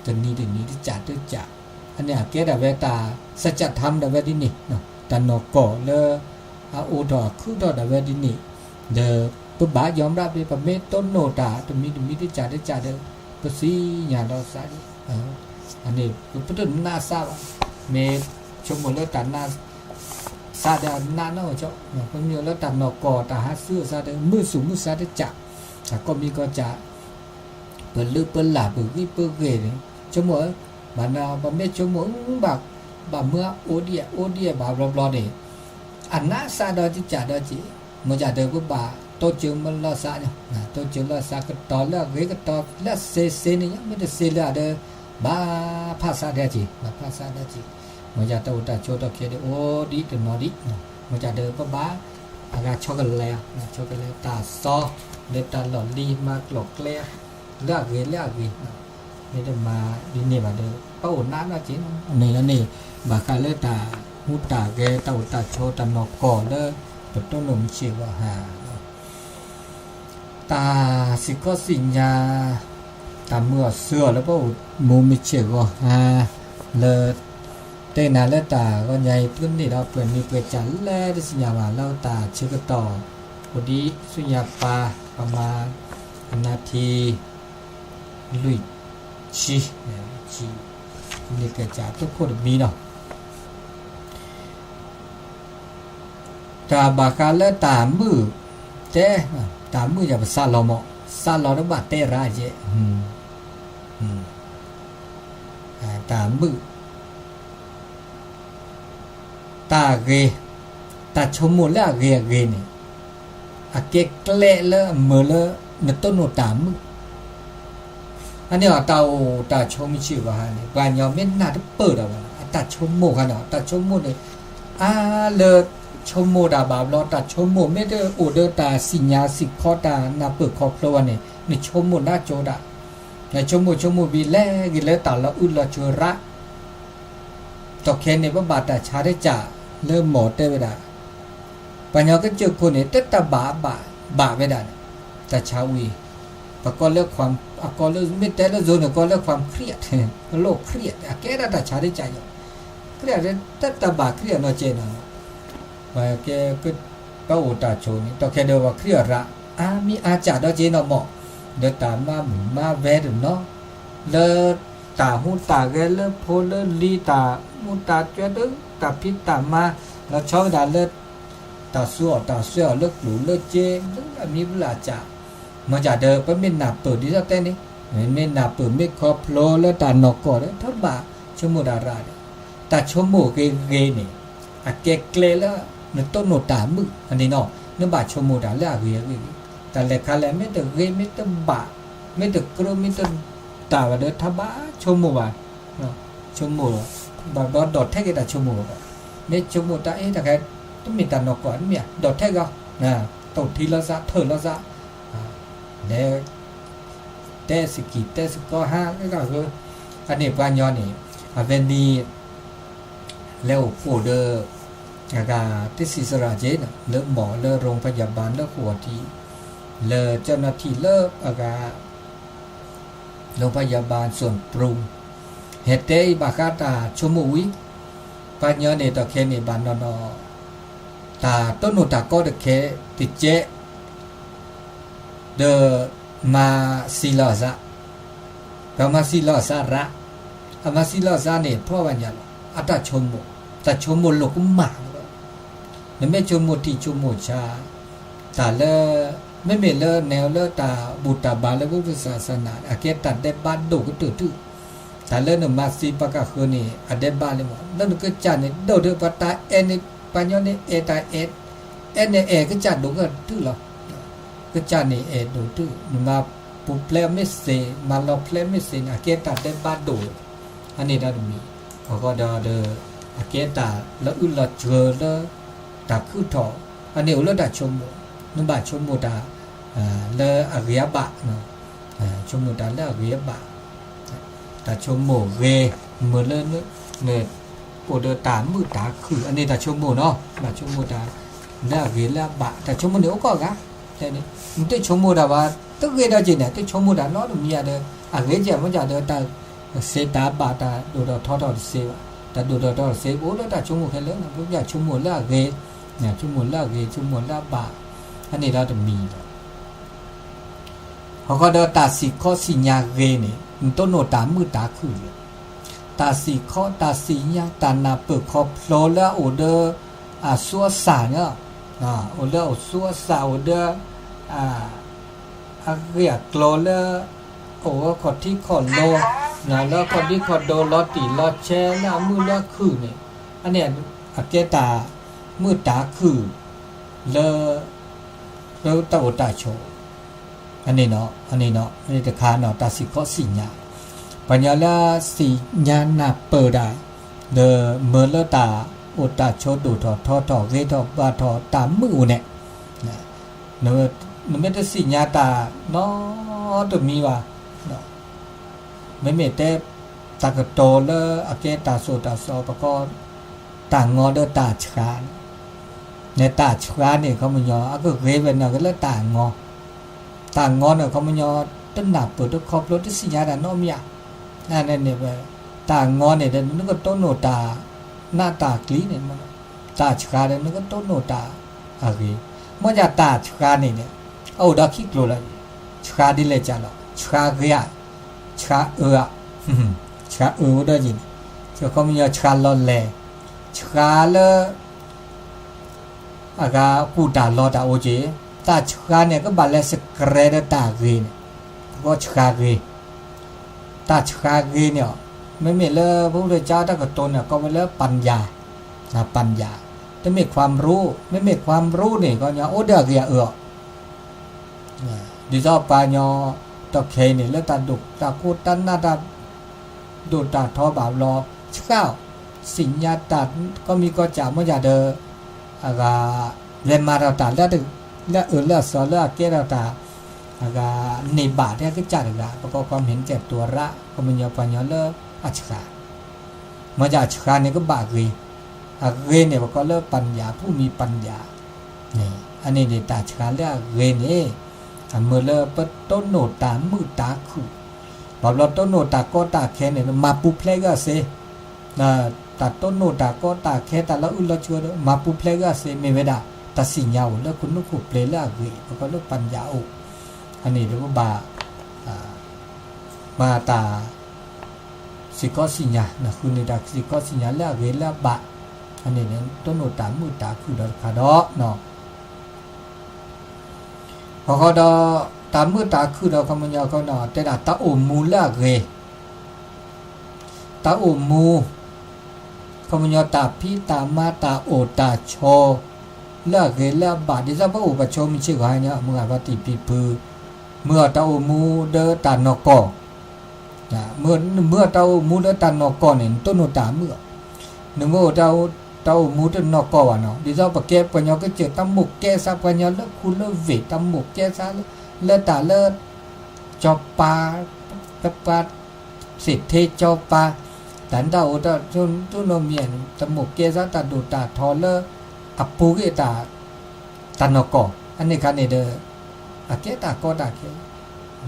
แต่นี่ที่จัดอันเนี้ยแกดาเวตาสัจธรรมดาเวดินี่เนาะตันนกอเลอาโอดอคือดอดาเวดินี่เดอปบายอมรับดิปเมต้นโนตาตมีที่จัดเดอปสีญาดอซะดิอันนี้ปตุนาซาเมชั่วโมงเลตันนาซาเดนาเนาะเจ้าเพิ่นอยู่แล้วตันนกอตาหาเสื้อซาเดมือสูงมือซาเดจักก็มีก็จะเปิ้นลือเปิ้นหลาเปิ้นวิเปิ้นเกนี่ชั่วโมงบานาบ่แม่ชั่วโมงบ่เมื่อโอเดียบ่รอๆนี่อันน่าซาดอจิจ่าดอจิมจะเดก็บ่โตจึงมันละซาเนี่ยโตจึงละซาก็ตอละเวก็ตอละเซนี่ไม่ได้เซละเดบ่ภาษาเดจิภาษาเดจิมจะตอตาโชตอเคเดโอดิตนอดิมจะเดก็บ่อากาช็อกโกแลตตาซอเดตาหลอลีมากลอกแลเลือกเวนี่ได้มาดินี่บาเดเป้าน้ำนะจินี่บาคาเลตาหูตาแกตาโชตานอกก่อเลปต้นนมเชวหา ตาสิก็สิญญาตาเมื่อเสื้อแล้วก็มูมิเชก็เลเตนาและตาก็ใหญ่พื้นที่เราเปิดมีเปิดจันแลได้สิญญาว่าเราตาเชื่อต่อพอดีสุญญาปาประมาณนาทีลุยชีนี่เกิดจากทุกคนมีเนาะตาบากาและตามือแต่ตามืออย่าไปซาลอมซาลอแล้วบาเตราเจตามือตาเกตาชมมูแล้วเกนี่อะเกเกลแล้วมือแล้วนต้นโนตามืออันนี้ตาชมชื่อว่าเนี่ยว่าญาเม่นน่าจะเปิดอ่ะตาชมโมกันเนาะตาชมโมเนี่ยเลชมโมดาบาบลอตาชมโมไม่ได้โอเดอตาสิญญาสิขอตานาเปิดคอพลวเนี่ยนี่ชมโมน่าโจดะในชมโมวิแลกิเลตาละอุลจระตอกแค่เนี่ยว่าบาตาชาได้จ่าเริ่มหมดได้เวลาปัญญาก็เจอคนเนี่ยตะบาเวลาแต่ชาวีก็เลิกความก็เลิกไม่แต่ละโซนก็เลิกความเครียดโลกเครียดแกระดับชาได้ใจเครียดแต่ตะบาเครียดเนาะเจนะว่าแกก็ป้าโอตาโชนี่ตอแค่เดียวว่าเครียดละมีอาจารย์เนาะเจนะหมอเดินตามมาแวดเนาะเลตาหูตาแกเลโพเลลีตาหูตาจวดตาพิตามาแล้วชอบดาเลตาซัวเลิกหลูเลิกเจมีเวลาจ่ามาจากเดิมก็ไม่หนาเปิดดิจิตอลนี่ไม่หนาเปิดไม่ครอบโลแล้วตานอกก่อนทั้งบ่าชั่วโมงดาราตาชั่วโมงเกนี่เกเกลแล้วนึกต้นโนตามืออันนี้เนาะนึกบ่าชั่วโมงดาราแต่เลขาแล้วไม่ต้องไม่ต้องบ่าไม่ต้องกลัวไม่ต้องตาว่าเดินทับบ่าชั่วโมงว่าชั่วโมงบ่ดอดแท้กี่ตาชั่วโมงไม่ชั่วโมงตาแต่แค่ต้องมีตานอกก่อนเนี่ยดอดแท้ก็ตกทีละซะเถิดละซะแล้วแต่สกิแต่สก็ห้าก็คืออันนี้ปัญญานี่เวนนี้แล้วผู้เดอกาที่ศิสราเจนเลิกหมอเลิกโรงพยาบาลเลิกหัวทีเลิกเจ้าหน้าที่เลิกโรงพยาบาลส่วนปรุงเหตุใดบากาตาชั่วโมงวิปัญญาเนี่ยตะเคนี่บานนอตาต้นโนตาก็ตะเคติเจเดมาซิลาซาก็มาซิลาซาระมาซิลาซาเนี่ยเพราะว่าอย่างอัตชมโมแต่ชมโมโลกมาเนี่ยไม่ชมโมที่ชมโมชาแต่ละไม่เมลแนวเลตาบุตรบาลพุทธศาสนาอาเกตัดได้บ้านดูก็ตื่นแต่ละเนี่ยมาซิปะกะคือนี่อเดบ้านเลยมั้งแล้วก็จัดเนี่ยโดดปัตตาเอ็นปัญญาเนี่ยเอตาเอ็นเนี่ยก็จัดดูก็ตื่นหรอก็จานี่ดูตื้อมาปุเพลไม่เสมาลอเพลไม่เสนะเกตาได้บ้านดูอันนี้ได้มีพอก็เดอเกตาแล้วอุลเจอแล้วตาคือถออันนี้อุลดาชมนุบาชมตาแล้วอริยบะเนาะชมตาแล้วอริยบะตาชมเวเหมือนเลยเนี่ยโอเดตามือตาคืออันนี้ตาชมเนาะมาชมตาแล้วอริยบะแต่ชมเนี่ยก็กะแต่นี่มันตัวชมโมดาว่าตัวเกดาจีเนี่ยตัวชมโมดาเนาะมีอะไรเกจมันจะเดินตาเสตาบาตาดูดทอเสวตาดูดเสวโอ้แล้วตาชมโมแค่เล่นนะพวกอยากชมโมละเกเนี่ยชมโมละเกชมโมละบาอันนี้เราจะมีเขาก็เดินตาสีข้อสีญาเกเนี่ยมันต้นโนตามือตาคือตาสีข้อตาสีญาตานาเปิดคอโผล่แล้วโอเดอซัวสาเนี่ยโอเลอซัวซาโอเดเรียกโลเลโอ้ขอที่ขอโลนะแล้วขอที่ขอโดลอติลอแชนะมือละคือนี่อันเนี้ยเกตามือตาคือเลตาโอตาโชอันนี้เนาะอันนี้ตะคาเนาะตาสิก็สิญาปัญญาละสิญานาเปิดได้เดเมลตาโอตาโชดูทอเกทอบาทอตามมือเนี่ยเนไม่ได้สิญญาตาเนาะตัวมีว่าไม่เมแต่ตากโตเลอเกตาโซปะก็ต่างงอเดตาชานในตาชานเนี่ยเขามันยอก็เกเวนก็เลยต่างงอ ต่างงอนเขามันยอต้นหนาเปิดต้นครอบรถที่สิญญาดานน้อมยานั่นเนี่ยต่างงอนเนี่ยนึกว่าต้นโนตาหน้าตากลีเนี่ยมันตาชกาเนี่ยนึกว่าต้นโนตาอะไรมันจะตาชกาเนี่ยเอาดอกขี้กลัวเลยชกาดิเลยจ้าหรอชกาเกียชกาชกาได้ยินเจ้าเขามันยอชกาลอนเลยชกาเลยอากากูตาลอดาโอเจตาชกาเนี่ยก็บาลเลสเกรดตาเกนก็ชกาเกตาชกาเกเนี่ยไม่มีเลยพระพุทธเจ้าถ้าเกิดตนเนี่ยก็ไม่เลิกปัญญาปัญญาถ้ามีความรู้ไม่มีความรู้นี่ก็เนี่ยโอ้เดือดเกียดิจอปานยอตะเคนี่แล้วตาดุตาพูดตันหน้าตาดูตาทอบาบรอข้าวสิญญาตัดก็มีก็จ่าเมื่อจะเดออากาเรมาเราตัดแล้วดึกแล้วแล้วสอนแล้วเกเราตาอากาในบาทเนี่ยก็จัดละประกอบความเห็นแก่ตัวละก็มันยอปานยอเลิกอัจฉริเมื่อจะอัจฉริเนี่ยก็บากีเรเนี่ยก็เลิกปัญญาผู้มีปัญญานี่อันนี้ในตาฉริเรียกเรนี่เมื่อเลิกเปิดต้นโนตามือตาคือบอกเราต้นโนตาก็ตาแค่เนี่ยมาปุ๊บเพลก็เสตัดต้นโนตาก็ตาแค่แต่ละอุ่นละชัวมาปุ๊บเพลก็เสไม่เวดาตัดสินยาวแล้วคุณนุขุเพลละเรแล้วก็เลิกปัญญาอุอันนี้เรียกว่าบามาตาสิกอสิญญานะคุณนี่ดักสิกอสิญญาละเรละบะอันนี้เนี่ยต้นโนตามือตาคือดอกคาดอเนาะพอเขาดอตามือตาคือดอกคำมันยาวเขาเนาะแต่ตาโอมูละเรตาโอมูคำมันยาวตาพี่ตามาตาโอตาโชละเรละบาดิซาพระอุปโชมิชื่อว่าเนี่ยเมื่อวัติปีพือเมื่อตาโอมูเดตานกอเมื่อตาโอมูเดตานกอเนี่ยต้นโนตาเมื่อหนึ่งว่าเตามูดนอกก่อนเนาะดิฉันบอกแกปัญญาก็เจอตำหมกแกซาปัญญาเลิกคุณเลิกเวทตำหมกแกซาเลิกตาเลิกจอบปลาสิทธิจอบปลาแต่ดาวตาจุนเมียนตำหมกแกซาตาดูตาทอเลิกอัปปูเกตานอกก่ออันนี้กันเนี่ยเด้ออาเกตาก็ตาเก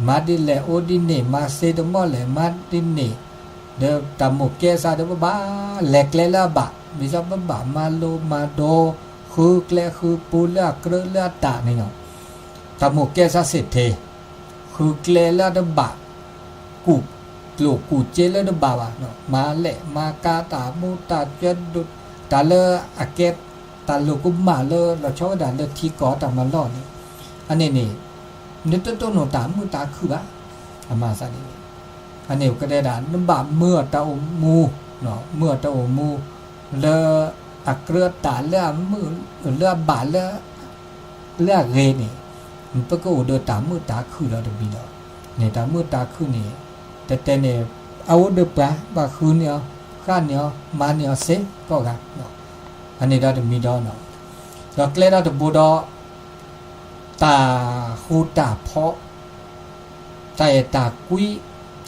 มาดิเลโอดิเนมาเซดมอเลมาดิเนเด้อตำหมกแกซาเด้อบ้าแหลกเลยละบะมิซาบะมาโลมาโดคือแกลคือปูละเกลือตานี่เนาะตำหมกแกซาเสเทคือแกลละเดบะกูโลกูเจละเดบะวะเนาะมาเลมากาตามูตาเจดุตาเลอะเกตตาโลกุมาเลเราชอบด่าเลที่ก่อตามันรอดนี่อันนี้นี่นึกต้นโนตามูตาคือวะอามาซะนี่อันนี้ก็ได้ด่านบะเมื่อตาอมูเนาะเมื่อตาอมูเลอักเรือตาเลือมือเลือบาเลือเรนี่มันปก็เดินตามมือตาคือเราจะมีเนาะเนี่ยตามมือตาคือนี่แต่เนี่ยเอาเดือบปะบาคืนเนี่ยข้านเนี่ยมาเนี่ยเซ็งก็กันเนาะอันนี้เราจะมีดอเนาะเราเกล้เราจะบูดอตาคูตาเพาะใจตากุย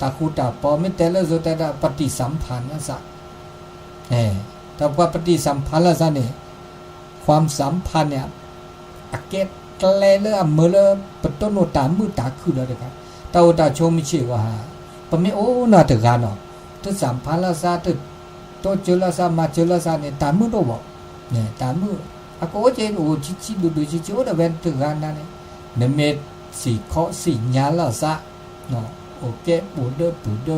ตาคูตาเพาะไม่แต่ละสุดแต่ปฏิสัมพันธ์นะสักแต่ว่าปฏิสัมพันธ์ละซะเนี่ยความสัมพันธ์เนี่ยอาเกตแกลเลอเมื่อเลปต้นโนตามือตาคือแล้วนะครับตาโอตาโชมิชิว่าปะไม่โอ้น่าตะกาเนาะตุสัมพันธ์ละซะตุโตเจละซะมาเจละซะเนี่ยตามือโตบ่เนี่ยตามืออะโกเจโอชิดูชิโอดะเวนตะกานะเนี่ยเมสิขอสิญาละซะเนาะโอเคปูเด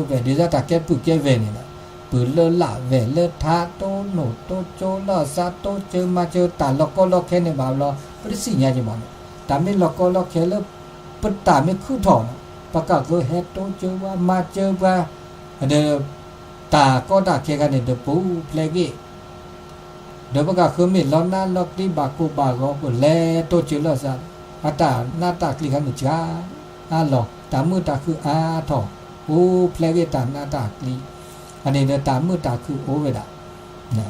เวเดซะตะแกปูแกเวนี่นะปืนเลอละเวเลอทาโตโนโตโจละซาโตเจอมาเจอตาลอกก็ลอกแค่ในบ่าวลอปริสิญญาจิบ่ตาไม่ลอกก็ลอกแค่เลปตาไม่คือถอนปากกาก็เฮโตเจอว่ามาเจอว่าเดตาก็ตาแค่กันเดปูเพลกิเดปากกาคือมีลอนาลอกที่บากูบาก็แลโตเจอละซาอาตาหน้าตาคลิกันจ้าอาลอกตามือตาคืออาถอโอ้เพลกิตาหน้าตาคลิอันนี้เนี่ยตามือตาคือโอเวดาเนี่ย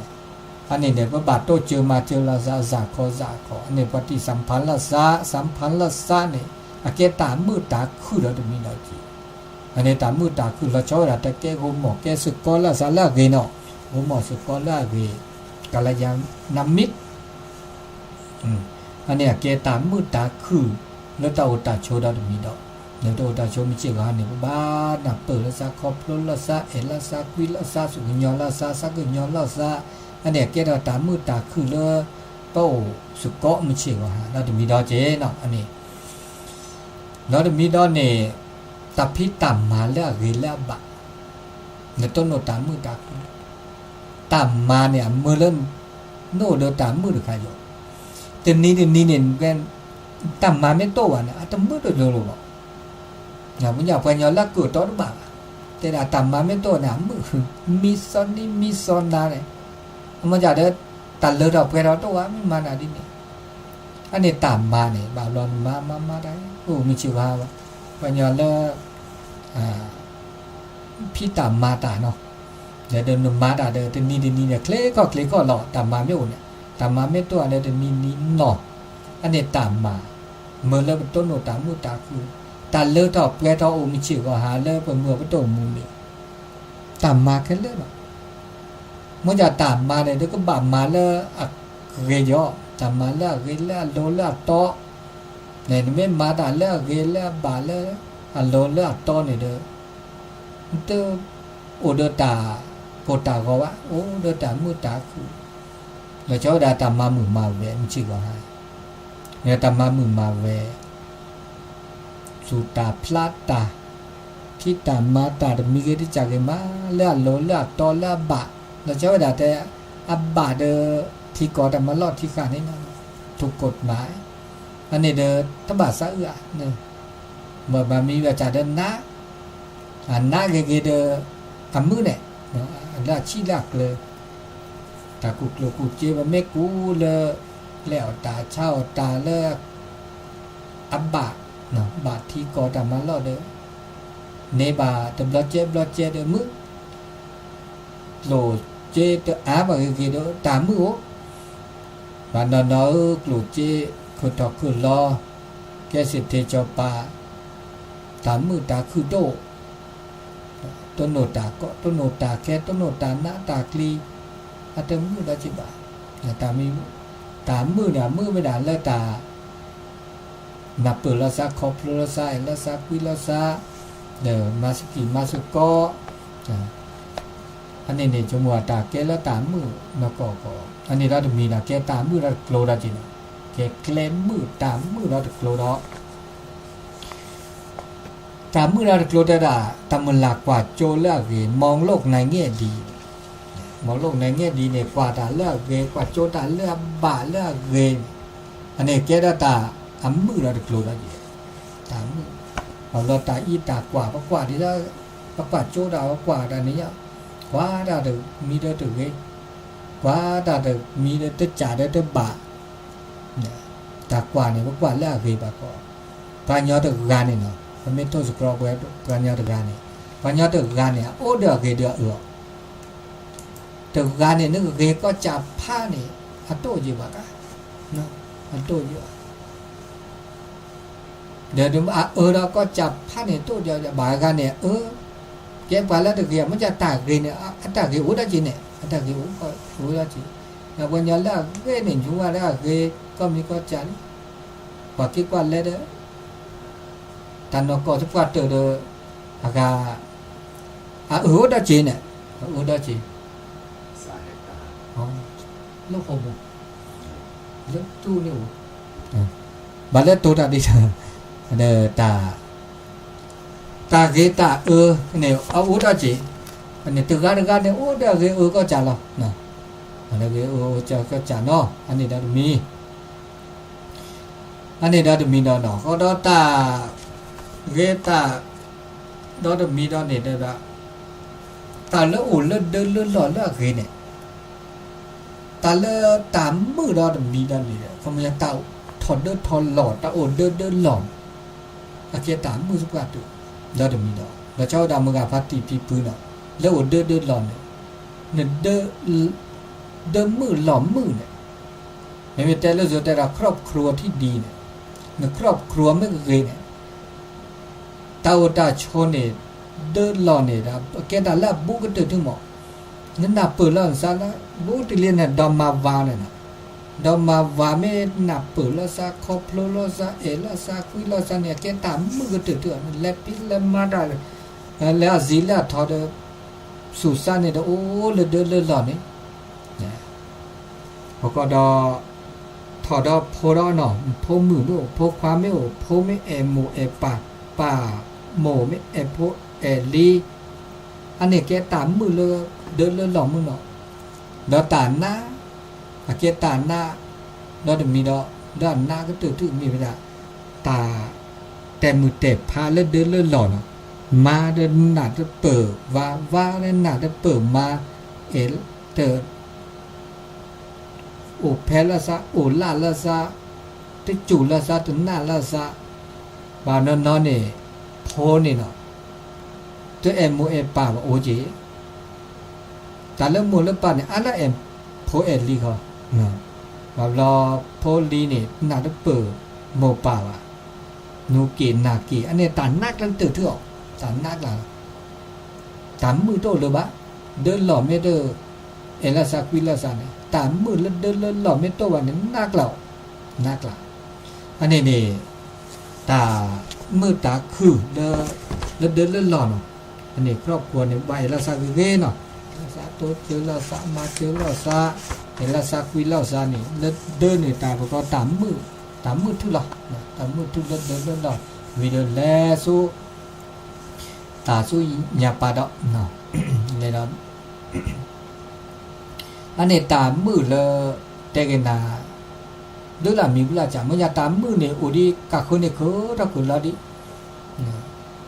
อันนี้เนี่ยบาโตเจอมาเจอละซาขออันนี้ปฏิสัมพันธ์ละซาเนี่ยอาเกตามือตาคือเราจะมีเราจีอันนี้ตามือตาคือเราชอบเราแต่แกโหมอแกสุกอละซาละเกเนาะโหมอสุกอละเกกาลยานามิตอันนี้อาเกตามือตาคือ แล้วตาอุตาโชดาดมีดอกเดี๋ยวตาอุตาโชมีเจกาเนี่ยบ้านับเปิดละซาคอพลละซาเอละซาควิละซาสุกญอละซาสักญอละซาอันเนี้ยแกเราตามือตาคือเลยเป้าสุกเกาะมีเจกาแล้วดมีดอเจเนาะอันนี้แล้วดมีดอเนี่ยตาพิตามมาแล้วเกล้บะเนี่ยต้นโนตามือตาคือตามมาเนี่ยมือเล่นโน่เดตามือหรือใครอยู่แต่นี่เนี่ยกันตามมาไม่โตอ่ะนะตามมือโดนโลบ่อย่ามันอย่าไปยอละกูตอดบ่แต่ละตามมาไม่โตนะมือมีซอนนี่มีซอนดาเนี่ยมันจะได้ตัดเลือดออกไปเราตัวไม่มานาดิเนี่ยอันนี้ตามมาเนี่ยบาลอนมาได้โอ้มีชื่อว่าไปยอละพี่ตามมาตาเนาะเดี๋ยวเดินมาตาเดินนี่เนี่ยเคล็ก็หล่อตามมาไม่โอเนี่ยตามมาไม่ตัวเดินนี่หนออันนี้ตามมาเมื่อเริ่มต้นโนตามูตาคือตาเลือดออกไปเราโอ้มีชื่อว่าหาเลิกไปเมื่อประตูมูนี่ตามมาแค่เลิกเมื่อจะตามมาเนี่ยเดี๋ยวก็บามาเลิกเกยอตามมาเลิกเกยเลิกโลเลิกโตเนี่ยไม่มาตาเลิกเกยเลิกบาเลิกโลเลิกโตเนี่ยเด้อตัวโอเดตาโกตาก็ว่าโอเดตามือตาคือแล้วเจ้าดาตามมามือมาเวมีชื่อว่าเนี่ยตามมามือมาเวสุตาพลาตาคิตามาตาดมีเกติจากเกมาเลือโลเลือตอเลือบะแล้วเจ้าดาแต่อับบะเดที่ก่อตามมาลอดที่ขานี่นะถูกกฎหมายอันนี้เดตบะซะเอื้อเนี่ยเมื่อบามีว่าจะเดินนะอันน่าเกเดกำมือเนี่ยละชี้ลักเลยตากุกโลกุเจบไม่กูเลยแล้วตาเช่าตาเลิกอับบะเนาะบาทที่ก่อตามมาลอดเด้อเนบาตบลอเจเด้อมือโลเจเตอาบะเกเดตามือบานนอโลเจคือตอคือรอแกสิเทจอปาตามือตาคือโดต้นโนตาก็ต้นโนตาแค่ต้นโนตาหน้าตากลีอาจจะมือได้จิบะตามีตามือเนี่ยมือไม่ได้แล้วตานับเปิดละซาคอพละซาเอละซาคุยละซาเดี๋ยวมาสกิมาสกออันนี้เนี่ยจมัวตาแกละตามือนกก็อันนี้เราจะมีนะแกตามือเราโกรธจริงแกเคลมมือตามือเราจะโกรธตามเมื่อเราโกรธได้ตามมันหลักกว่าโจเลิกเกมองโลกในแง่ดีมองโลกในแง่ดีเนี่ยกว่าตาเลิกเกกว่าโจตาเลิกบาเลิกเกอันนี้แกได้ตาทำมือเราโกรธได้ตามมือเราตาอีตากว่าที่เรากว่าโจดากว่าแต่นี้กว่าได้ถึงมีได้ถึงเกกว่าได้ถึงมีได้ถึงจ่าได้ถึงบาตากว่าเนี่ยกว่าเลิกเกบาก็การย้อนถึงการนี่เนาะมันไม่ต้องสกรอเวทการยาตึกการเนี่ยโอ้เดือเกเดือตึกการเนี่ยนึกเกก็จับผ้าเนี่ยอัตโตจีบะกันเนาะอัตโตจีบะเดี๋ยวเราก็จับผ้าเนี่ยโตเดียวจะบากันเนี่ยแกไปแล้วตึกเกียมันจะตากเกเนี่ยอัตตาเกอุดจีเนี่ยอัตตาเกอุก็อุดจีแล้ววันยันแล้วเกเนี่ยชัวร์แล้วเกก็มีก็จันปากกี้กว่าเลยเด้อตอนนั้นก็ทุกวันเจอเด้ออากาได้จีเนี่ยได้จีสาเหตุอ๋อลูกโฮมลูกตู้เนี่ยบัดแล้วตัวได้ดิเด้อตาเกตาเนี่ยได้จีอันนี้ตึกการเนี่ยได้เกก็จ่าแล้วนะอันนี้เกจ่าก็จ่าเนาะอันนี้ได้มีเนาะก็ได้ตาเกตาดอดมีดอเนี่ยได้ละตาเลอุลเดินหล่อละเกเนี่ยตาเลตามมือดอดมีดอเนี่ยเขาไม่ตาถอดเดินถอดหล่อตาโอเดินหล่ออาเกตามมือสุกาตุดอดมีดอแล้วเจ้าดามือกาพัตติปีปืนอ่ะแล้วโอเดินหล่อเนี่ยเดินมือหล่อมือเนี่ยไม่มีแต่ละส่วนแต่ละครอบครัวที่ดีเนี่ยครอบครัวไม่เกเนี่ยตาตาชนเนี่ยเดินหล่อเนี่ยนะแกตาละบุกเดินถึงหมอนั่นน่ะเปิดแล้วซะละบุกที่เรียนเนี่ยดอมมาวาเนี่ยนะ ดอมาวาเมนับปือละซาคอพโลละซาเอละซาคุยละซาเนี่ยแกตามมือก็ตื่นๆแลปิละมาได้แล้วซิละทอดสุสานเนี่ยโอ้เลยเดินเลยหล่อนี่พอก็ดอทอดโพดอเนาะโพมือโมโพความไม่โอโพไม่เอโมเอป่าโมไม่เอโพเอลีอันนี้แกตามมือเลยเดินเลยหล่อมือเนาะดอตานหน้าอาเกตานหน้าดอมีดอด้านหน้าก็ตื่นมีเวลาตาแต่มือเตะพาเลยเดินเลยหล่อเนาะมาเดินหนาจะเปิดว่าเดินหนาจะเปิดมาเอเตอโอเพลซาโอลาลาซาติจูลาซาตุนาลาซาบานนอนเนี่ยโพนี่เนาะตัวเอ็มโมเอป่าโอเจแต่เรื่องโมเรื่องป่าเนี่ยอะไรเอ็มโพเอลีเขาเนาะแบบรอโพลีเนี่ยน่าจะเปิดโมป่าวะนูกีนากีอันนี้ตานักแล้วตื่นเถอะตานักละตามมือโตเลยบะเดินหล่อไม่เดินเอลาซาควิลาซาเนี่ยตามมือแล้วเดินหล่อไม่โตวันนี้นักเหล่านักละอันนี้เนี่ยตามือตาคือเดินหล่อเนาะอันนี้ครอบครัวเนี่ยใบลาซาวิเวเนาะลาซาโตเจอลาซามาเจอลาซาเอลาซาควิลาซานี่แล้วเดินเนี่ยตาก็ตามมือทุละตามมือทุละเดินหล่อวิเดแลสู้ตาสู้ญาปาดเนาะเลยเนาะอันนี้ตามมือเลยแต่กันนะดูละมีบุลาจ่ามันจะตามมือเนี่ยอุดิกักคนเนี่ยเขาถ้าคุณละดิ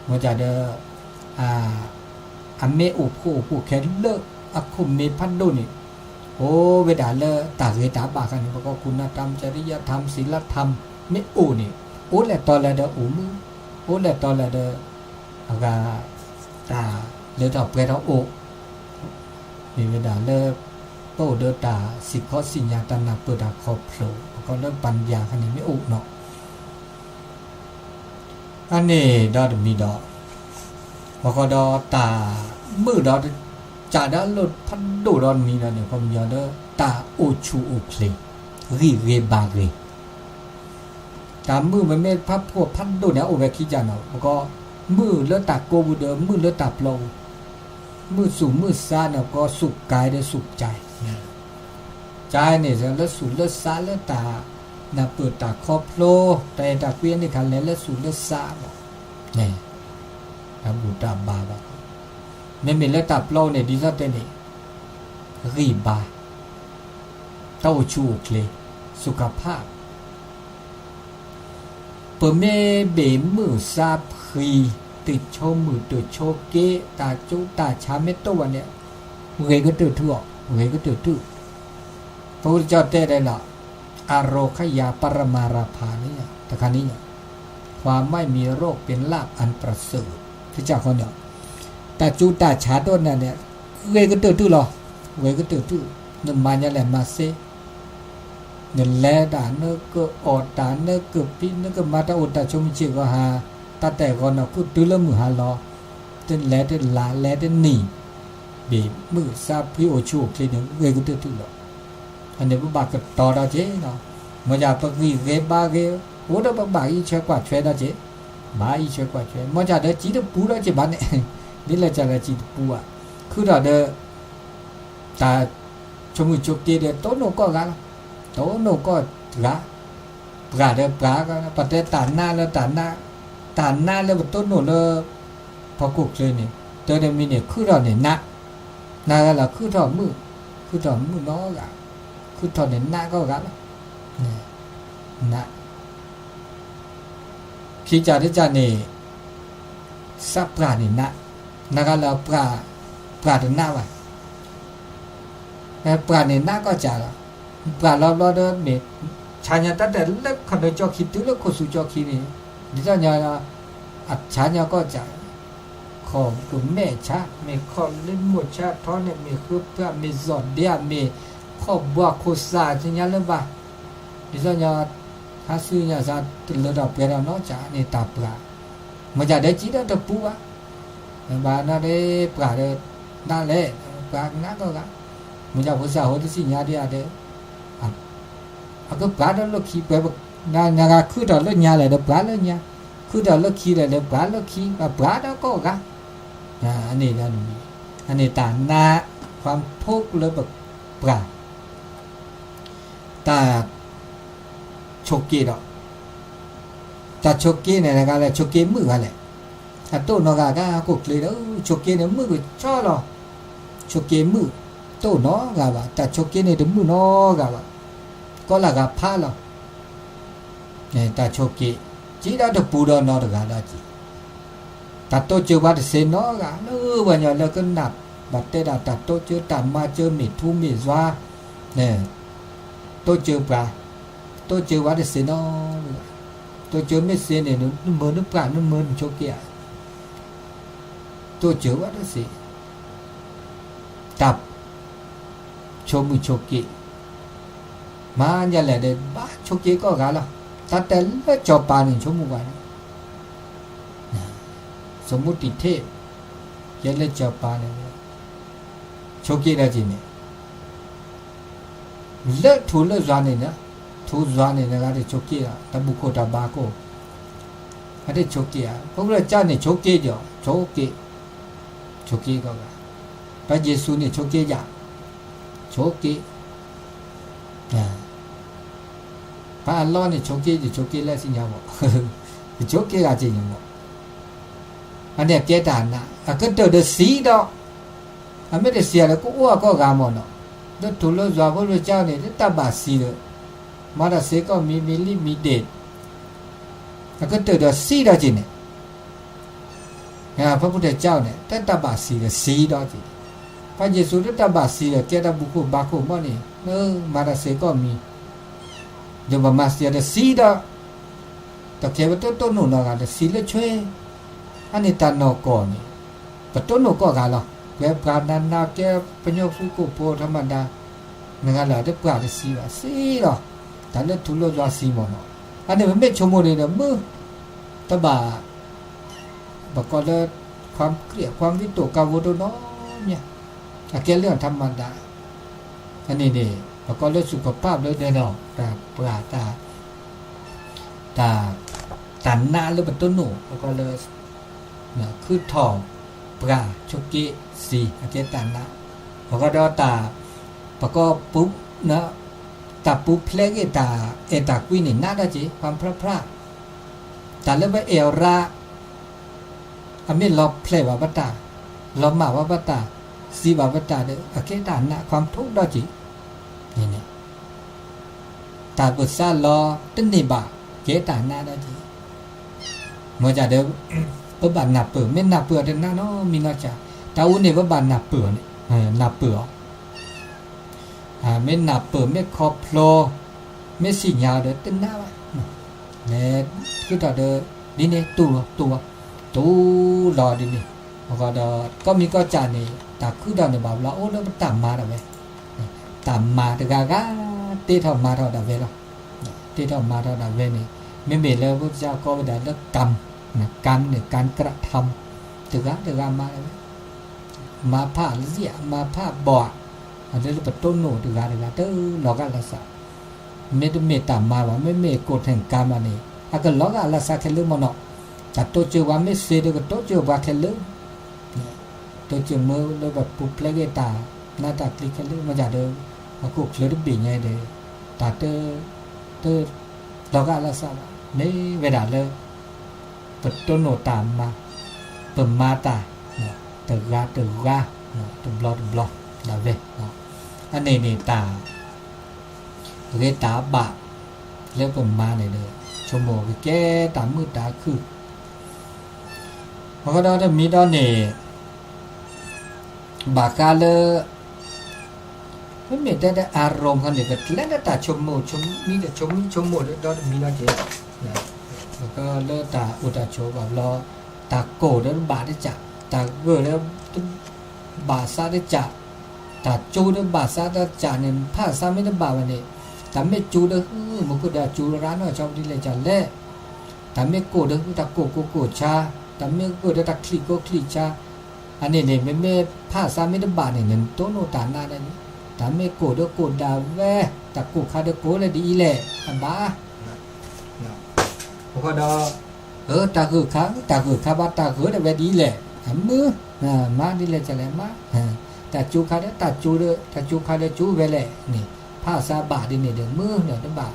มันจะเดอเมอุปูแค่เลิกอักคุมเมพันโดนี่โอ้เวดาเลตาเวตาบากันนี่ก็คุณธรรมจริยธรรมศีลธรรมเมอุนี่โอ้แหละตอนละเดอมือโอ้แหละตอนละเดอกาตาเลตอบเปเราโอมีเวดาเลโตเดตาสิขอสิญญาตนาเปิดาครอบโผล่ก็เริ่มปัญญาคันนี้ไม่อุเนาะอันนี้ดอมีดอพอก็ดอตามือดอจ่าดาลดพันดูดอนมีนะเนี่ยผมยอดตาโอชูโอเพลรีเรบาเรตามือมันไม่พับพวกพันดูเนี่ยโอเวคิจานเอาก็มือเลือดตาโกบูเดมือเลือดตาโปรมือสูงมือซาเนี่ยก็สุขกายได้สุขใจใจเนี่ยจะเลือดสูงเลือดซาเลือดตาน่ะเปิดตาครอบโลแต่ตาเวียนนี่คันแล้วเลือดสูงเลือดซาเนี่ยทำบุตรบาบะไม่มีเลือดตาโปรเนี่ยดีสักเท่านี้รีบาเต้าชูเคลสุขภาพเปิดเมเบมือซาพรีติดโชมือติดโชเกตาจุตาชาเมตตัวเนี่ยเวก็ตื่นทั่วเวก็ตื่นทั่วพระพุทธเจ้าได้ละอโรคยาปรมาราภาเนี่ยตะคันนี้ความไม่มีโรคเป็นลาภอันประเสริฐพระเจ้าคนเนี่ยตาจุตาชาต้นเนี่ยเวก็ตื่นทั่วหรอเวก็ตื่นทั่วนั่นมาเนี่ยแหละมาเซเงินแลด่าเนื้อก็อดด่าเนื้อก็ปีเนื้อก็มาตาอดตาชมเชี่ยวหาตาแต่ก่อนเราพูดตื้อละมือหาล้อเต้นแลเต้นลาแลเต้นหนีเบีมือซาพี่โอชูเคยหนึ่งเวก็ตื้อหรออันนี้บุบากต่อได้เจ๊เนาะมันจะปักวีเวบาเกโอ้เดี๋ยวบาอีเชื่อกว่าช่วยได้เจ๊บาอีเชื่อกว่าช่วยมันจะได้จีดปูได้เจ๊บ้านเนี่ยนี่แหละจะได้จีดปูอ่ะคือเราเดตาชมมือจุกเดียโตโนก็กันโตโนก็กะปลาเดปลาก็ปัตเตตานหน้าแล้วตานหน้าแล้วโตโนเลยพอกุกเลยเนี่ยเจอเดมีเนี่ยคือเราเนี่ยนาแล้วคือเรามือน้อยอ่ะคือถอดเนี่ยหน้าก็กันนะพี่จ่าที่จ่าเนี่ยสับปลาเนี่ยนะก็แล้วปลาถึงหน้าไว้ปลาเนี่ยหน้าก็จ่าละปลาเราเดินเม็ดชาญาตั้งแต่เล็กคนเดียวจอคิดถึงเล็กคนสุจอคิดนี่ดิฉันเนี่ยอัดชาญาก็จ่าของคือแม่ชาเมฆคนเล่นหมดชาท้อนเนี่ยเมฆคือปลาเมฆสอนเดียเมฆข้อบัวโคซาจริงๆเลยป่ะดิฉันเนี่ยถ้าซื้อเนี่ยจะตื่นระดับเปล่าเนาะจ่าเนี่ยตาปลามันจะได้จีได้ตะปูวะบ้านนั่นได้ปลาได้นั่นแหละปลาหน้าก็กันมันจะภาษาหัวที่สิ่งยาดีอะไร ก็ปลาดแล้วขี้ไปงาคือดอแล้วญาเลยปลาแล้วญาคือดอแล้วขี้เลยปลาแล้วขี้ปลาแล้วก็กะอันนี้ตาหน้าความทุกข์เลยแบบปลาตาโชกีดอกตาโชกีเนี่ยนะครับเลยโชกีมือกันเลยโต้นอกก็กุกเลยโชกีเนี่ยมือก็ชอบหรอโชกีมือโต้นอกว่าแต่โชกีเนี่ยมือนอกว่าก็ละกับผ้าหรอเนี่ยตาโชกีจีดาตปูดอนอตกันได้จีตาโตเจอวัดเซนอกะวันนี้เราก็นับบัดเตดาตาโตเจอตามาเจอมีทุ่มมีซวาเนี่ยโตเจอปลาโตเจอวัดเซนอโตเจอไม่เซนเนี่ยมือนึกปลานึกมือโชกีโตเจอวัดเซตับโชมุโชกีมาอย่าแหละเด็ดบ้าโชกีก็กาละตัดแต่ละจอบปานี่โชมุกันสมมุติเทพยันเละจอบปานี่โชกีได้จริงเนี่ยเละถูเละจวนนี่นะถูจวนนี่นะครับที่โชกีอ่ะตะบุโคตะบาโกอันนี้โชกีอ่ะพวกเราเจ้านี่โชกีจ่อโชกีก็กาพระเยซูนี่โชกีจ่ะโชกีพระอัลลอฮ์นี่โชกีแล้วสิญญาบ่โชกีก็จริงบ่อันนี้แก่ตานะก็ตัวเดสีดอกอันไม่ได้เสียแล้วก็อ้วก็กามอนเนาะเด็ดถูกแล้วจว่าพระเจ้านี่ตะบาสีเลยมาดาเสก็มีลิมีเดชก็ตัวเดสีดอกจริงเนี่ยพระพุทธเจ้าเนี่ยตะบาสีเลยสีดอกจริงพระเยซูตะบาสีเลยแก่ตะบุคุบาคุบ่นี่มาดาเสก็มีเดี๋ยวมาเสียเดสีดอกแต่แค่ว่าต้นหนูนอกสีเลยช่วยอันนี้ตานอก่อนนี่ปต้นหนูก็กาลแกปรานันนาแกปัญญาฟุกุโพธรรมดานั่นก็แล้วได้ปราดสีว่าสีหรอแต่เลือดทุลจว่าสีมันเนาะอันนี้มันไม่ชมโมเลยนะมือตะบาบอกก็เลยความเกลียดความวิตกกังวลเนาะเนี่ยแกเรื่องธรรมดาอันนี้นี่บอกก็เลยสุขภาพเลยเนาะแต่ปราตาตันนาหรือเป็นต้นหนูบอกก็เลยนะคือทองปลาชุกิสีอาเจตันนะพอก็ดอตาพอก็ปุ๊บนะตาปุ๊บเพลงตากุยนี่น่าได้จีความพระตาเรียกว่าเอลราอเมลอบเพลงว่าบัตตาลอมาว่าบัตตาสีว่าบัตตาเด้ออาเจตันนะความทุกข์ได้จีนี่ตาบุษาลอตึนนิบาเจตันนะได้จีเมื่อจะเด้อบันนับเปื่อไม่นับเปื่อเดินหน้าเนาะมีน่าจะตาอุ่นเนี่ยว่าบันนับเปื่อเนี่ยนับเปื่อไม่นับเปื่อไม่คอพลอไม่สิญญาเด้อเดินหน้าวะเนี่ยคือต่อเด้อดิเนี่ยตัวรอดิเนี่ยก็เด้อก็มีก็จานนี่ตาคือเด้อเนี่ยบอกเราโอ้แล้วมันตามมาได้ไหมตามมาแต่กาเตะเท่ามาเท่าได้เวลาเตะเท่ามาเท่าได้เวนี่ไม่มีแล้วพระเจ้าก็ได้เลิกกรรมกรรมเนี่ยการกระทำถึงการมาผ้าเสียมาผ้าบ่ออันนี้เป็นต้นโน้ถึงการเต้หลอกอะไรสักไม่ได้เมตตามาว่าไม่เมตกดแห่งกรรมอันนี้อาก็หลอกอะไรสักแค่เรื่องมันเนาะแต่ตัวเจ้าว่าไม่เสียเด็กตัวเจ้าว่าแค่เรื่องตัวเจ้าเมื่อเราแบบปุ๊บเล็กตาหน้าตาคลิกแค่เรื่องมาจากเดิมมากุกเลือดบีไงเด้ตาเต้หลอกอะไรสักนี่เวลาเลยปต้นโนตามมาเปิ่มมาตาตึกกาตึกบล็อกดาเวอันนี้นี่ตาเรตาบะแล้วเปิ่มมาเนี่ยเลยชั่วโมงแก่ตามือตาคือมันก็ได้มีดอนเนี่ยบากาเลยไม่มีแต่อารมณ์กันเนี่ยก็แล้วแต่ชั่วโมงมีแต่ชั่วโมงแล้วดอนมีดอนเจแล้วก็เลิกตาอุตาโชแบบรอตาโกแล้วบาดได้จับตาเวอแล้วบาซาได้จับตาจูแล้วบาซาได้จับเนี่ยผ้าซาไม่ได้บาวันนี้แต่ไม่จูแล้วมันก็ได้จูร้านว่าชอบที่เลยจันเล่แต่ไม่โกแล้วตาโกชาแต่ไม่โกแล้วตาคลีชาอันนี้เนี่ยไม่ผ้าซาไม่ได้บาเนี่ยต้นโนตาหน้าได้ ตาไม่โกรธโกรธด่าแว่ตะกูคาเดโกเลยดีแหละอันบ้าพอดตาคือข้าบ้าตาคือได้แวดีแหละอันมือมาดีแหละจะแหละมาตาจูคาเดตาจูเด้อตาจูคาเดจูแวแหละนี่ภาษาบาดีนี่เด้อมือเนี่ยตาบา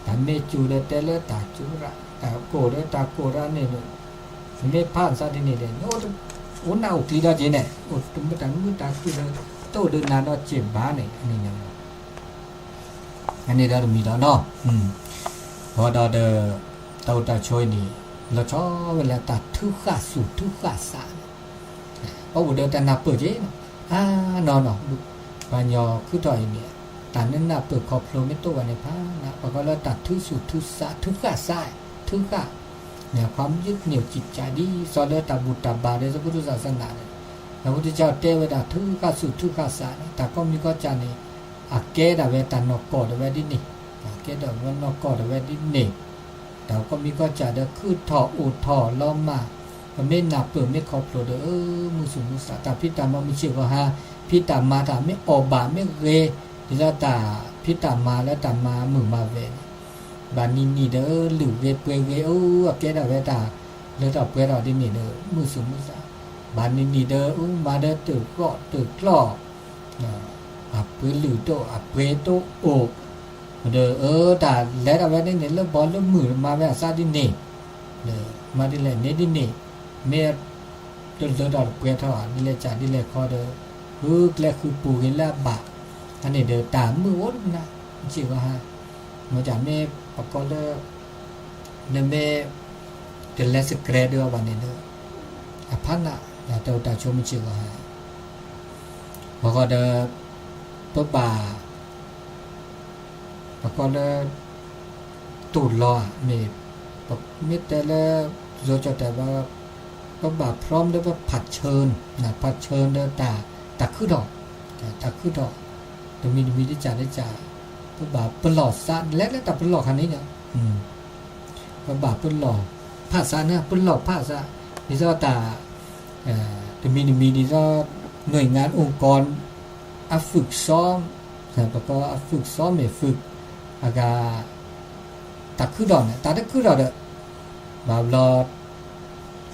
ตาไม่จูเด้อแต่ละตาจูระตาโกเด้อตาโกระนี่ไม่ภาษาดีนี่เด้อโอ้น่าอุกลีดาเจเนี่ยโอ้ตุ้มตามือตาคือโตเดินนาดอเจ็บบ้านนี่อันนี้เนี่ยอันนี้เรามีแล้วเนาะพอดอเดอเตาตาช่วยนี่เราชอบเวลาตัดทุกขาสุทุกขาสารเพราะว่าเดินแต่นับเปิดเจ๊นอนปัญญาคือต่อยเนี่ยตัดนั้นนับเปิดขอบโลไม่ตัวในผ้านะเพราะก็เราตัดทุกสุทุกสาทุกขาสายทุกขาเนี่ยความยึดเหนี่ยวจิตใจดีสอนเรื่องตาบุตรตาบาในพระพุทธศาสนาเนี่ยพระพุทธเจ้าเทวดาทุกขาสุทุกขาสารแต่ก็มีก็จะนี่อาเกดาเวตานกอดเวดินี่อาเกดาเวนกอดเวดินี่แต่ก็มีก็จะเด้อคือถออุดถอล้อมมาก็ไม่นับเปิดไม่ขอบโปรเด้อมุสุมุสาตาพิตามามีเชื่อว่าฮะพิตามาตาไม่ออกบาไม่เรดิลาตาพิตามาแล้วตามามือมาเวบานินี่เด้อหรือเวเปเวอาเกดาเวตาแล้วต่อเปรอดินี่เด้อมุสุมุสาบานินี่เด้อมาเด้อตึกก็ตึกกล้ออับเปลือโตอับเปโตโอเด้อแต่แล้วเอาไว้เนี่ยแล้วบอลแล้วมือมาแบบซาดินี่เด้อมาดิเลยเนี่ยดินี่เมื่อจนเราเปลี่ยนท่อดิเลยจ่าดิเลยคอเด้อแล้วคือปูเห็นแล้วบะอันนี้เด้อตามมือวดนะจริงว่าฮะมาจากเมื่อปกติเนี่ยเมื่อเดือนแรกสเกรดเด้อวันนี้เด้ออภันนะแต่ตัวตาชมจริงว่าฮะปกติปุ๊บบ่าปกติตูดล้อมีแต่ละโจจะแต่ว่าปุ๊บบ่าพร้อมด้วยว่าผัดเชิญนะผัดเชิญเด้อตาคือดอกตาคือดอกตรงมีได้จ่าปุ๊บบ่าเปิ้นหล่อซะและแต่เปิ้นหล่อคันนี้เนี่ยปุ๊บบ่าเปิ้นหล่อผ้าซะเนี่ยเปิ้นหล่อผ้าซะนี่ซะตาตรงมีดีซะหน่วยงานองค์กรฝึกซ้อมแต่ก็ฝึกซ้อมไม่ฝึกอากาตักคือดอกเนี่ยตักคือดอกเด้อแบบเรา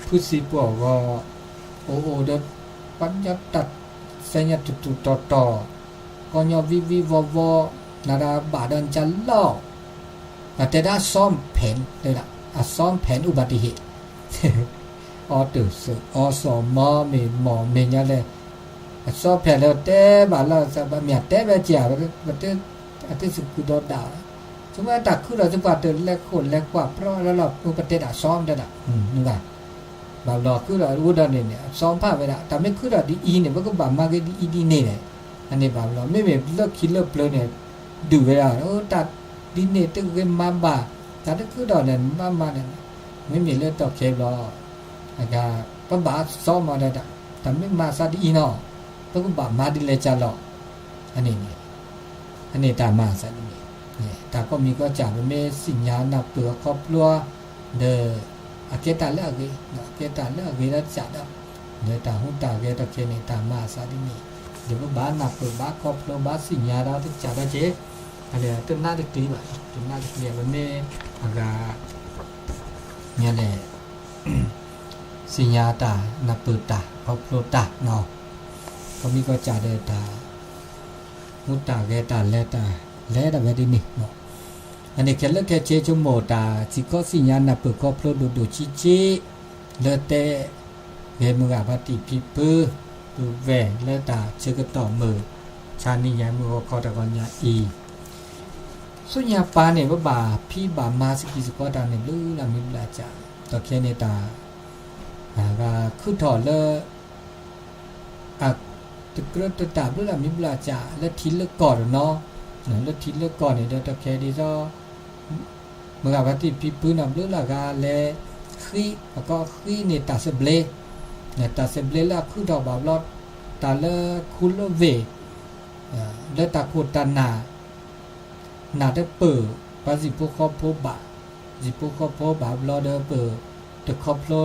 พูดสิพวกก็โอ้เด้อปัญญาตัดเสียงตุต่อก็ยอวิวนาราบาดันจะล่อแต่ได้ซ้อมแผนเลยล่ะซ้อมแผนอุบัติเหตุตื่นสึกสมอมีหมอมีเนี่ยเลยสอบแผนแล้วแต่บาเราจะแบบมีแต่แบบเจ้าแบบอันที่สุดคือโดนด่าสมมติตักคือเราจะว่าเดินแลกคนแลกกว่าเพราะแล้วเราประเทศซ้อมได้ละนึกว่าแบบเราคือเราอุดรเนี่ยซ้อมผ้าไปละแต่ไม่คือเราดีเนี่ยมันก็แบบมาก็ดีเนี่ยเลยอันนี้แบบเราไม่แบบเลิกคิดเลิกเปลือยเนี่ยดูเวลาตัดดีเนี่ยตึ้งเวมาบ่าแต่ถ้าคือเราเนี่ยมาเนี่ยไม่มีเลือดตกเค็มหรอกอาการก็บาซ้อมมาได้แต่ไม่มาซาดีเนาะก็แบบมาดิเลยจ้าหรอกอันนี้ตามมาซะนี่แต่ก็มีก็จ่าเป็นสิญญาณเปลือกครอบครัวเด้ออาเกตาเลิกเลยเกตาเลิกเลยแล้วจ่าเด้อเด้อตาหุ่นตาเกตาเคนี่ตามมาซะนี่เดี๋ยวบ้านนับเปลือกบ้านครอบครัวบ้านสิญญาเราที่จ่าได้เจ๊อะไรต้นหน้าตะกี้แบบต้นหน้าตะกี้มันไม่อากาเนี่ยแหละสิญญาตานับเปลือกตาครอบครัวตาเนาะก็มีก็จ่าเดตามุตตาเกตาเลตาเลตาเวดินี่เนาะอันนี้แค่เลิกแค่เชจโมตาสิก็สิญาณเปิดก็โปรดูชิเลเตเวมุกาปฏิพิปือดูแวเลตาเชกต่อมือชานิยามือคอตะกอนยาอีสุญญาปาเนี่ยว่าบาพี่บามาสกิสก็ตาเนี่ยลือละมิลาจาต่อแค่เนตาก็คือถอดเลตะกระตะตาบละมิบลาจาและทิ้งเลิกก่อนเนาะแล้วทิ้งเลิกก่อนเนี่ยตะแคดีก็เมื่อวันที่พี่ปืนนำเลือกละกาและขี้แล้วก็ขี้เนี่ยตาเสเบลเนี่ยตาเสเบลละคือดอกบาบลอดตาเลคุลเวและตาโคตานาได้เปิดภาษีพวกครอบครัวบาสิพวกครอบครัวบาบลอดเปิดตะครอบครัว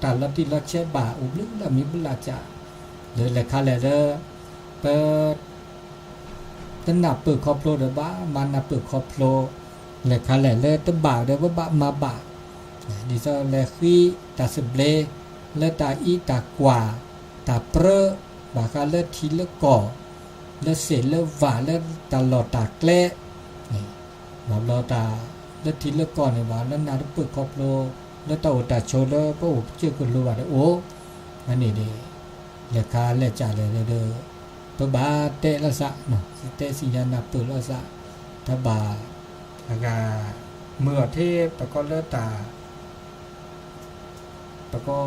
ตาละที่ละเชบาอุบลึกละมิบลาจาเลยแหละค่ะแหละเด้อเปิด ตนับเปิดคอโปรเดบ้ามันนับเปิดคอโปรเลยคันแหล่เลยตบ่าวเดว่าบะมาบะดิซอเลยคีตาสเบลเลยตาอีตากว่าตาเปรบากาเลยทีเลยก่อเลยเสเลยหวาเลยตาหลอดตาแกล้แบบเราตาเลยทีเลยก่อเนี่ยว่าแล้วนาเปิดคอโปรแล้วตาโอตาโชเลยก็โอเชื่อกันรู้ว่าโอ้อันนี้ดิเลยคาเลยจ่าเลยเด้อปะบาเตะละสะเนาะเตะสิญาณเปิดละสะถ้าบาแล้วก็เมื่อเทพตะก็เลือตาตะก็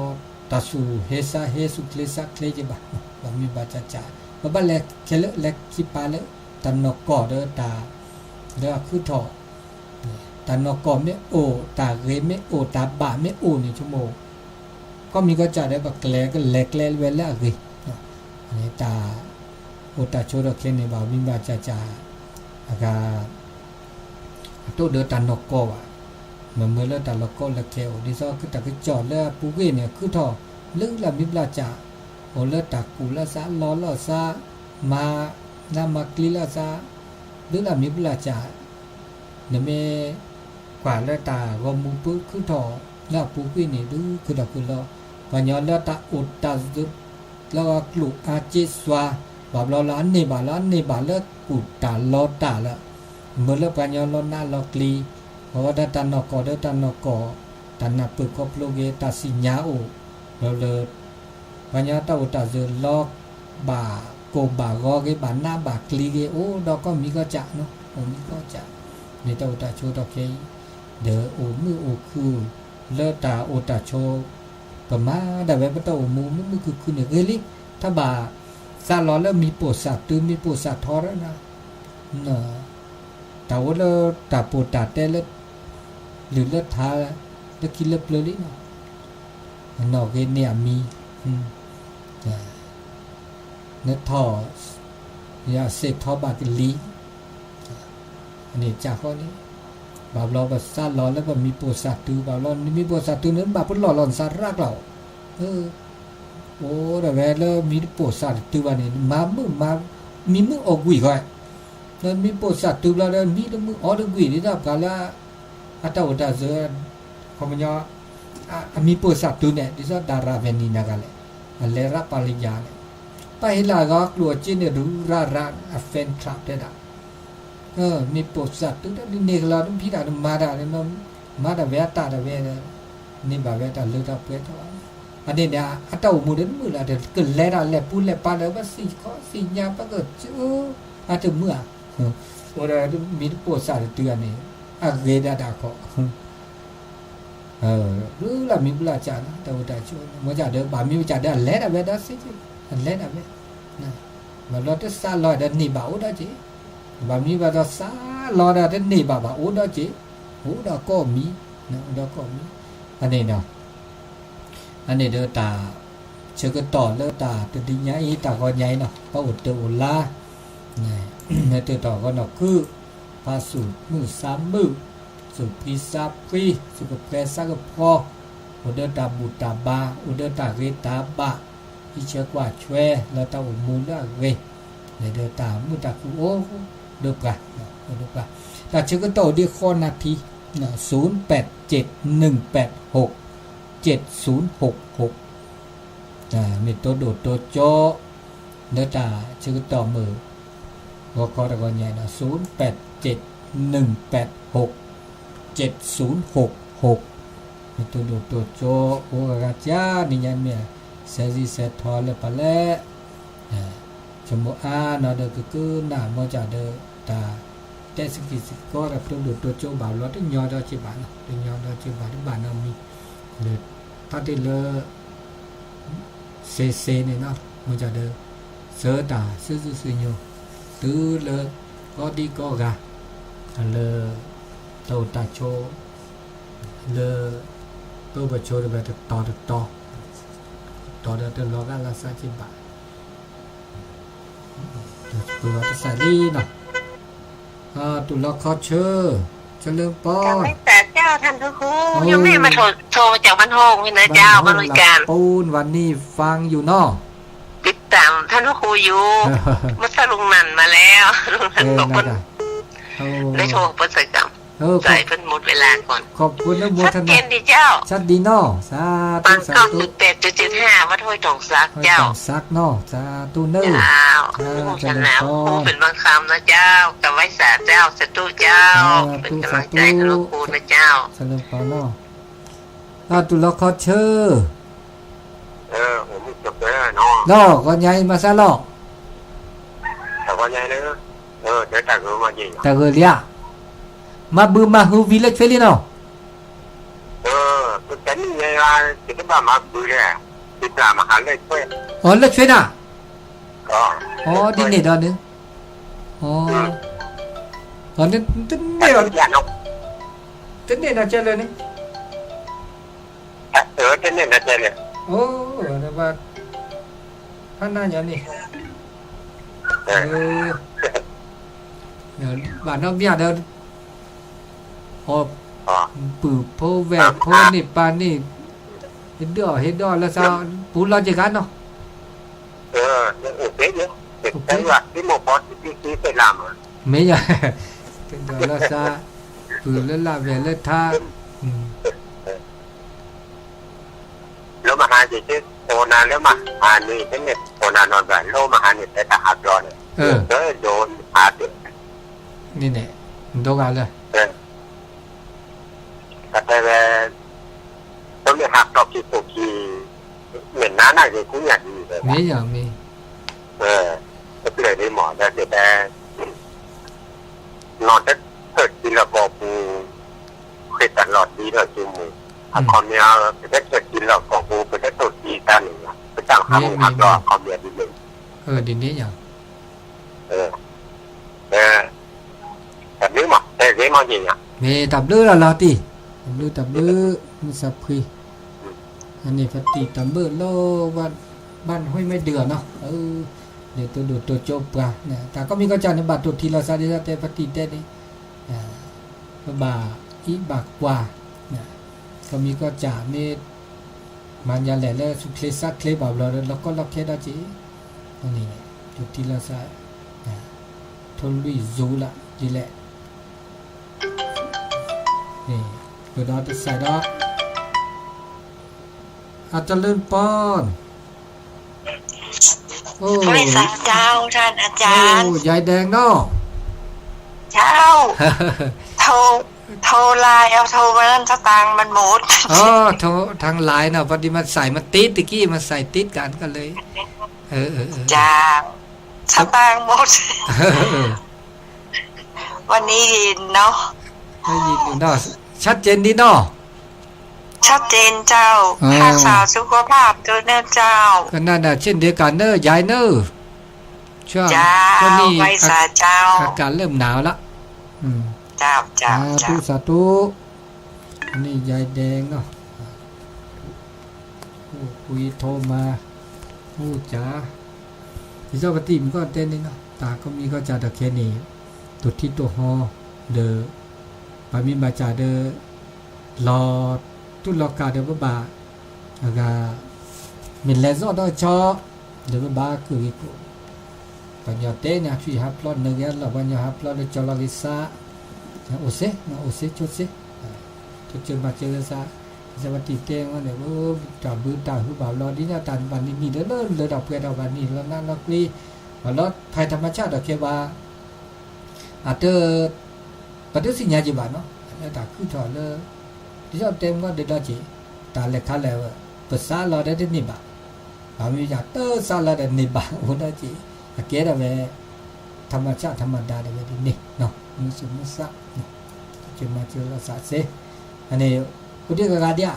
ตาสูเฮซาเฮสุเคลซาเคลจิบะบะมีบาจาจาบะบะเล็กเคลเล็กคิปาเลตันนกอเดอตาเดอคือถอตันนกอเมโอตาเรเมโอตาบะเมโอนี่ชั่วโมงก็มีก็จะได้บะแกลก็เล็กแลเวลาเรอันนี้ตาโอตาโชดเคนี่บะมีบาจาจาอากาตัวเดือตันนกกว่ะเมื่อเลือตันนกกละเกลดิซอคือตะกจอดเลือปูเกเนี่ยคือทอลึกละมิบลาจ่าโอเลือตักกูละซาล้อละซามานามักลีละซาลึกละมิบลาจ่าเนเมกว่าเลือตาวมูปุคือทอละปูเกเนี่ยดูคือดอกคือล้อวันย้อนเลือตาอุดตาดุแล้วก็กลุอาจิสวาบาบล้อล้านนี่บาเลือกูตาล้อตาละเมื่อเลิกปัญญาลน่าลอกลีเพราะว่าตันนกอเดตันนกอตันนับเปิดครบโลกเกตาสิญญาโอเราเลยปัญญาตาอุตาเจลอกบ่าโกบ่ากอเกบ่าหน้าบ่ากลีเกโอ้ดอกก็มีก็จะเนาะโอ้มีก็จะในตาอุตาโชตอเคเดอโอมือโอคือเลิตาอุตาโชประมาดาเวปตาโอมูมือคือเนี่ยเกลิถ้าบ่าซาลอแล้วมีโปสัตตือมีโปสัตทอแล้วนะเนาะแต่ว่าเราตาปูตาเต้เล็ดหรือเล็ดท้าเล็ดกินเล็บเลยลิเนาะนอกเนี่ยมีเนื้อท่อยาเสพท่อบากิลีอันนี้จากข้อนี้บาปเราแบบซาล้อแล้วแบบมีโปรสัตตูบาปเรามีโปรสัตตูนั้นบาปหล่อหลอนสารักเราโอ้แต่เวลามีโปรสัตตูวันนี้มามีมือออกวิ่งก่อนแล้วมีโปรสัตตูแล้วมีมือออกวิ่งนี่นะกาละอัตตาอุตาเจอคอมยามีโปรสัตตูเนี่ยดิฉันดาราเวนีนักเลยอะไรรับปริญญาเนี่ยไปหลายก็กลัวจีนเนี่ยรู้ราแฟนคลับได้ด่ามีโปรสัตตูนี่เนี่ยเราต้องพิจารณามาได้เนี่ยมาได้เวตาได้เวนี่แบบเวตาเลือดเปรี้ยวอันนี้เนี่ยอัตตาอุโมเดินมือละเด็กเกิดแล้วละปูนแล้วปาแล้วว่าสิ่งยาปะเกิดอาจจะเมื่อโอ้ยมีโปรสัตตูนี่อาเกดาดาก็รู้ละมีบุลาจานะแต่ว่าช่วยมันจะเดินบามีจะเดินเล่นอะไรได้สิเล่นอะไรนะบางเราจะสาลอยเดินหนีบ่าวได้จีบามีว่าจะสาลอยเดินหนีบ่าวได้จีโอ้ดอกก็มีนะดอกก็มีอันนี้เนาะอันนี้เดินตาเชื่อก็ต่อเลิกตาตัวดีใหญ่ตาก็ใหญ่เนาะพระอุตตรลาเนี่ยตัวต่อก็เนาะคือพาสูมือสามมือสุพิซาฟีสุกเพลซักพออุดตาบุตาบาอุดตาเรตาบาที่เชื่อกว่าช่วยแล้วตาอุมูลเวในเดตามุตาคูโอเดือบกันแต่เชื่อก็โตดีข้อนาที0871867066มีตัวโดดตัวโจเดตาเชื่อก็ต่อมือก็ขอตะกอนใหญ่นะ0871867066มีตัวโดดตัวโจโอราจานี่ยันเมียเซซิเซทอเลปะเลชมอาเนาะเดคือหน้ามาจากเดตาแต่สกิสก็รับตัวโดดตัวโจบ่าวรถยอดจิบานยอดจิบานบ้านเรามีเลยถ้าที่เลเซเนี่ยเนาะมาจากเดเสตาซื้อโยtừ lơ có đi có gà lơ tàu ta cho lơ tôi bật cho được to được lo ra là sao chim bạn tôi vào xài đi nào tụi lo khó chơi cho lơ po แต่เจ้าท่านทุกคนยังไม่มาโทรจากบ้านห้องนี่นะเจ้าบริการ ปูนวันนี้ฟังอยู่เนาะ ติดต ตามท่านครูอยู่เมื่อลุงนันมาแล้วลุงนันบอกว่าได้โทรเปิดใส่กรรมใส่เพิ่นหมดเวลาก่อนขอบคุณนะโม ชัด ท เจ นาน ดีเจ้า ชัดดีเนาะสาธุ ปัง สา เก้า ธุ จุด8.75วัดห้วยตองซักเจ้า ซักเนาะสาธุเนอ เจ้าผู้ชนะผู้เป็นบางคำนะเจ้ากับไว้สาเจ้าสตุเจ้าเป็นกำลังใจกับหลวงปู่นะเจ้าสนุกพอเนาะตุลขอเชื่อผมจบแล้วเนาะเนาะก็ใหญ่มาซะเนาะแต่ว่าใหญ่เลยเดี๋ยวแต่ก็มาจริงแต่เรียมาบืมาฮูวิลเลจเฟลิเนาะก็แต่นี่ไงล่ะที่บ้านมาบืเลยที่บ้านมาหาเลยช่วยอ๋อเลจเฟน่ะอ๋อดินี่ดอนนึงอ๋อตอนนี้ตึ้นนี่ดอนตึ้นนี่น่าจะเลยนี่ตึ้นนี่น่าจะเลยโอ้นะว่าท่านน่าอย่างนี้บ้านนอกเนี่ยเดินปืบโพแวกโพนี่ปานนี่เฮ็ดดอแล้วซะปูเราจะกันเนาะโอเคเยอะแต่ว่าที่หมอพอที่ไปลามไม่ใช่เป็นดอแล้วซะปืบแล้วลาแวแล้วท่าแล้วมาหาจิตโอนานแล้วมาหานี่เป็นเนี่ยโอนานนอนแบบโลมาหานี่แต่ตาหักร้อนโดนหาติดนี่เนี่ยโดนกันเลยแต่ต้องมีหักตอกที่ตุกีเหมือนน้าหน้าจะคุ้นอย่างดีเลยไม่อย่างมีก็เลยได้หมอแล้วแต่นอนจะเกิดกินแล้วก็ปูเคยตลอดดีเลยจูมูคอมเมียจะเกิดกินแล้วก็ปูเป็นได้ตัวดีตาหนึ่งไปตั้งหักรอคอมเมียดีหนึ่งดินนี้อย่างแบบนี้มั้งแต่เรื่องมันจริงอ่ะมีตับเลือดเราตีตับเลือดมีสับคุยอันนี้พัดตีตับเลือดโลบ้านห้วยไม่เดือดเนาะเดี๋ยวตัวดูตัวโจบปะเนี่ยแต่ก็มีก็จานในบาทตัวทีละซาดิซาเตพัดตีเต้นี่บาอีบากกว่าเนี่ยก็มีก็จานนี่มันยาแหล่แล้วสุเคลซักเคลบาบเราแล้วก็ล็อกเคได้จีอันนี้ตัวทีละซาทนลุยซูละดีแหละนี่ก็ได้ใส่ได้อาจารย์เลื่อนป้อนโอ้ไม่สาเจ้าท่านอาจารย์โอ้ยายแดงเนาะเจ้าโทรไลน์เอาโทรมานั่นสตางค์มันหมดโทรทางไลน์เนาะพอดีมันใส่มันติดตะกี้มันใส่ติดกันเลยจ้าสตางค์หมดวันนี้ยินเนาะได้ยินอยู่เนาะชัดเจนดีเนาะชัดเจนเจ้ารักษาสุขภาพตัวเนอเจ้าก็นั่นน่ะเช่นเดียวกันเนอยายเนอช่วงนี้ไว้สาเจ้าอากาศเริ่มหนาวละเจ้าสาธุอันนี้ยายแดงเนาะคุยโทรมาจ๋าที่เจ้าปฏิมก็เต้นนี่เนาะตาก็มีก็จ่าตะแค่นี้ตัวที่ตัวฮอเดอปามีมาจ่าเดอรอตุลกาเดบะอากามิเลซอดชอเดบะคือกูปัญญาเตเนี่ยช่วยฮับพลอดเนื้อแล้วปัญญาฮับพลอดจอลลิซาโอเซชุดเซทุกเจอมาเจอซาสวัสดีเตงว่าเนี่ยจับบืนตาหูบ่าวรอดีนะตันวันนี้มีเด้อเลยดอกเพื่อดอกวันนี้แล้วนั่นดอกนี้ว่ารถภัยธรรมชาติดอกเคว่าอาจจะปฏิสิญญาจิบาเนาะแล้วตาคือถอดเลยที่ชอบเต็มก็เดือดจีตาเล็กขาแล้วภาษาเราได้นิบะบางอย่างเตอร์ซาลาได้นิบะโอ้ได้จีเกี่ยอะไรธรรมชาติธรรมดาได้แบบนี้เนาะมุสมุสะจะมาเจอเราสาเซอันนี้อุดิกาเดีย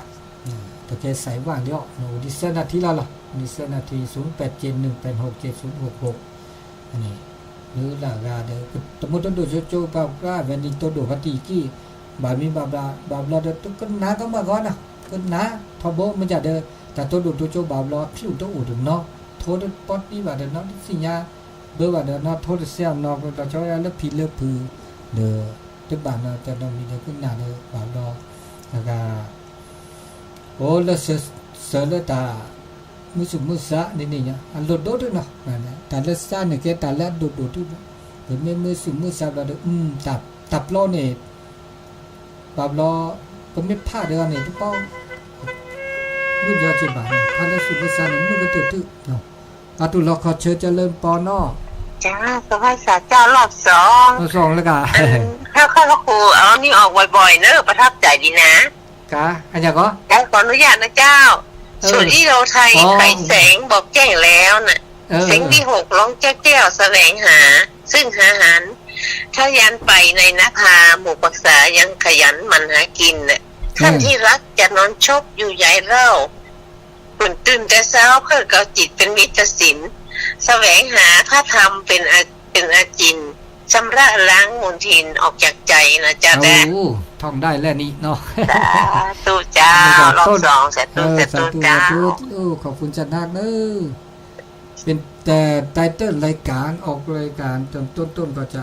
ตัวแกใส่ว่างเดียวอุดิเซนาทีละล่ะอุดิเซนาที0871867066อันนี้หรือลากาเดตมุตโดโจโจปากราเวนิโตโดพัติกีบามีบาบลาเดตุกันนาก็มาก่อนนะกันนาทบมันจะเดแต่ตัวโดโจโจบาบลาผิวตัวอุดเนาะโทษปอดนี่บาเดเนาะสิญญาเบอร์บาเดเนาะโทษเสียมเนาะเราจะเลิกผิดเลิกพือเดตึบานเนาะจะต้องมีเดขึ้นหน้าเดบาบลาแล้วก็โอ้แล้วเสร็จแล้วตา มือสุมือสะนี่เนี่ยอันโดดโดดเนาะนั่นแต่ละซ่าเนี่ยแกแต่ละโดดโดดทุกเห็นมือสุมือสะเราตับล้อเนี่ยตับล้อก็ไม่พลาดเดือนเนี่ยทุกป้องรุ่นยอดจีบานพาละสุมือสะนี่มือก็ตื่นเนาะอาตุลอขอเชิญเจริญปอนอจ้าสวัสดีเจ้ารอบสอง แล้วกันถ้าข้าครูเอานี่ออกบ่อยๆเนอะประทับใจดีนะกะอันยังก็ขออนุญาตนะเจ้าส่วนที่เราไทยไขแสงบอกแจ้งแล้วน่ะเสียงที่6ร้องแจ้วแสวงหาซึ่งหาหันถ้ายันไปในนภาหมู่ปรักษายังขยันมันหากินน่ะท่านที่รักจะนอนชบอยู่ใหญ่เล่าตื่นแต่เช้าเพื่อเกาจิตเป็นวิตศิลป์แสวงหาพระธรรมเป็นอาจินชำระล้างมลทินออกจากใจนะจ๊ะแม่ท่องได้แล้วนี่เนาะตู้เจ้ารอบสองเสร็จตู้เจ้าขอบคุณจันนาเนอเป็นแต่ไตเติ้ลรายการออกรายการจนต้นก็จะ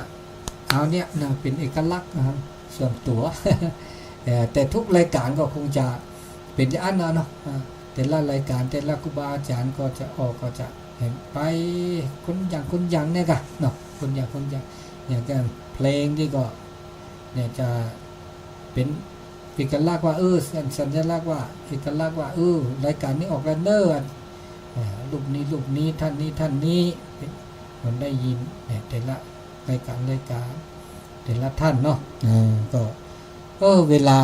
เอาเนี่ยนะเป็นเอกลักษณ์นะครับส่วนตัวแต่ทุกรายการก็คงจะเป็นอันนั้นเนาะแต่ละรายการแต่ละครูบาอาจารย์ก็จะออกก็จะเห็นไปคนอย่างเนี่ยกันเนาะคนอย่างอย่างกันเพลงที่ก็เนี่ยจะเป็นเอกลักษณ์ว่าสัญลักษณ์ว่าเอกลักษณ์ว่ารายการนี้ออกแล้วเนอรูปนี้ท่านนี้มันได้ยินเนี่ยแต่ละรายการแต่ละท่านเนาะก็เวลา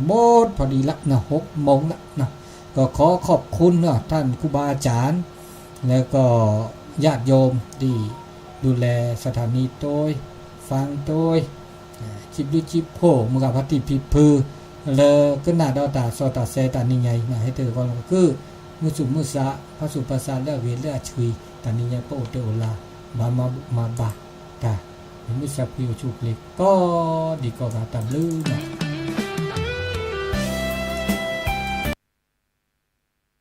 หมดพอดีละนะ6 โมงละนะก็ขอขอบคุณเนาะท่านครูบาอาจารย์แล้วก็ญาติโยมที่ดูแลสถานีโดยฟังโดยจิบโผมือกับพัติพิพือเลยก็น่าดอตาสอตาเซตานี่ไงนะให้เธอก็คือมุสุมุสะพระสุภาษาเลือเวเลือชุยตานี่ไงโปเตโอลามาบาตามุสะพิวชุกเล็กก็ดีกว่าตามลือนะ